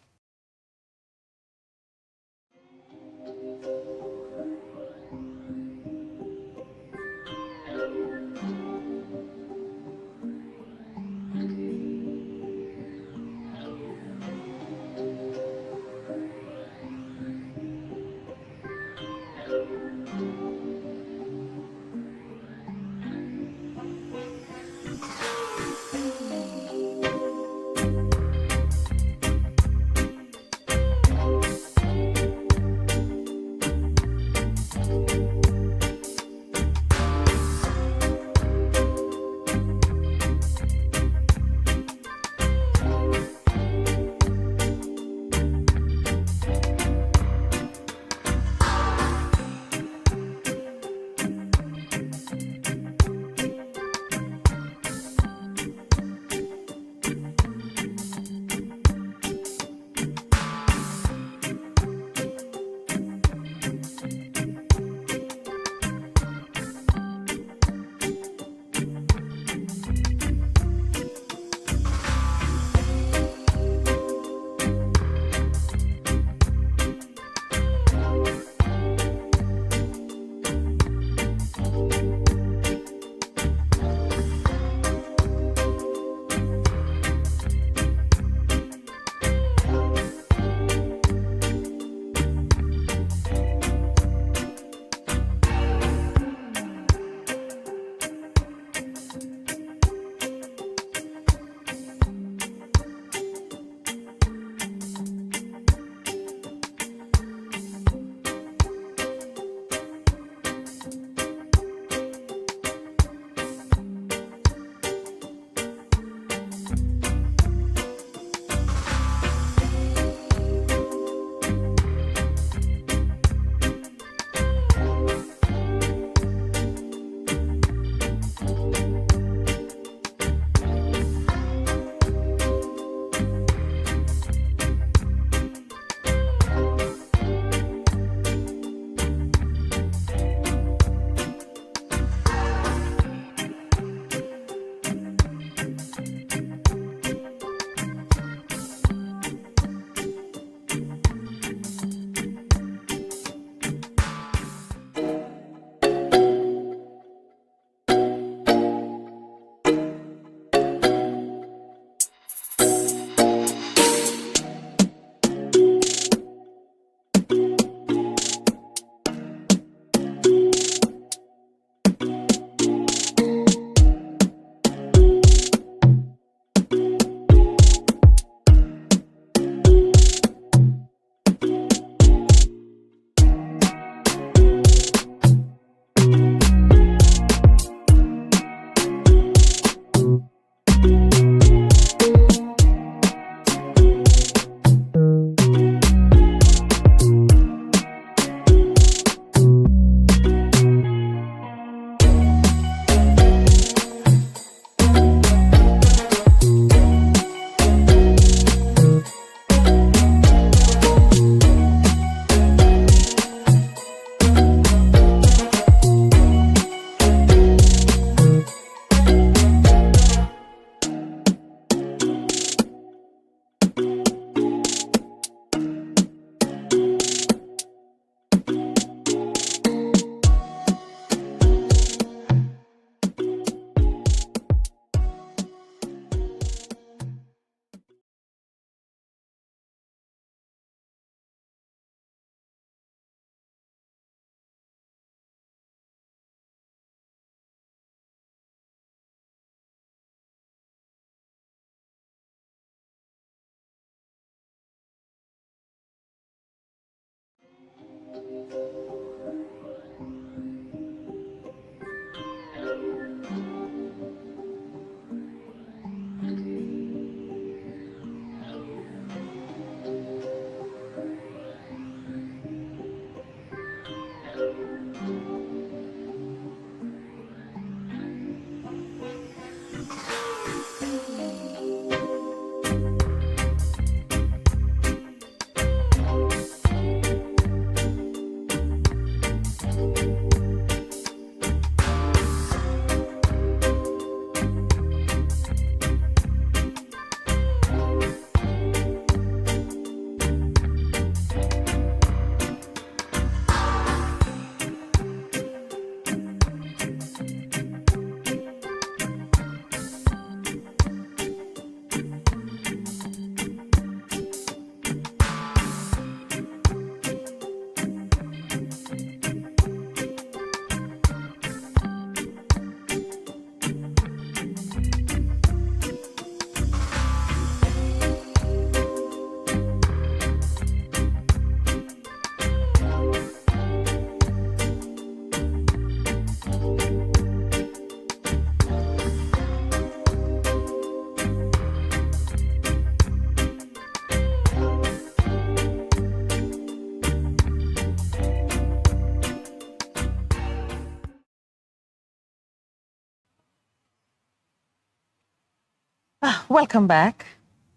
Welcome back.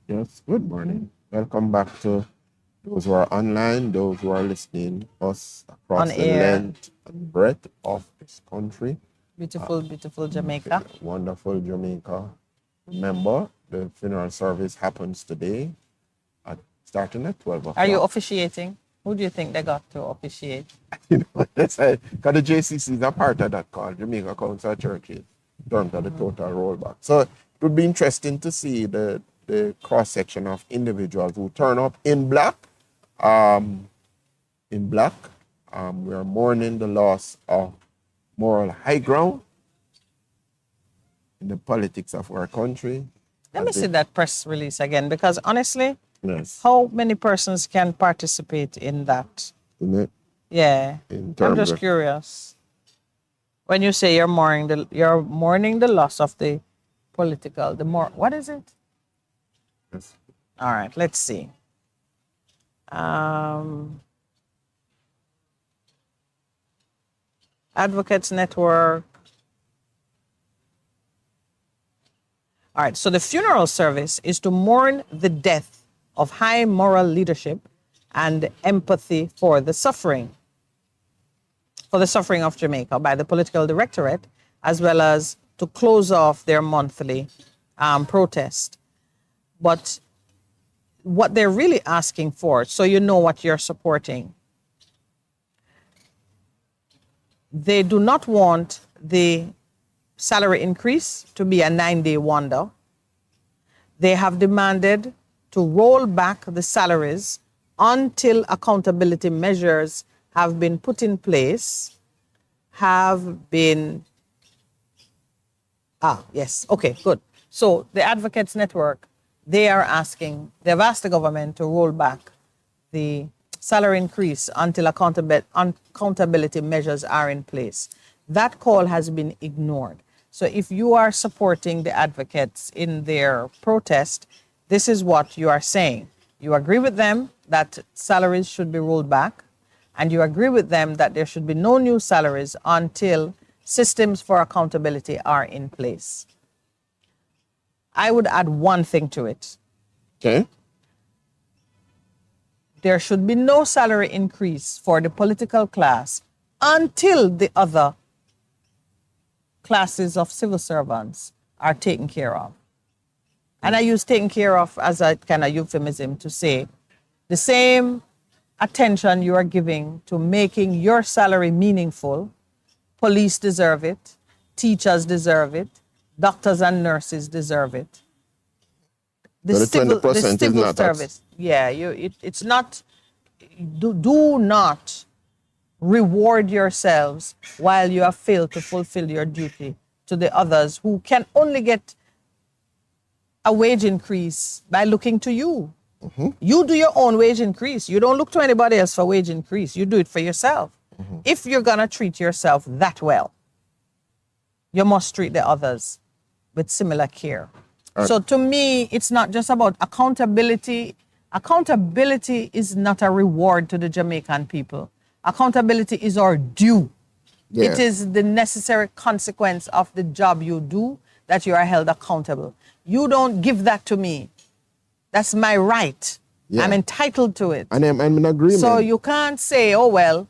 Yes, good morning. Welcome back to those who are online, those who are listening us On across the air. length and breadth of this country. Beautiful, beautiful Jamaica. Wonderful Jamaica. Remember, the funeral service happens today starting at 12 o'clock. Are you officiating? Who do you think they got to officiate? You know, that's because the JCC is a part of that called Jamaica Council Churches in terms of the total rollback. So it would be interesting to see the cross section of individuals who turn up in black. We are mourning the loss of moral high ground in the politics of our country. Let me see that press release again, because honestly, Yes. how many persons can participate in that? Isn't it? Yeah, In I'm terms just of- curious. When you say you're mourning the loss of the political, what is it? Yes. All right, let's see. Advocates Network. All right, so the funeral service is to mourn the death of high moral leadership and empathy for the suffering of Jamaica by the political directorate, as well as to close off their monthly protest. But what they're really asking for, so you know what you're supporting, they do not want the salary increase to be a 9-day wonder. They have demanded to roll back the salaries until accountability measures have been put in place, yes, okay, good. So the Advocates Network, they've asked the government to roll back the salary increase until accountability measures are in place. That call has been ignored. So if you are supporting the advocates in their protest, this is what you are saying. You agree with them that salaries should be rolled back, and you agree with them that there should be no new salaries until systems for accountability are in place. I would add one thing to it. Okay. There should be no salary increase for the political class until the other classes of civil servants are taken care of. And I use taken care of as a kind of euphemism to say the same attention you are giving to making your salary meaningful. Police deserve it, teachers deserve it, doctors and nurses deserve it. So the 20% is not service. Yeah, it's not. Do not reward yourselves while you have failed to fulfill your duty to the others who can only get a wage increase by looking to you. Mm-hmm. You do your own wage increase. You don't look to anybody else for wage increase. You do it for yourself. Mm-hmm. If you're going to treat yourself that well, you must treat the others with similar care. So to me, it's not just about accountability. Accountability is not a reward to the Jamaican people. Accountability is our due. Yeah. It is the necessary consequence of the job you do that you are held accountable. You don't give that to me. That's my right. Yeah. I'm entitled to it. And I'm in agreement. So you can't say, oh, well,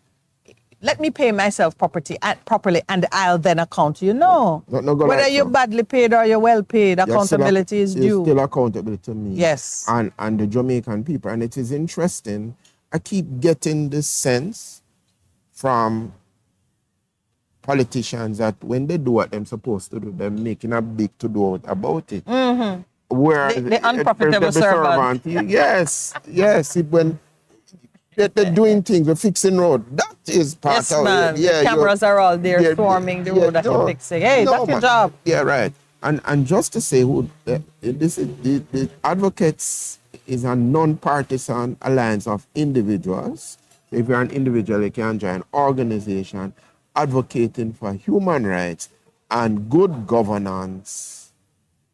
let me pay myself properly and I'll then account you. No. Whether you're badly paid or you're well paid, accountability is due. Still accountable to me. Yes. And the Jamaican people. And it is interesting. I keep getting this sense from politicians that when they do what they're supposed to do, they're making a big to-do about it. Mm-hmm. Where the unprofitable servant. Yes. When they're doing things, they're fixing road. That is part of it. Yeah, the cameras are all there swarming the road that you're fixing. Hey, that's your job. Yeah, right. And just to say, the advocates is a non-partisan alliance of individuals. If you're an individual, you can join an organization advocating for human rights and good governance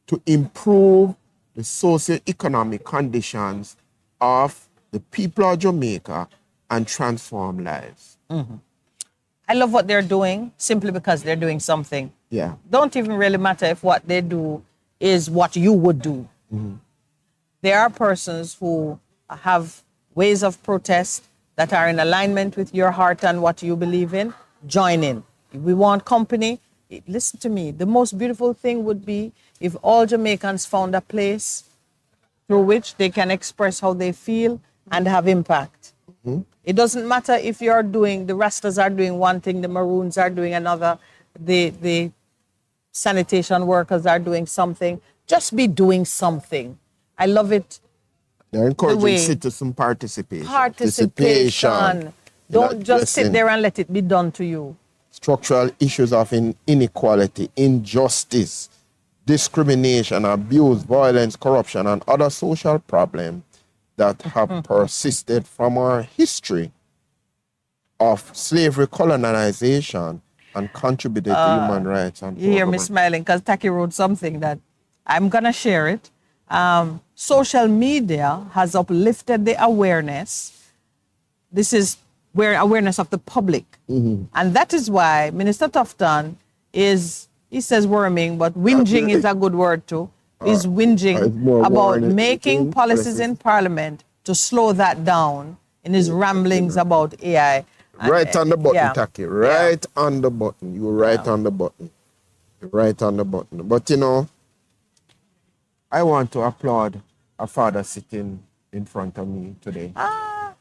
to improve the socio-economic conditions of the people of Jamaica and transform lives. Mm-hmm. I love what they're doing simply because they're doing something. Yeah. Don't even really matter if what they do is what you would do. There are persons who have ways of protest that are in alignment with your heart and what you believe in. Join in. If we want company, listen to me. The most beautiful thing would be if all Jamaicans found a place through which they can express how they feel and have impact. It doesn't matter if the Rastas are doing one thing, the Maroons are doing another, the sanitation workers are doing something. Just be doing something. I love it. They're encouraging citizen participation. Participation. Don't just sit there and let it be done to you. Structural issues of inequality, injustice, discrimination, abuse, violence, corruption, and other social problems that have persisted from our history of slavery colonization and contributed to human rights. And you hear me smiling because Taki wrote something that I'm going to share it. Social media has uplifted the awareness. This is where awareness of the public. And that is why Minister Tufton is, he says worming, but whinging is a good word too. Is whinging about making policies in Parliament to slow that down in his ramblings about AI. Right on the button, Taki. Right on the button. You're right on the button. You're right on the button. But you know, I want to applaud a father sitting in front of me today. I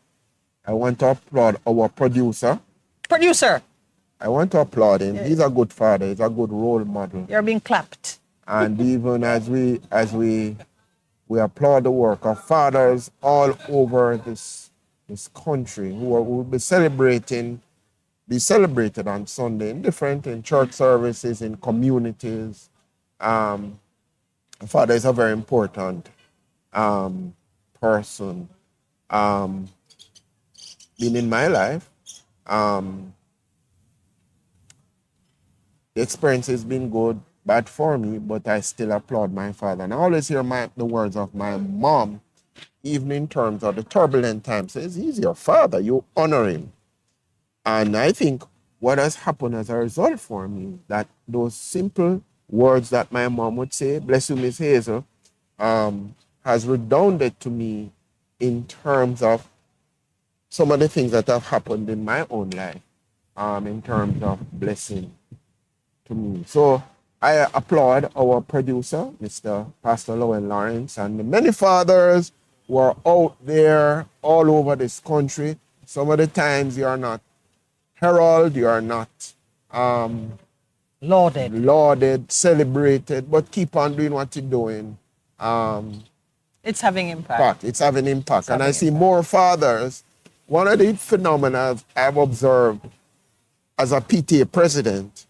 want to applaud our producer. I want to applaud him. He's a good father. He's a good role model. You're being clapped. And even as we applaud the work of fathers all over this country who will be celebrated on Sunday in church services, in communities. A father is a very important person. Been in my life. The experience has been good, bad for me, but I still applaud my father. And I always hear the words of my mom, even in terms of the turbulent times. Says, he's your father, you honor him. And I think what has happened as a result for me, that those simple words that my mom would say, bless you, Miss Hazel, has redounded to me in terms of some of the things that have happened in my own life, in terms of blessing to me. So I applaud our producer, Mr. Pastor Lowen Lawrence, and the many fathers who are out there all over this country. Some of the times you are not heralded, you are not lauded, celebrated, but keep on doing what you're doing. It's having impact. It's having impact. And I see more fathers. One of the phenomena I've observed as a PTA president,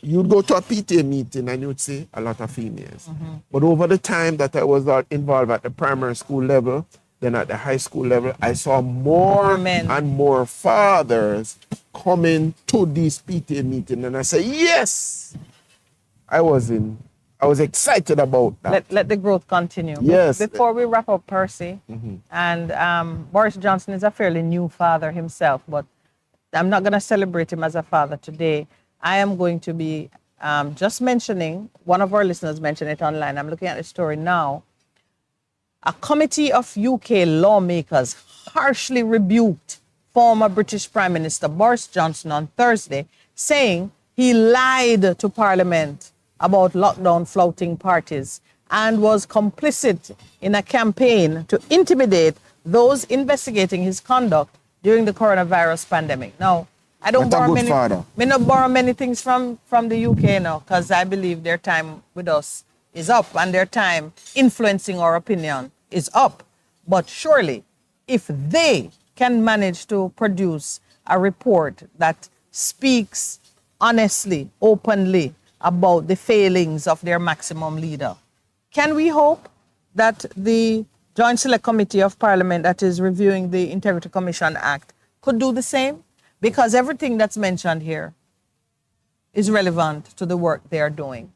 you'd go to a PTA meeting and you'd see a lot of females. But over the time that I was involved at the primary school level, then at the high school level, I saw more and more fathers coming to these PTA meetings. And I said, yes, I was excited about that. Let the growth continue. Yes. Before we wrap up, Percy, and Boris Johnson is a fairly new father himself, but I'm not going to celebrate him as a father today. I am going to be just mentioning, one of our listeners mentioned it online. I'm looking at the story now. A committee of UK lawmakers harshly rebuked former British Prime Minister Boris Johnson on Thursday, saying he lied to Parliament about lockdown flouting parties and was complicit in a campaign to intimidate those investigating his conduct during the coronavirus pandemic. Now, I don't borrow many things from the UK now, because I believe their time with us is up and their time influencing our opinion is up. But surely, if they can manage to produce a report that speaks honestly, openly about the failings of their maximum leader, can we hope that the Joint Select Committee of Parliament that is reviewing the Integrity Commission Act could do the same? Because everything that's mentioned here is relevant to the work they are doing.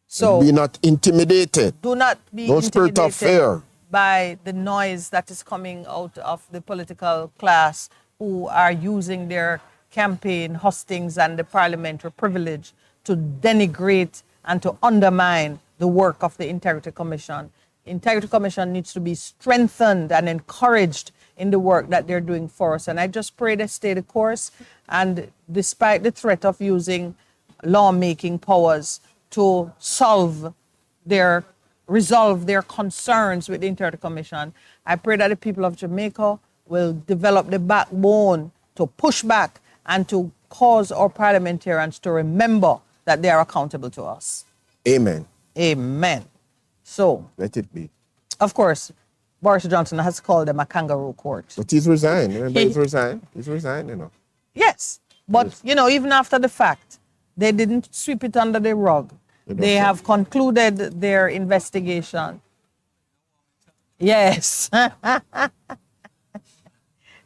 So be not intimidated. Do not be no spirit of fear by the noise that is coming out of the political class who are using their campaign hustings and the parliamentary privilege to denigrate and to undermine the work of the Integrity Commission. Integrity Commission needs to be strengthened and encouraged in the work that they're doing for us. And I just pray they stay the course. And despite the threat of using lawmaking powers to resolve their concerns with the Integrity Commission, I pray that the people of Jamaica will develop the backbone to push back and to cause our parliamentarians to remember that they are accountable to us. Amen. Amen. So, let it be. Of course, Boris Johnson has called them a kangaroo court. But he's resigned. Remember, he's resigned. He's resigned, you know. Yes. But, you know, even after the fact, they didn't sweep it under the rug. They have concluded their investigation. Yes.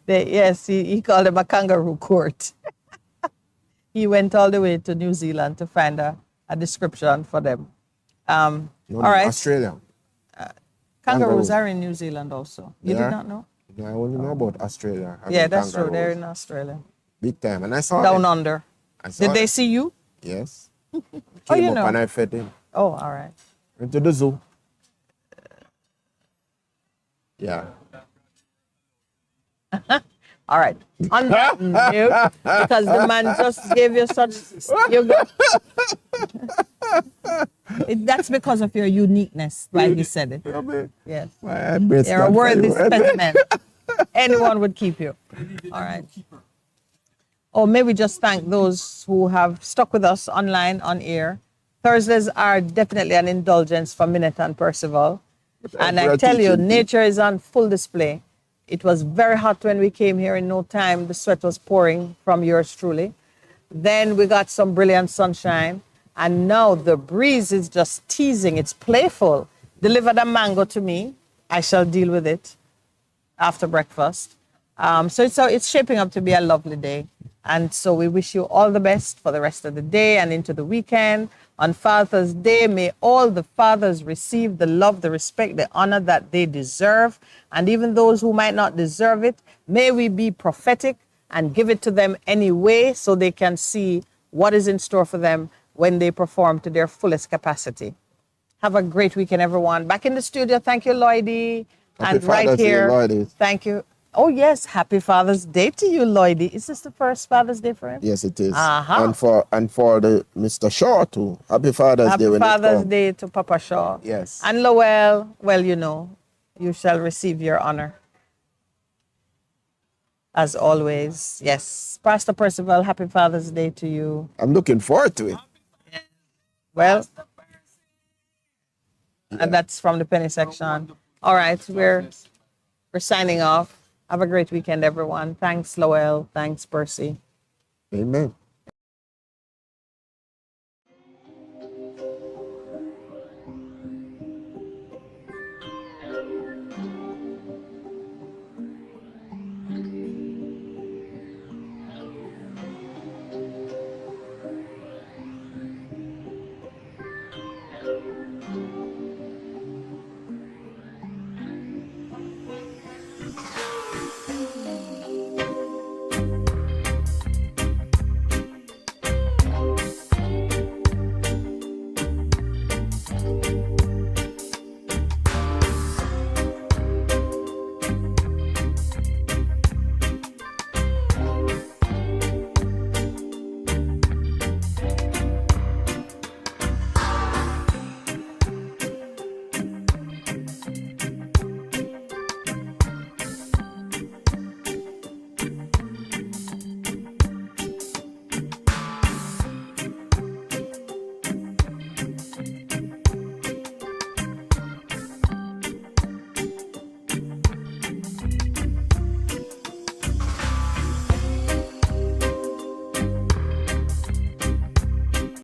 He called them a kangaroo court. He went all the way to New Zealand to find a description for them. All right. Australia. Kangaroos are in New Zealand also. You did not know? No, I only know about Australia. Yeah, that's true. They're in Australia. Big time. And I saw Down them. under. Did they see you? Yes. Oh, you Came up know. and I fed him. Oh, all right. Went to the zoo. Yeah. All right. On that note, because the man just gave you such, that's because of your uniqueness, why he said it. Yes. You're a worthy specimen. Anyone would keep you. All right. Or maybe just thank those who have stuck with us online, on air. Thursdays are definitely an indulgence for Minette and Percival. And I tell you, nature is on full display. It was very hot when we came here. In no time, the sweat was pouring from yours truly. Then we got some brilliant sunshine. And now the breeze is just teasing. It's playful. Deliver the mango to me. I shall deal with it after breakfast. So it's shaping up to be a lovely day. And so we wish you all the best for the rest of the day and into the weekend. On Father's Day, may all the fathers receive the love, the respect, the honor that they deserve. And even those who might not deserve it, may we be prophetic and give it to them anyway so they can see what is in store for them when they perform to their fullest capacity. Have a great weekend, everyone. Back in the studio, thank you, Lloydie. Happy And right Father's Day, here, Lloydie. thank you. Oh, yes, happy Father's Day to you, Lloydie. Is this the first Father's Day for him? Yes, it is. Uh-huh. And for the Mr. Shaw too. Happy Father's Day. Happy Father's Day to Papa Shaw. Yes. And Lowell, well, you know, you shall receive your honor. As always, yes. Pastor Percival, happy Father's Day to you. I'm looking forward to it. Well, and that's from the penny section. All right, we're signing off. Have a great weekend, everyone. Thanks, Lowell. Thanks, Percy. Amen.